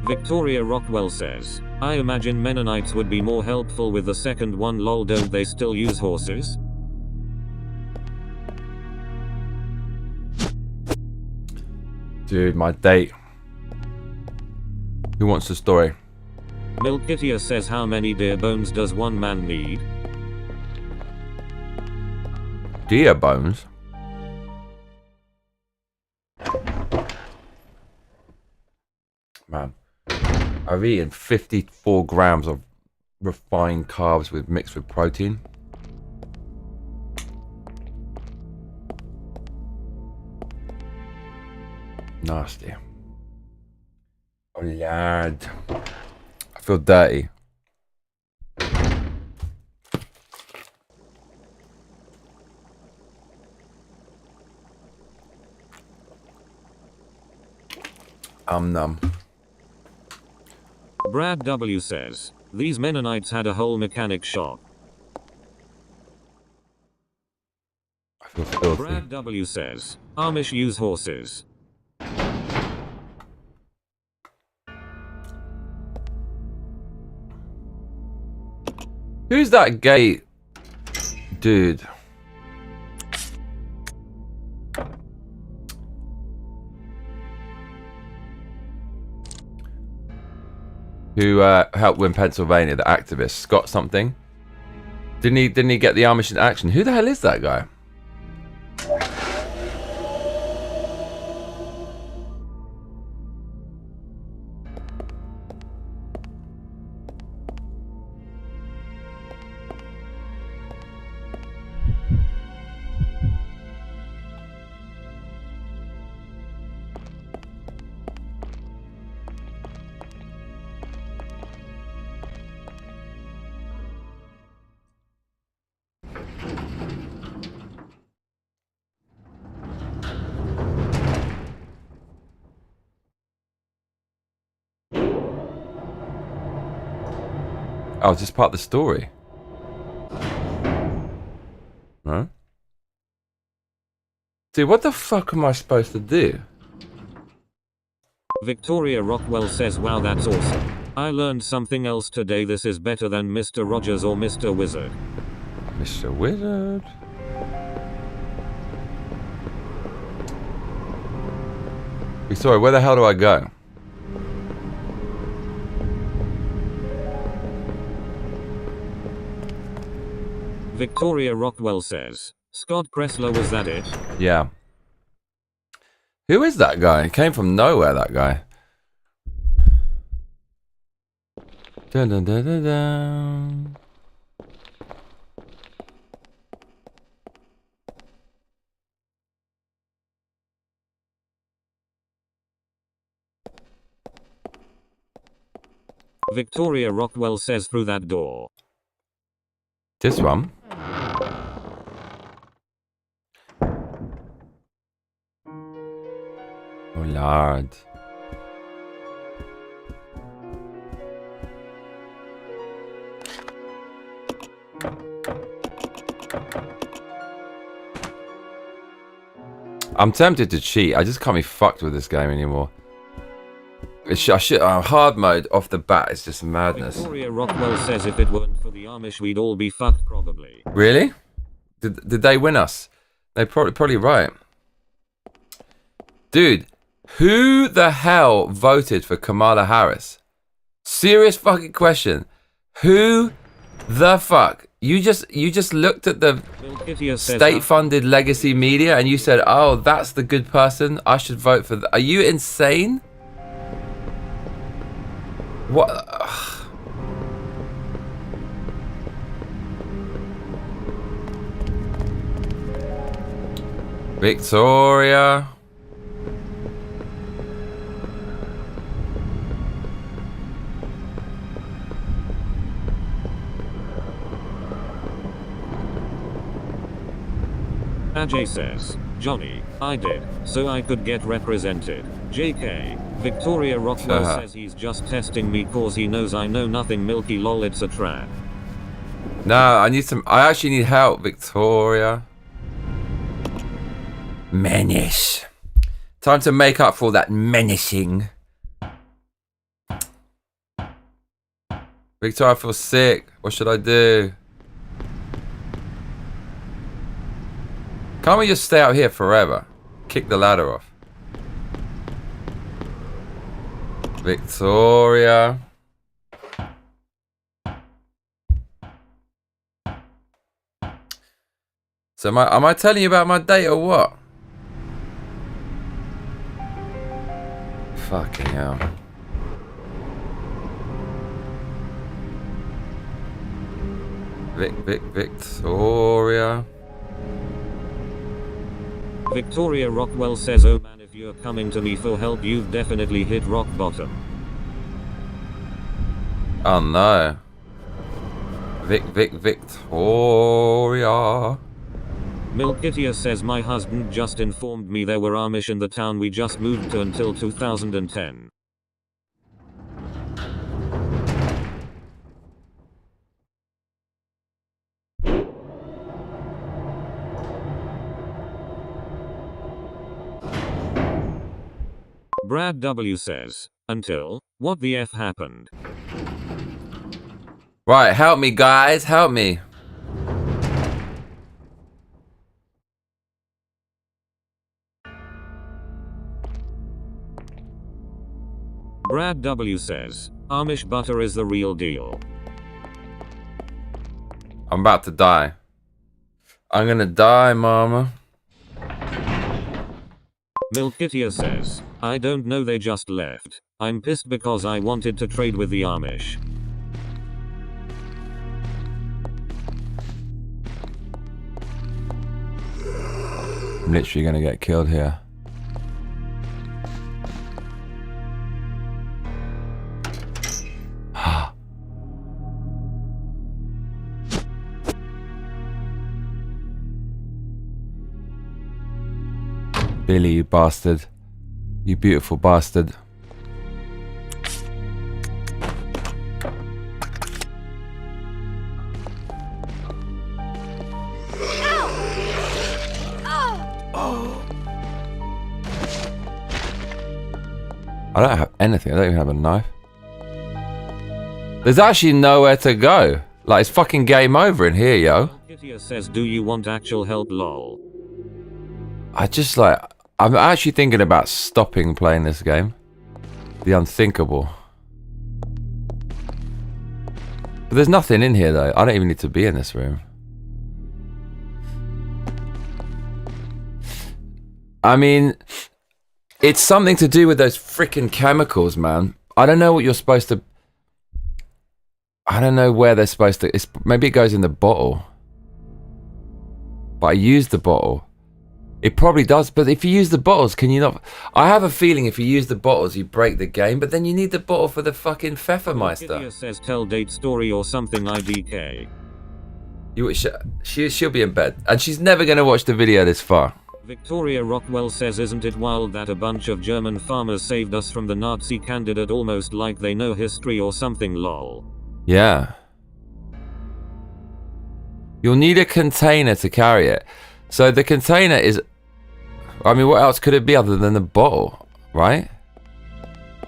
Victoria Rockwell says, I imagine Mennonites would be more helpful with the second one, lol, don't they still use horses? Dude, my date. Who wants the story? Milkitia says, how many deer bones does one man need? Deer bones? Man. I've eaten 54 grams of refined carbs mixed with protein. Nasty. Oh lad. I feel dirty. Numb. Brad W says, these Mennonites had a whole mechanic shop. I feel filthy. Brad W says, Amish use horses. Who's that gay dude? Who helped win Pennsylvania, the activist, Scott something. Didn't he get the Amish in action? Who the hell is that guy? Oh, it's just part of the story. Huh? Dude, what the fuck am I supposed to do? Victoria Rockwell says, wow, that's awesome. I learned something else today. This is better than Mr. Rogers or Mr. Wizard. Mr. Wizard. Sorry, where the hell do I go? Victoria Rockwell says, Scott Kressler, was that it? Yeah. Who is that guy? He came from nowhere, that guy. Dun, dun, dun, dun, dun. Victoria Rockwell says, through that door. This one? Oh lord. I'm tempted to cheat. I just can't be fucked with this game anymore. Hard mode off the bat is just madness. Victoria Rockwell says, if it weren't for the Amish, we'd all be fucked probably. Really? Did they win us? They're probably right. Dude, who the hell voted for Kamala Harris? Serious fucking question. Who the fuck? You just looked at the state-funded legacy media and you said, oh, that's the good person. I should vote for Are you insane? What? Ugh. Victoria. Ajay says, Johnny, I did, so I could get represented. JK. Victoria Rockwell says he's just testing me cause he knows I know nothing. Milky lol, it's a trap. No, I actually need help, Victoria. Menace. Time to make up for that menacing. Victoria, I feel sick. What should I do? Can't we just stay out here forever? Kick the ladder off. Victoria. So am I telling you about my date or what? Fucking hell. Victoria. Victoria Rockwell says, oh man, if you're coming to me for help, you've definitely hit rock bottom. Oh no. Victoria. Milkitia says, my husband just informed me there were Amish in the town we just moved to until 2010. Brad W says, until, what the F happened? Right, help me guys, help me. Brad W says, Amish butter is the real deal. I'm about to die. I'm gonna die, mama. Milkitia says, I don't know, they just left. I'm pissed because I wanted to trade with the Amish. I'm literally gonna get killed here. Billy, you bastard. You beautiful bastard. I don't have anything. I don't even have a knife. There's actually nowhere to go. Like, it's fucking game over in here, yo. Milkitia says, do you want actual help, lol? I'm actually thinking about stopping playing this game. The unthinkable. But there's nothing in here though. I don't even need to be in this room. I mean, it's something to do with those freaking chemicals, man. I don't know what you're supposed to... I don't know where they're supposed to... maybe it goes in the bottle. But I used the bottle. It probably does, but if you use the bottles, can you not... I have a feeling if you use the bottles, you break the game, but then you need the bottle for the fucking Pfeffermeister. Says tell date story or something IDK. She'll be in bed, and she's never going to watch the video this far. Victoria Rockwell says, isn't it wild that a bunch of German farmers saved us from the Nazi candidate almost like they know history or something, lol. Yeah. You'll need a container to carry it. So the container is... I mean, what else could it be other than the bottle, right?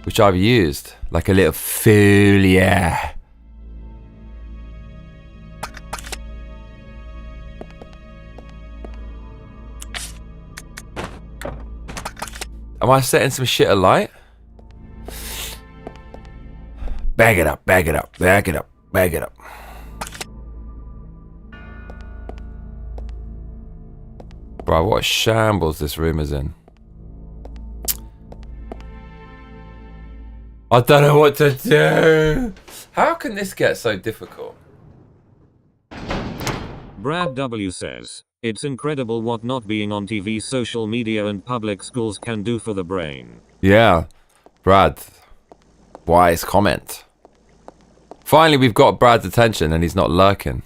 Which I've used. Like a little fool, yeah. Am I setting some shit alight? Bag it up, bag it up, bag it up, bag it up. Bro, what a shambles this room is in. I don't know what to do. How can this get so difficult? Brad W says, it's incredible what not being on TV, social media and public schools can do for the brain. Yeah, Brad. Wise comment. Finally, we've got Brad's attention and he's not lurking.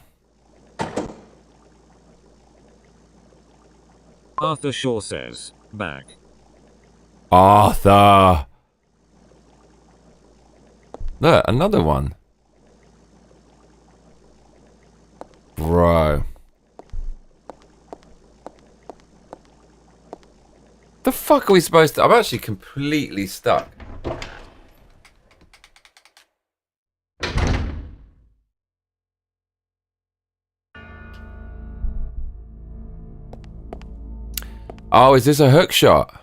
Arthur Shaw says, back. Arthur. Look, another one. Bro. The fuck are we supposed to... I'm actually completely stuck. Oh, is this a hook shot?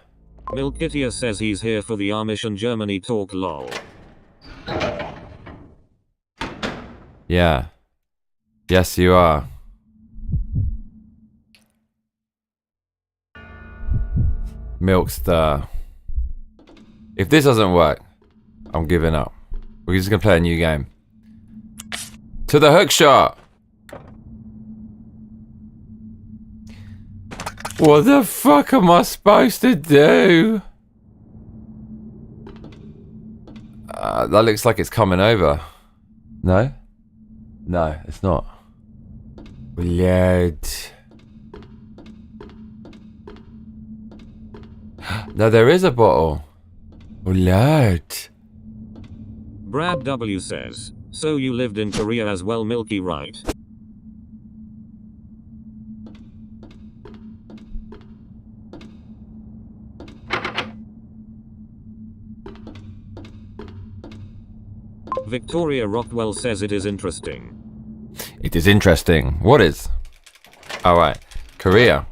Milkitia says he's here for the Amish and Germany talk, lol. Yeah. Yes, you are. Milkstar. If this doesn't work, I'm giving up. We're just gonna play a new game. To the hook shot! What the fuck am I supposed to do? That looks like it's coming over. No? No, it's not. Lord. No, there is a bottle. Oh, Lord. Brad W says, so you lived in Korea as well, Milky, right? Victoria Rockwell says it is interesting. It is interesting. What is? Alright. Korea.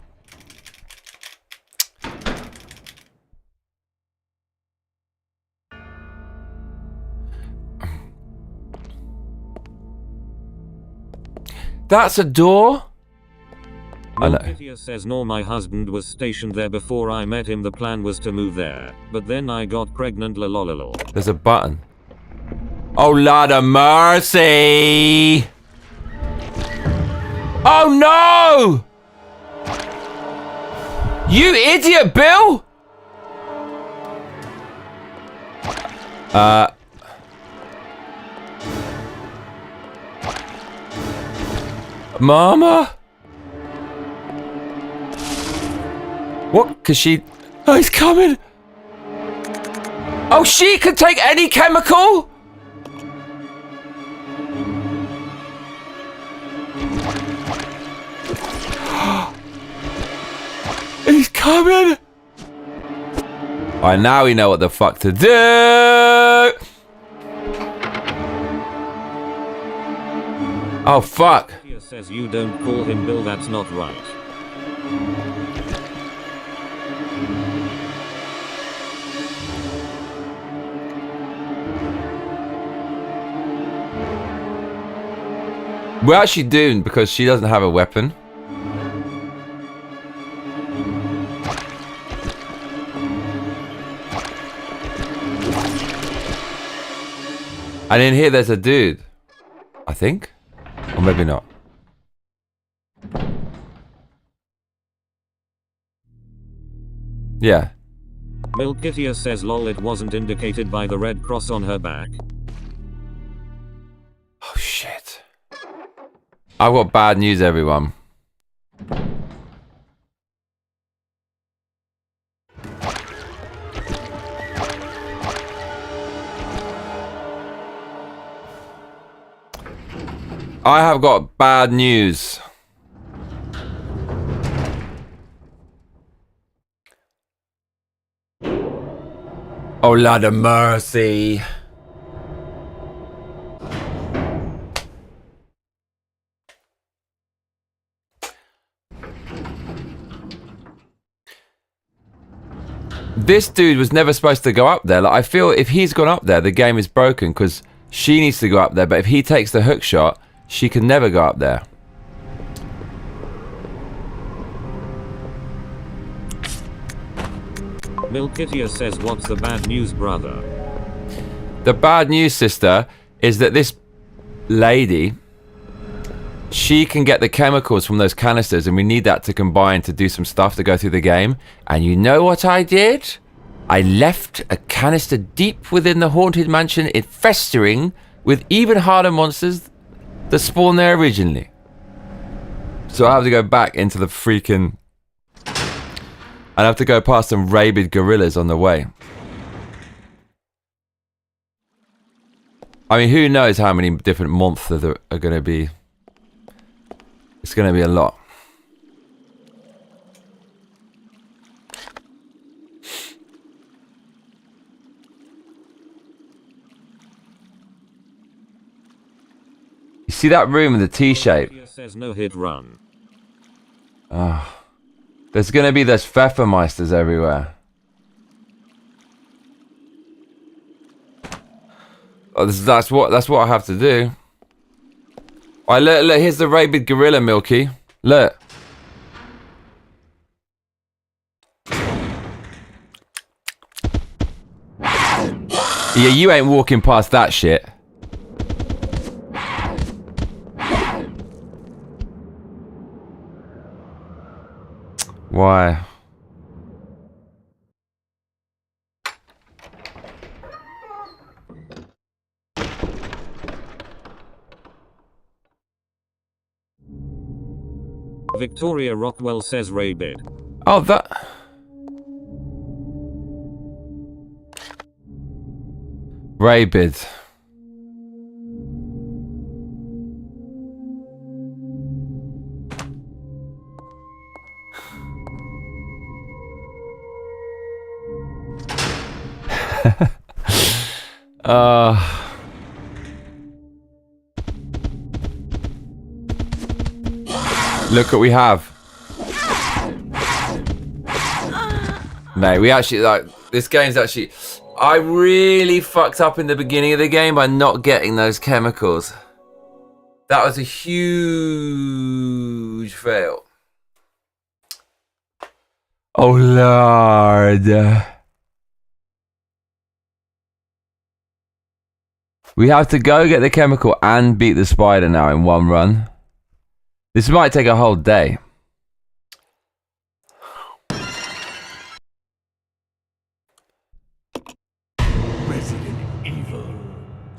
That's a door? I know. Milkitia says, no, my husband was stationed there before I met him. The plan was to move there, but then I got pregnant, lololol. There's a button. Oh, Lord of mercy! Oh, no! You idiot, Bill! Mama? What? Cause she... Oh, he's coming! Oh, she can take any chemical? He's coming! Alright, now we know what the fuck to do! Oh, fuck. Milkitia says you don't call him Bill, that's not right. We're actually doomed because she doesn't have a weapon. And in here there's a dude. I think? Or maybe not. Yeah. Milkitia says lol, it wasn't indicated by the red cross on her back. Oh shit. I've got bad news, everyone. I have got bad news. Oh, Lord of mercy. This dude was never supposed to go up there. Like, I feel if he's gone up there, the game is broken because she needs to go up there. But if he takes the hook shot, she can never go up there. Milkitia says, what's the bad news, brother? The bad news, sister, is that this lady, she can get the chemicals from those canisters, and we need that to combine to do some stuff to go through the game. And you know what I did? I left a canister deep within the haunted mansion, it festering with even harder monsters that spawned there originally. So I have to go back into the freaking... I have to go past some rabid gorillas on the way. I mean, who knows how many different monsters are going to be. It's going to be a lot. You see that room in the T-shape? Says no hit run. There's going to be those Pfeffermeisters everywhere. Oh, that's what I have to do. Alright, look, here's the rabid gorilla, Milky. Look. Yeah, you ain't walking past that shit. Why? Victoria Rockwell says rabid. Oh, that... Rabid. Look what we have. Mate, we actually, like, this game's actually... I really fucked up in the beginning of the game by not getting those chemicals. That was a huge fail. Oh, Lord. We have to go get the chemical and beat the spider now in one run. This might take a whole day. Resident Evil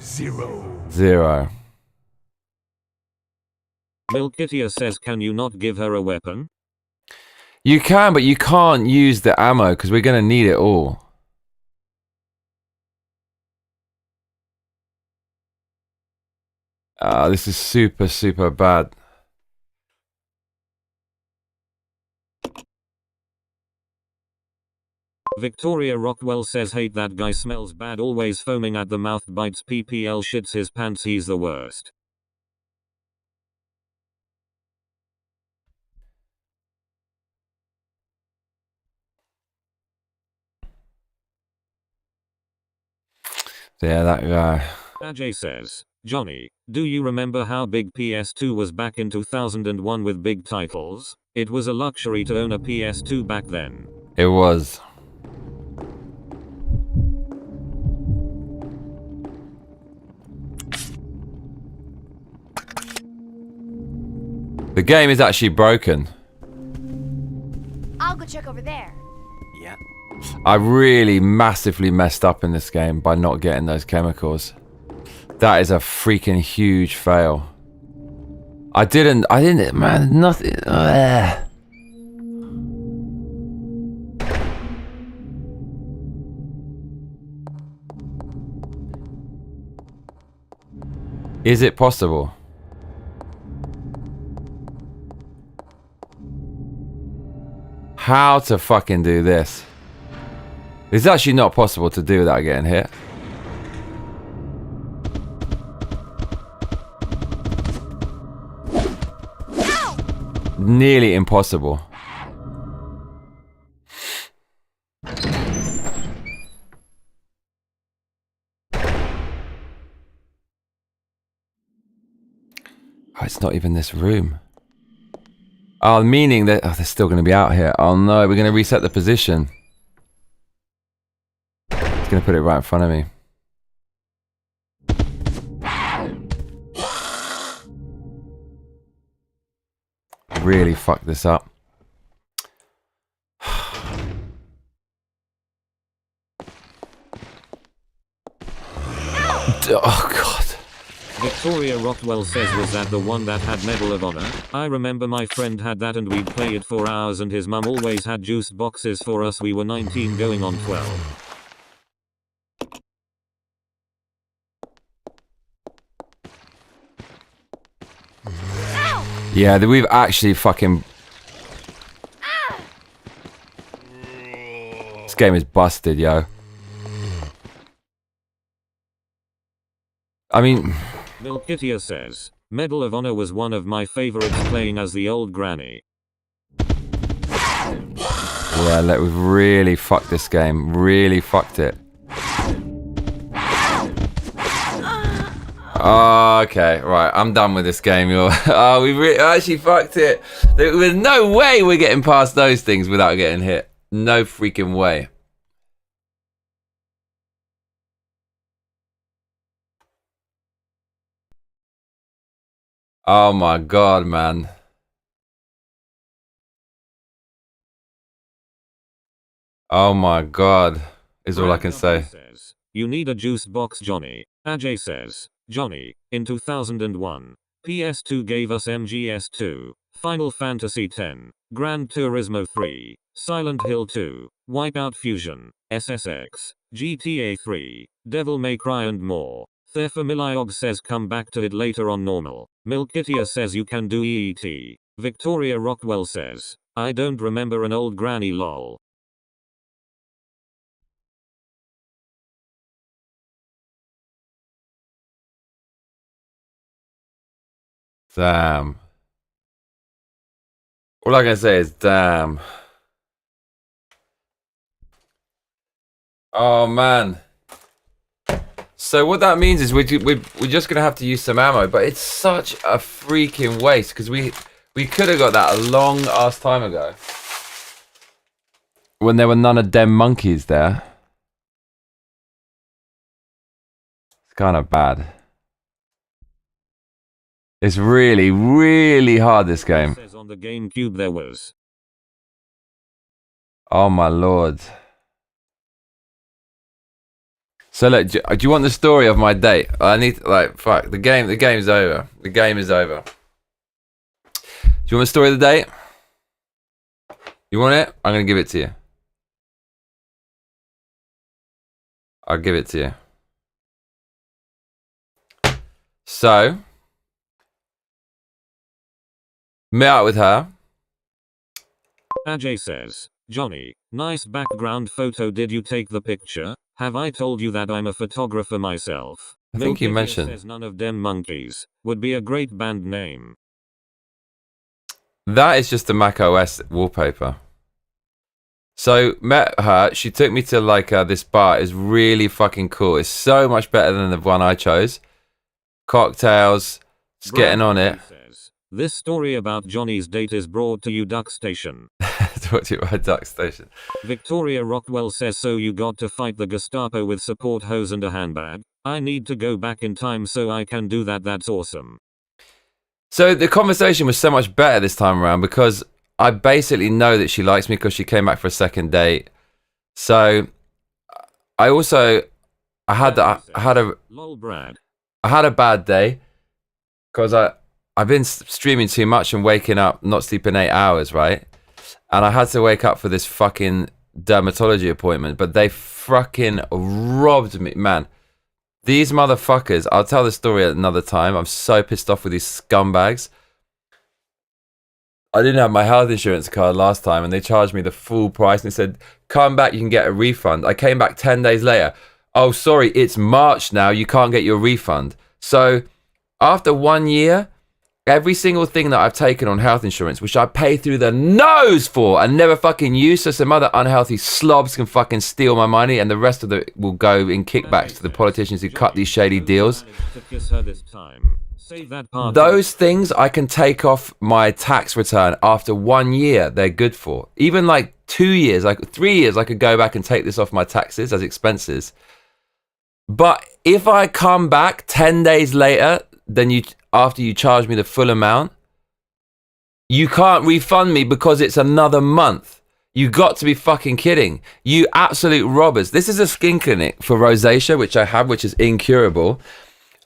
0. 0. Milkitia says, can you not give her a weapon? You can, but you can't use the ammo because we're going to need it all. This is super, super bad. Victoria Rockwell says, hate that guy, smells bad, always foaming at the mouth, bites PPL, shits his pants, he's the worst. Yeah, that guy. Ajay says, Johnny, do you remember how big PS2 was back in 2001 with big titles? It was a luxury to own a PS2 back then. It was. The game is actually broken. I'll go check over there. Yeah. I really massively messed up in this game by not getting those chemicals. That is a freaking huge fail. I didn't, man, nothing. Is it possible? How to fucking do this? It's actually not possible to do without getting hit. Nearly impossible. Oh, it's not even this room. Oh, meaning that they're still going to be out here. Oh no, we're going to reset the position. It's going to put it right in front of me. Really fucked this up. Oh god. Victoria Rockwell says, was that the one that had Medal of Honor? I remember my friend had that and we'd play it for hours and his mum always had juice boxes for us. We were 19 going on 12. Yeah, we've actually fucking... This game is busted, yo. I mean... Milkitia says, Medal of Honor was one of my favorites playing as the old granny. Yeah, look, we've really fucked this game. Really fucked it. Oh, okay, right, I'm done with this game, yo. Oh, we actually fucked it. There was no way we're getting past those things without getting hit. No freaking way. Oh my god, man. Oh my god, is all I can say. Says, you need a juice box, Johnny. Ajay says, Johnny, in 2001, PS2 gave us MGS2, Final Fantasy X, Gran Turismo 3, Silent Hill 2, Wipeout Fusion, SSX, GTA 3, Devil May Cry and more. Thefamiliog says come back to it later on normal. Milkitia says you can do EET. Victoria Rockwell says, I don't remember an old granny lol. Damn. All I can say is damn. Oh man. So what that means is we're just gonna have to use some ammo, but it's such a freaking waste because we could have got that a long ass time ago when there were none of them monkeys there. It's kind of bad. It's really, really hard, this game. Says on the GameCube there was. Oh my lord. So look, do you want the story of my date? I need, like, fuck, the game's over. The game is over. Do you want the story of the date? You want it? I'm gonna give it to you. I'll give it to you. So, met up with her. Ajay says, Johnny, nice background photo. Did you take the picture? Have I told you that I'm a photographer myself? I think you Milkitia mentioned. says none of them monkeys. Would be a great band name. That is just a Mac OS wallpaper. So, met her. She took me to, like, this bar. It's really fucking cool. It's so much better than the one I chose. Cocktails. Just getting on it. Says, this story about Johnny's date is brought to you Duck Station. Talk to you about Duck Station. Victoria Rockwell says, so you got to fight the Gestapo with support hose and a handbag? I need to go back in time so I can do that. That's awesome. So the conversation was so much better this time around because I basically know that she likes me because she came back for a second date. So I also I had a Lol, Brad. I had a bad day because I've been streaming too much and waking up not sleeping 8 hours, right? And I had to wake up for this fucking dermatology appointment, but they fucking robbed me, man. These motherfuckers, I'll tell the story another time. I'm so pissed off with these scumbags. I didn't have my health insurance card last time and they charged me the full price and they said, come back, you can get a refund. I came back 10 days later. Oh, sorry, it's March now, you can't get your refund. So after 1 year, every single thing that I've taken on health insurance, which I pay through the nose for and never fucking use, so some other unhealthy slobs can fucking steal my money and the rest of it will go in kickbacks to the politicians who cut these shady deals. Those things I can take off my tax return after 1 year, they're good for. Even like 2 years, like 3 years, I could go back and take this off my taxes as expenses. But if I come back 10 days later, then after you charge me the full amount, you can't refund me because it's another month. You got to be fucking kidding. You absolute robbers. This is a skin clinic for rosacea, which I have, which is incurable.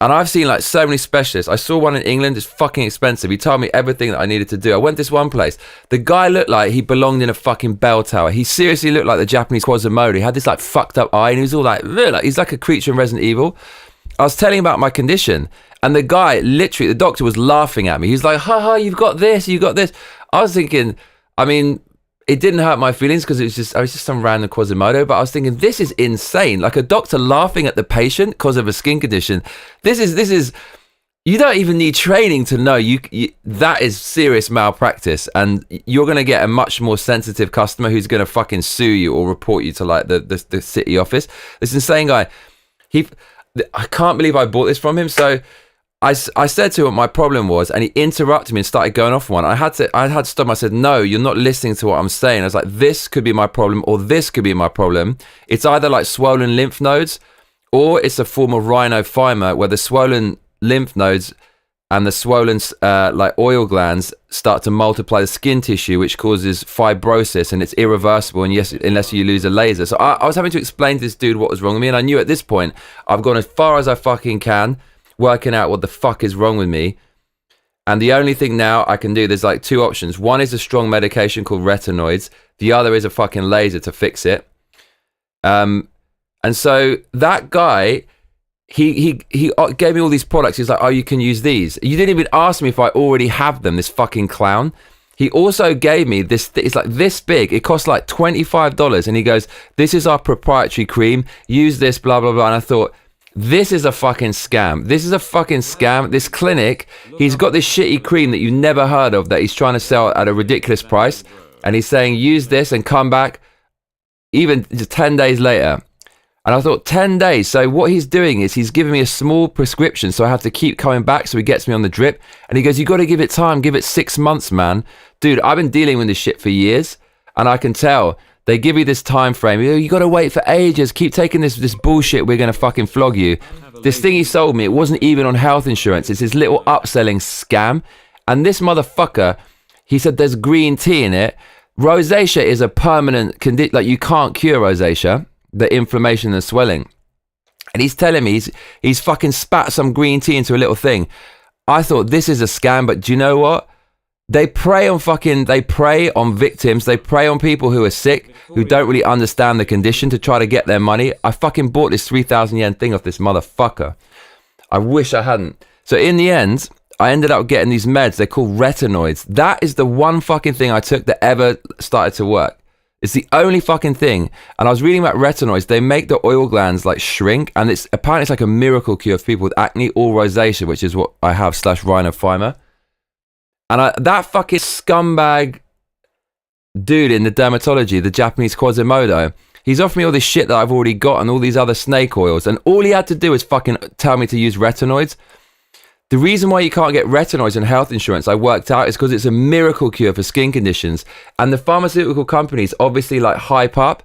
And I've seen like so many specialists. I saw one in England, it's fucking expensive. He told me everything that I needed to do. I went to this one place. The guy looked like he belonged in a fucking bell tower. He seriously looked like the Japanese Quasimodo. He had this like fucked up eye and he was all like he's like a creature in Resident Evil. I was telling him about my condition and the guy, literally, the doctor was laughing at me. He's like, ha, you've got this, you got this. I was thinking, I mean, it didn't hurt my feelings because I was just some random Quasimodo, but I was thinking, this is insane. Like a doctor laughing at the patient because of a skin condition. This is, you don't even need training to know that is serious malpractice and you're going to get a much more sensitive customer who's going to fucking sue you or report you to like the city office. This insane guy, I can't believe I bought this from him. So I said to him what my problem was and he interrupted me and started going off one. I had to stop him. I said, no, you're not listening to what I'm saying. I was like, this could be my problem or this could be my problem. It's either like swollen lymph nodes or it's a form of rhinophyma where the swollen lymph nodes and the swollen like oil glands start to multiply the skin tissue, which causes fibrosis and it's irreversible and yes, unless you lose a laser. So I was having to explain to this dude what was wrong with me and I knew at this point I've gone as far as I fucking can working out what the fuck is wrong with me. And the only thing now I can do, there's like two options. One is a strong medication called retinoids. The other is a fucking laser to fix it. And so that guy, he gave me all these products. He's like, oh, you can use these. You didn't even ask me if I already have them, this fucking clown. He also gave me this, it's like this big. It costs like $25. And he goes, this is our proprietary cream. Use this, blah, blah, blah. And I thought, this is a fucking scam. This is a fucking scam. This clinic, he's got this shitty cream that you've never heard of that he's trying to sell at a ridiculous price. And he's saying, use this and come back even 10 days later. And I thought, 10 days. So what he's doing is he's giving me a small prescription. So I have to keep coming back. So he gets me on the drip. And he goes, you got to give it time. Give it 6 months, man. Dude, I've been dealing with this shit for years. And I can tell. They give you this time frame. You got to wait for ages. Keep taking this bullshit. We're going to fucking flog you. This thing he sold me, it wasn't even on health insurance. It's his little upselling scam. And this motherfucker, he said there's green tea in it. Rosacea is a permanent condition. Like you can't cure rosacea, the inflammation and swelling. And he's telling me he's fucking spat some green tea into a little thing. I thought this is a scam, but do you know what? They prey on victims. They prey on people who are sick, who don't really understand the condition to try to get their money. I fucking bought this 3,000 yen thing off this motherfucker. I wish I hadn't. So in the end, I ended up getting these meds. They're called retinoids. That is the one fucking thing I took that ever started to work. It's the only fucking thing. And I was reading about retinoids. They make the oil glands like shrink. And apparently it's like a miracle cure for people with acne or rosacea, which is what I have / rhinophyma. And that fucking scumbag dude in the dermatology, the Japanese Quasimodo, he's offered me all this shit that I've already got and all these other snake oils. And all he had to do was fucking tell me to use retinoids. The reason why you can't get retinoids in health insurance, I worked out, is because it's a miracle cure for skin conditions. And the pharmaceutical companies obviously like hype up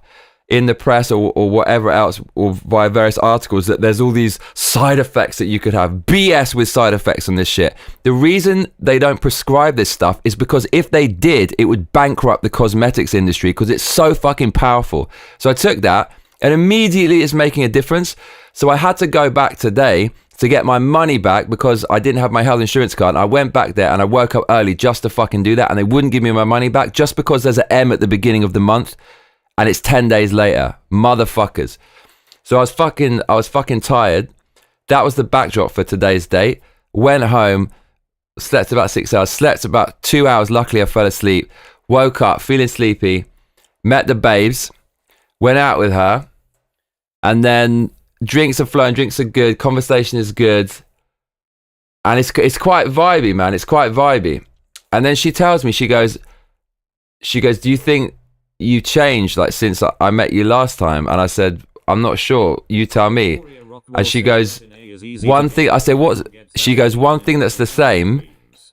in the press or whatever else, or via various articles, that there's all these side effects that you could have. BS with side effects on this shit. The reason they don't prescribe this stuff is because if they did, it would bankrupt the cosmetics industry because it's so fucking powerful. So I took that and immediately it's making a difference. So I had to go back today to get my money back because I didn't have my health insurance card. And I went back there and I woke up early just to fucking do that. And they wouldn't give me my money back just because there's an M at the beginning of the month. And it's 10 days later. Motherfuckers. So I was fucking tired. That was the backdrop for today's date. Went home, slept about 6 hours, slept about 2 hours. Luckily, I fell asleep. Woke up feeling sleepy. Met the babes. Went out with her. And then drinks are flowing, drinks are good, conversation is good. And it's quite vibey, man. It's quite vibey. And then she tells me, she goes, do you think you changed like since I met you last time? And I said, I'm not sure, you tell me. And she goes, one thing, I said, what? She goes, one thing that's the same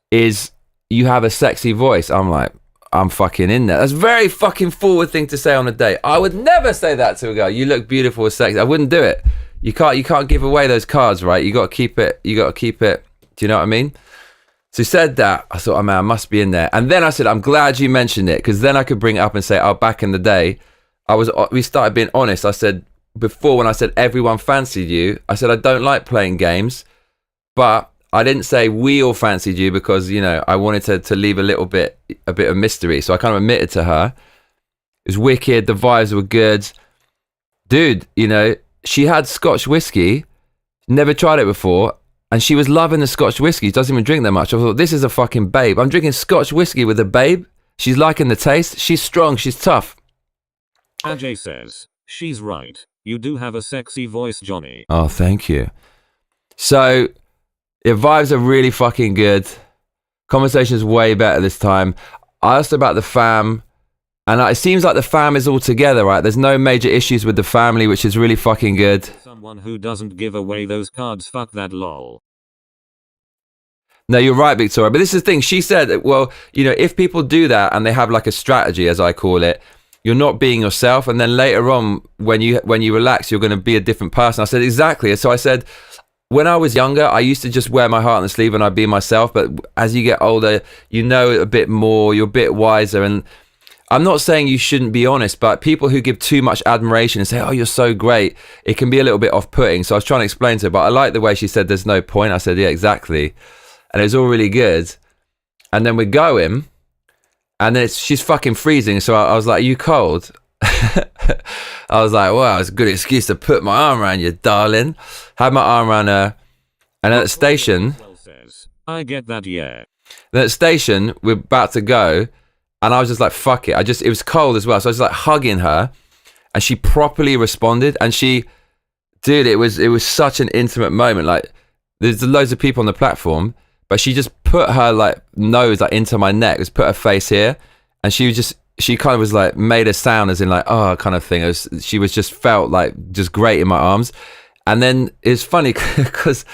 is you have a sexy voice. I'm like, I'm fucking in there. That's a very fucking forward thing to say on a date. I would never say that to a girl. You look beautiful, sexy. I wouldn't do it. You can't give away those cards, right? You got to keep it. Do you know what I mean? So he said that. I thought, oh man, I must be in there. And then I said, I'm glad you mentioned it, because then I could bring it up and say, oh, back in the day, we started being honest. I said, before, when I said everyone fancied you, I said, I don't like playing games, but I didn't say we all fancied you because, you know, I wanted to leave a bit of mystery. So I kind of admitted to her. It was wicked. The vibes were good. Dude, you know, she had Scotch whiskey, never tried it before, and she was loving the Scotch whiskey. She doesn't even drink that much. I thought, this is a fucking babe. I'm drinking Scotch whiskey with a babe. She's liking the taste. She's strong. She's tough. Ajay says, she's right. You do have a sexy voice, Johnny. Oh, thank you. So, yeah, vibes are really fucking good. Conversation's way better this time. I asked about the fam, and it seems like the fam is all together, right? There's no major issues with the family, which is really fucking good. Someone who doesn't give away those cards, fuck that lol. No, you're right, Victoria. But this is the thing. She said, well, you know, if people do that and they have like a strategy, as I call it, you're not being yourself. And then later on, when you relax, you're going to be a different person. I said, exactly. So I said, when I was younger, I used to just wear my heart on the sleeve and I'd be myself. But as you get older, you know a bit more, you're a bit wiser. And I'm not saying you shouldn't be honest, but people who give too much admiration and say, oh, you're so great, it can be a little bit off-putting. So I was trying to explain to her, but I like the way she said there's no point. I said, yeah, exactly. And it was all really good. And then we're going, and then she's fucking freezing. So I was like, are you cold? I was like, well, it's a good excuse to put my arm around you, darling. Had my arm around her. And at the station, I get that, yeah. Then at the station, we're about to go. And I was just like, fuck it. It was cold as well. So I was like hugging her. And she properly responded. And dude, it was such an intimate moment. Like, there's loads of people on the platform. But she just put her like nose like into my neck. Just put her face here. And she kind of was like, made a sound as in like, oh, kind of thing. She was just felt like just great in my arms. And then it's funny because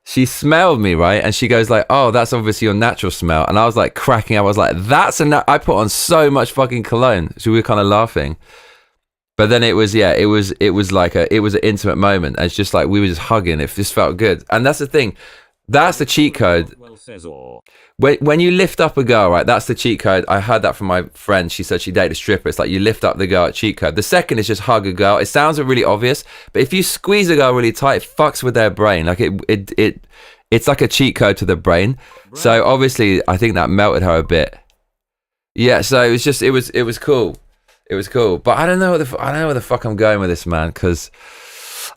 she smelled me, right? And she goes like, oh, that's obviously your natural smell. And I was like cracking up. I was like, I put on so much fucking cologne. So we were kind of laughing. But then it was an intimate moment. And it's just like, we were just hugging. It just felt good. And that's the thing. That's the cheat code. When you lift up a girl, right, that's the cheat code. I heard that from my friend. She said she dated a stripper. It's like you lift up the girl at cheat code. The second is just hug a girl. It sounds really obvious, but if you squeeze a girl really tight, it fucks with their brain. Like it's like a cheat code to the brain. So obviously, I think that melted her a bit. Yeah, so it was cool. It was cool. But I don't know where the fuck I'm going with this, man, because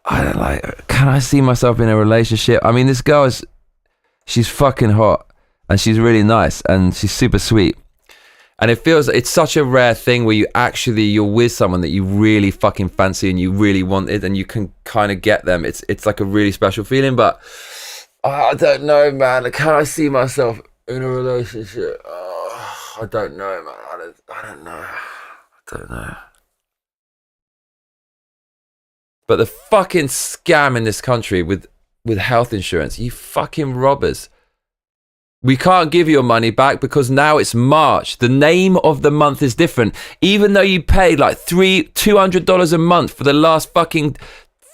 I don't like, can I see myself in a relationship? I mean, this girl she's fucking hot. And she's really nice and she's super sweet. And it's such a rare thing where you're with someone that you really fucking fancy and you really wanted and you can kind of get them. It's like a really special feeling, but I don't know, man. Can I see myself in a relationship? Oh, I don't know, man. I don't know. But the fucking scam in this country with health insurance, you fucking robbers. We can't give your money back because now it's March. The name of the month is different. Even though you paid like $200 a month for the last fucking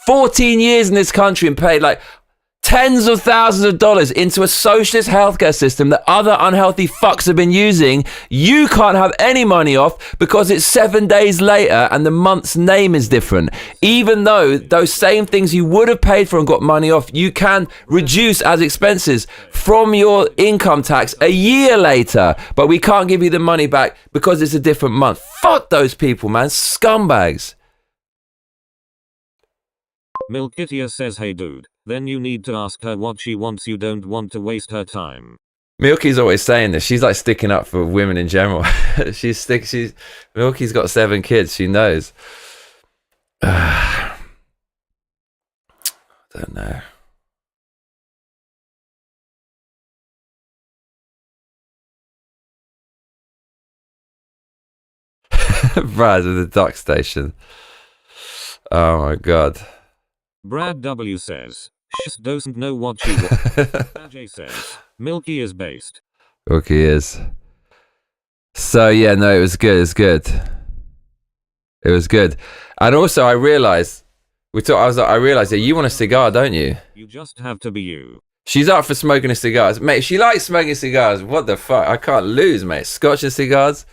14 years in this country and paid like tens of thousands of dollars into a socialist healthcare system that other unhealthy fucks have been using, you can't have any money off because it's 7 days later and the month's name is different. Even though those same things you would have paid for and got money off, you can reduce as expenses from your income tax a year later, but we can't give you the money back because it's a different month. Fuck those people, man. Scumbags. Milkitia says, hey dude, then you need to ask her what she wants. You don't want to waste her time. Milky's always saying this. She's like sticking up for women in general. Milky's got 7 kids. She knows. I don't know. Brad at the dock station. Oh my god. Brad W says, "She doesn't know what she wants." Ajay says, "Milky is based." Milky is. So yeah, no, it was good. It was good. It was good. And also, I realized I realized that you want a cigar, don't you? You just have to be you. She's up for smoking a cigars, mate. If she likes smoking cigars, what the fuck? I can't lose, mate. Scotch and cigars.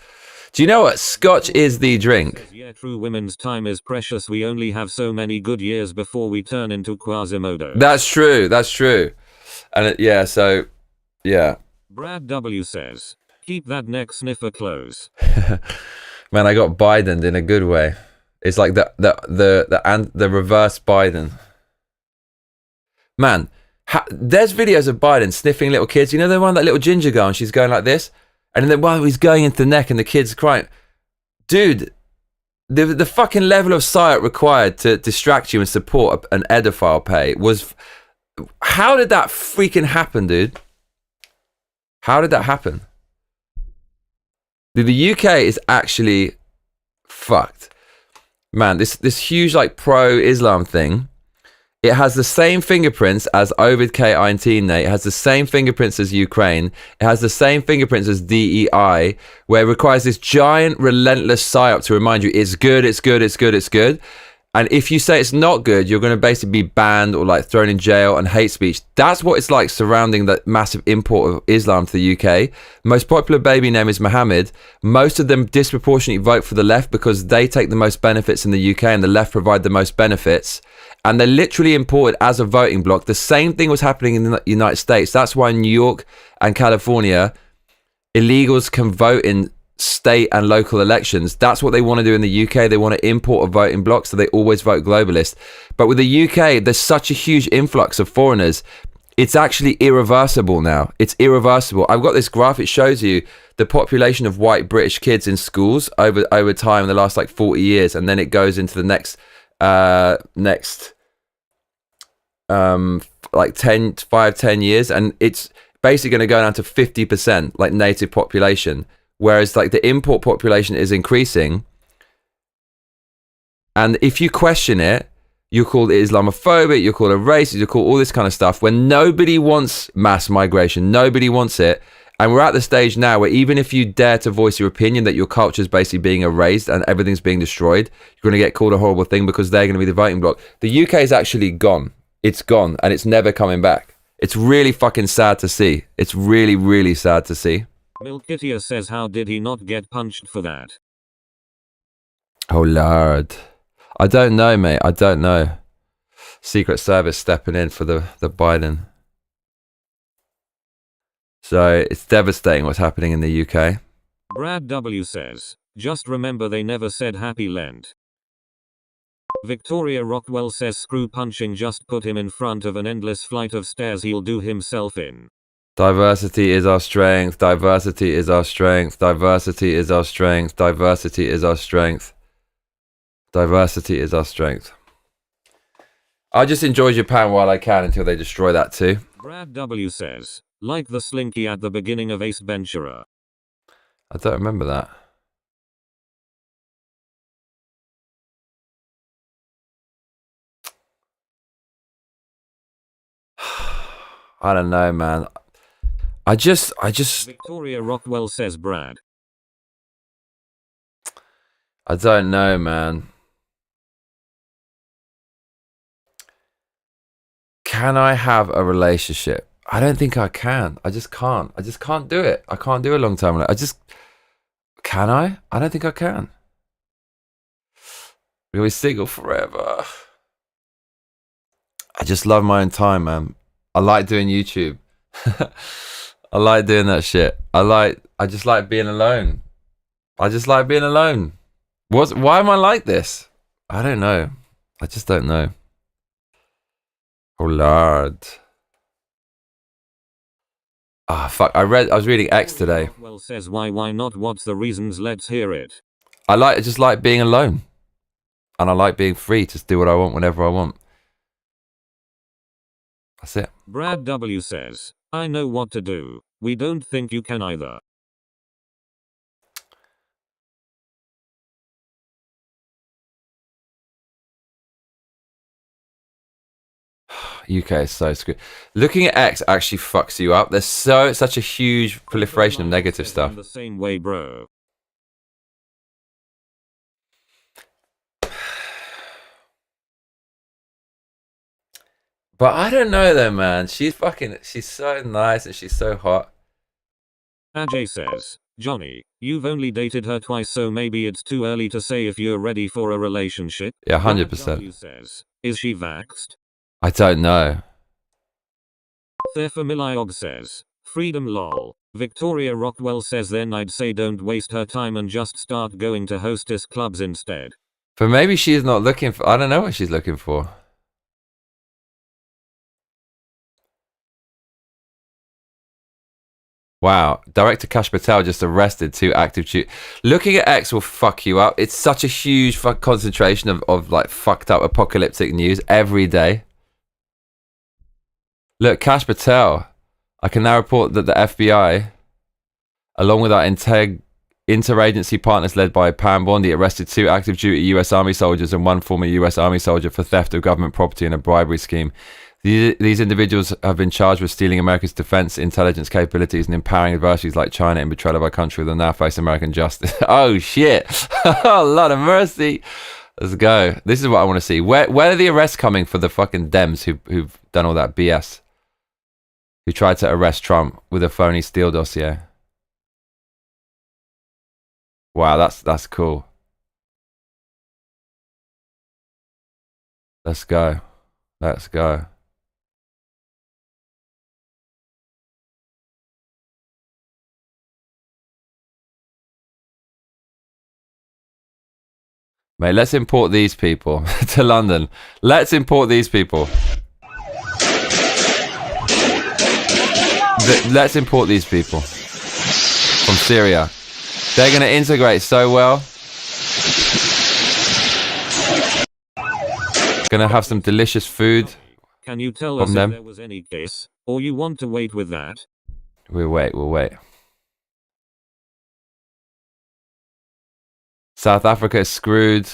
Do you know what? Scotch is the drink. Says, yeah, true. Women's time is precious. We only have so many good years before we turn into Quasimodo. That's true. That's true. And yeah, so yeah. Brad W says, "Keep that neck sniffer close." Man, I got Biden in a good way. It's like the reverse Biden. Man, there's videos of Biden sniffing little kids. You know the one, that little ginger girl, and she's going like this, and then while he's going into the neck, and the kid's crying. Dude, the fucking level of psyop required to distract you and support an edophile pay was. How did that freaking happen, dude? How did that happen? Dude, the UK is actually fucked. Man, this huge like pro-Islam thing, it has the same fingerprints as Ovid K-19, Nate. It has the same fingerprints as Ukraine. It has the same fingerprints as DEI, where it requires this giant, relentless psyop to remind you it's good, it's good, it's good, it's good. And if you say it's not good, you're going to basically be banned or like thrown in jail and hate speech. That's what it's like surrounding that massive import of Islam to the UK. Most popular baby name is Mohammed. Most of them disproportionately vote for the left because they take the most benefits in the UK and the left provide the most benefits. And they're literally imported as a voting bloc. The same thing was happening in the United States. That's why in New York and California, illegals can vote in state and local elections. That's what they want to do in the UK. They want to import a voting bloc, so they always vote globalist. But with the UK, there's such a huge influx of foreigners. It's actually irreversible now. It's irreversible. I've got this graph. It shows you the population of white British kids in schools over time in the last like 40 years, and then it goes into the next like 10 years, and it's basically going to go down to 50% like native population. Whereas like the import population is increasing. And if you question it, you're called Islamophobic, you're called a racist, you're called all this kind of stuff, when nobody wants mass migration, nobody wants it. And we're at the stage now where even if you dare to voice your opinion that your culture is basically being erased and everything's being destroyed, you're going to get called a horrible thing because they're going to be the voting bloc. The UK is actually gone. It's gone and it's never coming back. It's really fucking sad to see. It's really, really sad to see. Milkitia says, how did he not get punched for that? Oh Lord. I don't know, mate. I don't know. Secret Service stepping in for the Biden. So it's devastating what's happening in the UK. Brad W says, just remember they never said Happy Lent. Victoria Rockwell says, screw punching, just put him in front of an endless flight of stairs he'll do himself in. Diversity is our strength. Diversity is our strength. Diversity is our strength. Diversity is our strength. Diversity is our strength. I'll just enjoy Japan while I can until they destroy that too. Brad W says, like the slinky at the beginning of Ace Ventura. I don't remember that. I don't know, man. I just. Victoria Rockwell says Brad. I don't know, man. Can I have a relationship? I don't think I can. I just can't. I just can't do it. I can't do a long-term relationship. Can I? I don't think I can. We'll be single forever. I just love my own time, man. I like doing YouTube. I like doing that shit. I just like being alone. I just like being alone. Why am I like this? I don't know. I just don't know. Oh Lord. Ah, fuck. I was reading X today. Well says why not? What's the reasons? Let's hear it. I just like being alone. And I like being free to do what I want whenever I want. That's it. Brad W says, I know what to do. We don't think you can either. UK is so screwed. Looking at X actually fucks you up. There's such a huge proliferation of negative stuff. The same way, bro. But I don't know though, man. She's so nice and she's so hot. Ajay says, Johnny, you've only dated her twice, so maybe it's too early to say if you're ready for a relationship. Yeah, 100%. Says, is she vaxxed? I don't know. Thefamiliog says, freedom lol. Victoria Rockwell says then I'd say don't waste her time and just start going to hostess clubs instead. But maybe she's not looking for, I don't know what she's looking for. Wow, director Kash Patel just arrested 2 active shooters. Looking at X will fuck you up. It's such a huge concentration of like fucked up apocalyptic news every day. Look, Kash Patel. I can now report that the FBI, along with our interagency partners led by Pam Bondi, arrested 2 active duty US Army soldiers and 1 former US Army soldier for theft of government property and a bribery scheme. These individuals have been charged with stealing America's defense intelligence capabilities and empowering adversaries like China in betrayal of our country will now face American justice. Oh shit. Oh, Lord of mercy. Let's go. This is what I want to see. Where are the arrests coming for the fucking Dems who've done all that BS? Who tried to arrest Trump with a phony Steele dossier? Wow, that's cool. Let's go. Let's go. Mate, let's import these people to London. Let's import these people. Let's import these people from Syria. They're going to integrate so well. Going to have some delicious food. Can you tell us if there was any kiss, or you want to wait with that? We'll wait. South Africa is screwed.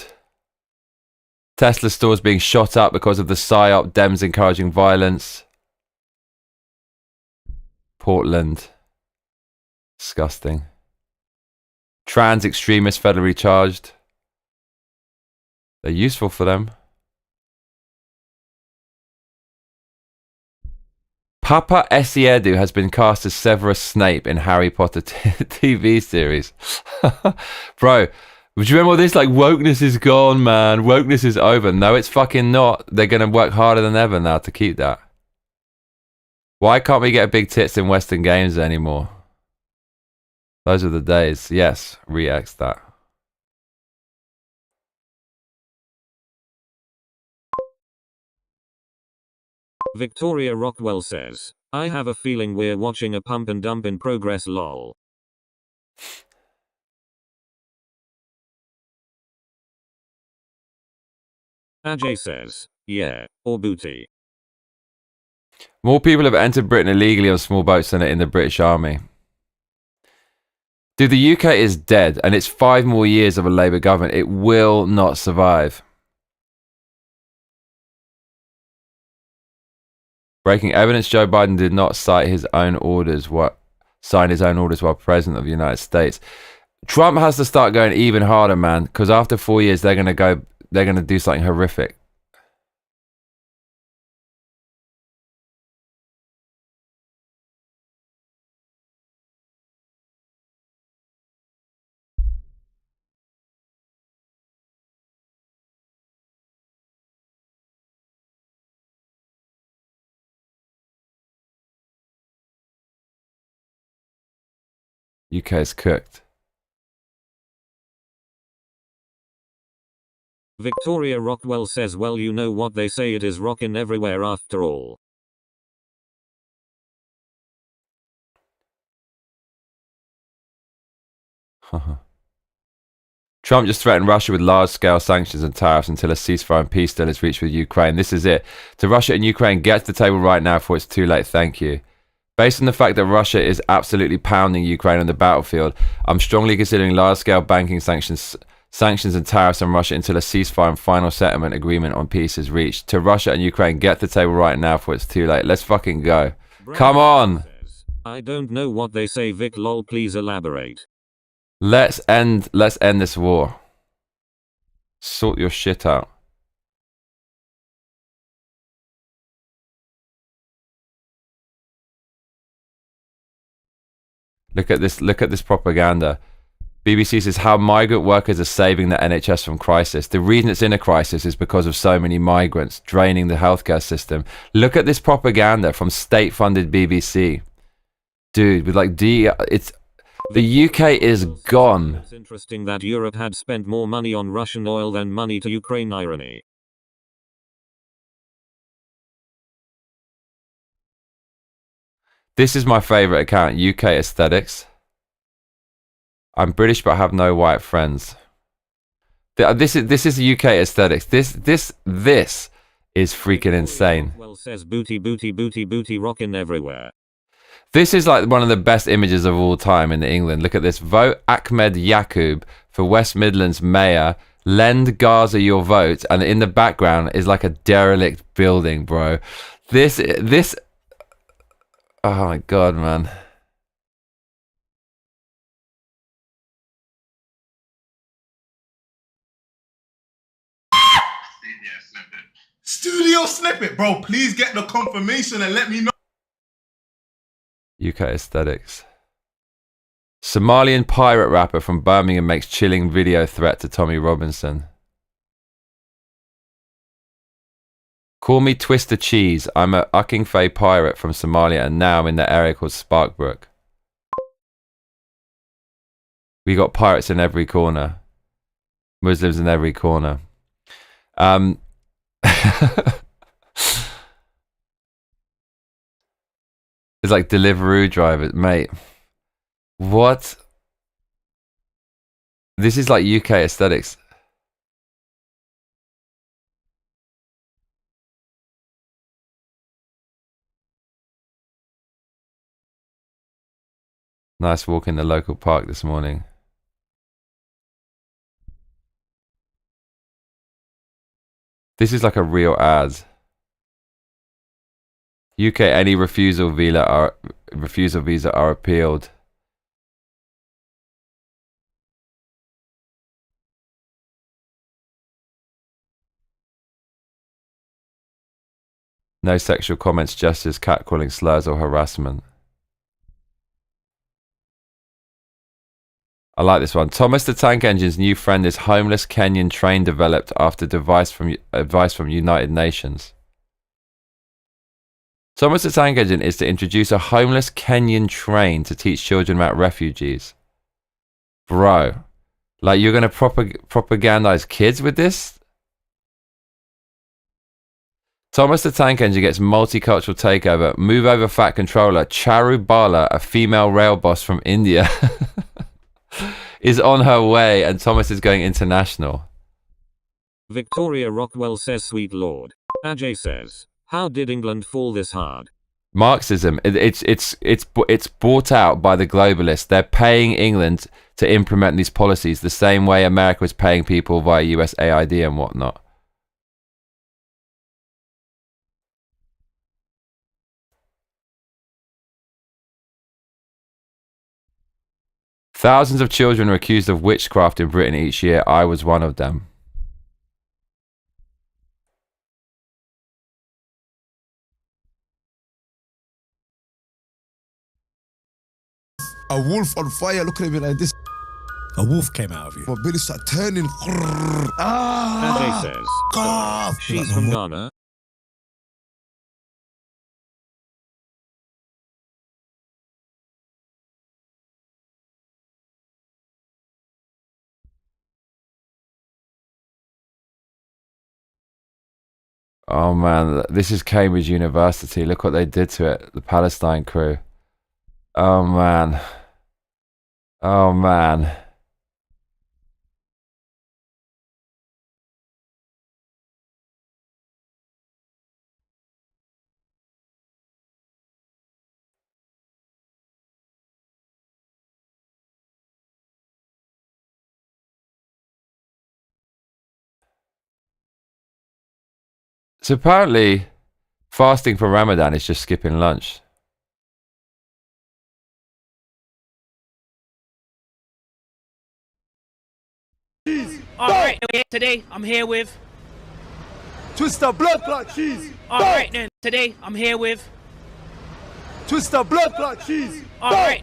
Tesla stores being shot up because of the PSYOP, Dems encouraging violence. Portland. Disgusting. Trans extremists federally charged. They're useful for them. Papa Essiedu has been cast as Severus Snape in Harry Potter TV series. Bro, do you remember all this? Like, wokeness is gone, man. Wokeness is over. No, it's fucking not. They're going to work harder than ever now to keep that. Why can't we get big tits in Western games anymore? Those are the days. Yes, re-X that. Victoria Rockwell says, I have a feeling we're watching a pump and dump in progress lol. Ajay says, yeah, or booty. More people have entered Britain illegally on small boats than in the British Army. Dude, the UK is dead, and it's 5 more years of a Labour government. It will not survive. Breaking evidence, Joe Biden did not cite his own orders. What? sign his own orders while president of the United States. Trump has to start going even harder, man, because after 4 years, they're going to do something horrific. UK is cooked. Victoria Rockwell says, well, you know what they say, it is rockin' everywhere after all. Trump just threatened Russia with large-scale sanctions and tariffs until a ceasefire and peace deal is reached with Ukraine. This is it. To Russia and Ukraine, get to the table right now before it's too late. Thank you. Based on the fact that Russia is absolutely pounding Ukraine on the battlefield, I'm strongly considering large-scale banking sanctions and tariffs on Russia until a ceasefire and final settlement agreement on peace is reached. To Russia and Ukraine, get to the table right now before it's too late. Let's fucking go. Come on! I don't know what they say, Vic, lol, please elaborate. Let's end this war. Sort your shit out. Look at this propaganda. BBC says how migrant workers are saving the NHS from crisis. The reason it's in a crisis is because of so many migrants draining the healthcare system. Look at this propaganda from state-funded BBC. Dude, with like the UK is gone. It's interesting that Europe had spent more money on Russian oil than money to Ukraine. Irony. This is my favorite account, UK Aesthetics. I'm British but have no white friends. This is UK Aesthetics. This is freaking insane. Well, says booty rockin' everywhere. This is like one of the best images of all time in England. Look at this. Vote Ahmed Yaqub for West Midlands Mayor. Lend Gaza your vote. And in the background is like a derelict building, bro. This. Oh my God, man. Studio snippet, bro. Please get the confirmation and let me know. UK Aesthetics. Somalian pirate rapper from Birmingham makes chilling video threat to Tommy Robinson. Call me Twister Cheese. I'm a Ucking Fae pirate from Somalia and now I'm in the area called Sparkbrook. We got pirates in every corner. Muslims in every corner. It's like Deliveroo drivers, mate. What? This is like UK Aesthetics. Nice walk in the local park this morning. This is like a real ad. UK, any refusal visa are appealed. No sexual comments, gestures, catcalling, slurs, or harassment. I like this one. Thomas the Tank Engine's new friend is homeless Kenyan train developed after advice from United Nations. Thomas the Tank Engine is to introduce a homeless Kenyan train to teach children about refugees. Bro, like you're going to propagandize kids with this? Thomas the Tank Engine gets multicultural takeover. Move over fat controller. Charu Bala, a female rail boss from India, is on her way and Thomas is going international. Victoria Rockwell says, sweet lord. Ajay says, how did England fall this hard? Marxism, it's bought out by the globalists. They're paying England to implement these policies the same way America was paying people via USAID and whatnot. Thousands of children are accused of witchcraft in Britain each year. I was one of them. A wolf on fire looking at me like this. A wolf came out of you. My belly started turning. Ajay says, Cough. she's from Ghana. Oh man, this is Cambridge University. Look what they did to it. The Palestine crew. Oh man. Oh man. So apparently, fasting for Ramadan is just skipping lunch. Alright, today I'm here with Twister blood clot cheese. Alright then, today I'm here with Twister blood clot cheese. Alright.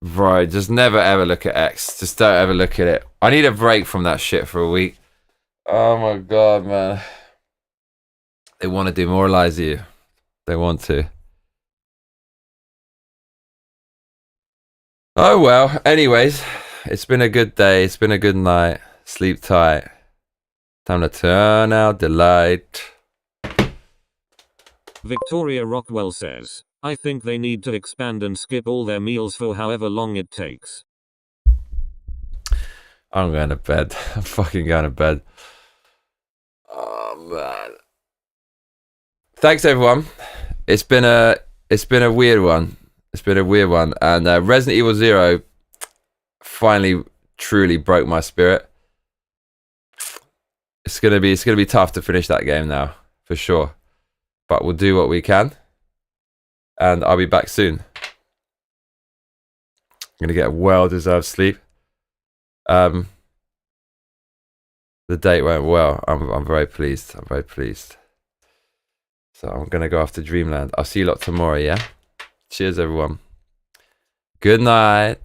Right, just never ever look at X. Just don't ever look at it. I need a break from that shit for a week. Oh my god, man. They want to demoralize you. They want to. Oh well, anyways. It's been a good day. It's been a good night. Sleep tight. Time to turn out the light. Victoria Rockwell says, I think they need to expand and skip all their meals for however long it takes. I'm going to bed. I'm fucking going to bed. Oh man. Thanks everyone. It's been a weird one. It's been a weird one. And Resident Evil 0 finally truly broke my spirit. It's gonna be tough to finish that game now, for sure. But we'll do what we can. And I'll be back soon. I'm gonna get a well-deserved sleep. The date went well. I'm very pleased. I'm very pleased. So I'm gonna go off to Dreamland. I'll see you lot tomorrow, yeah? Cheers everyone. Good night.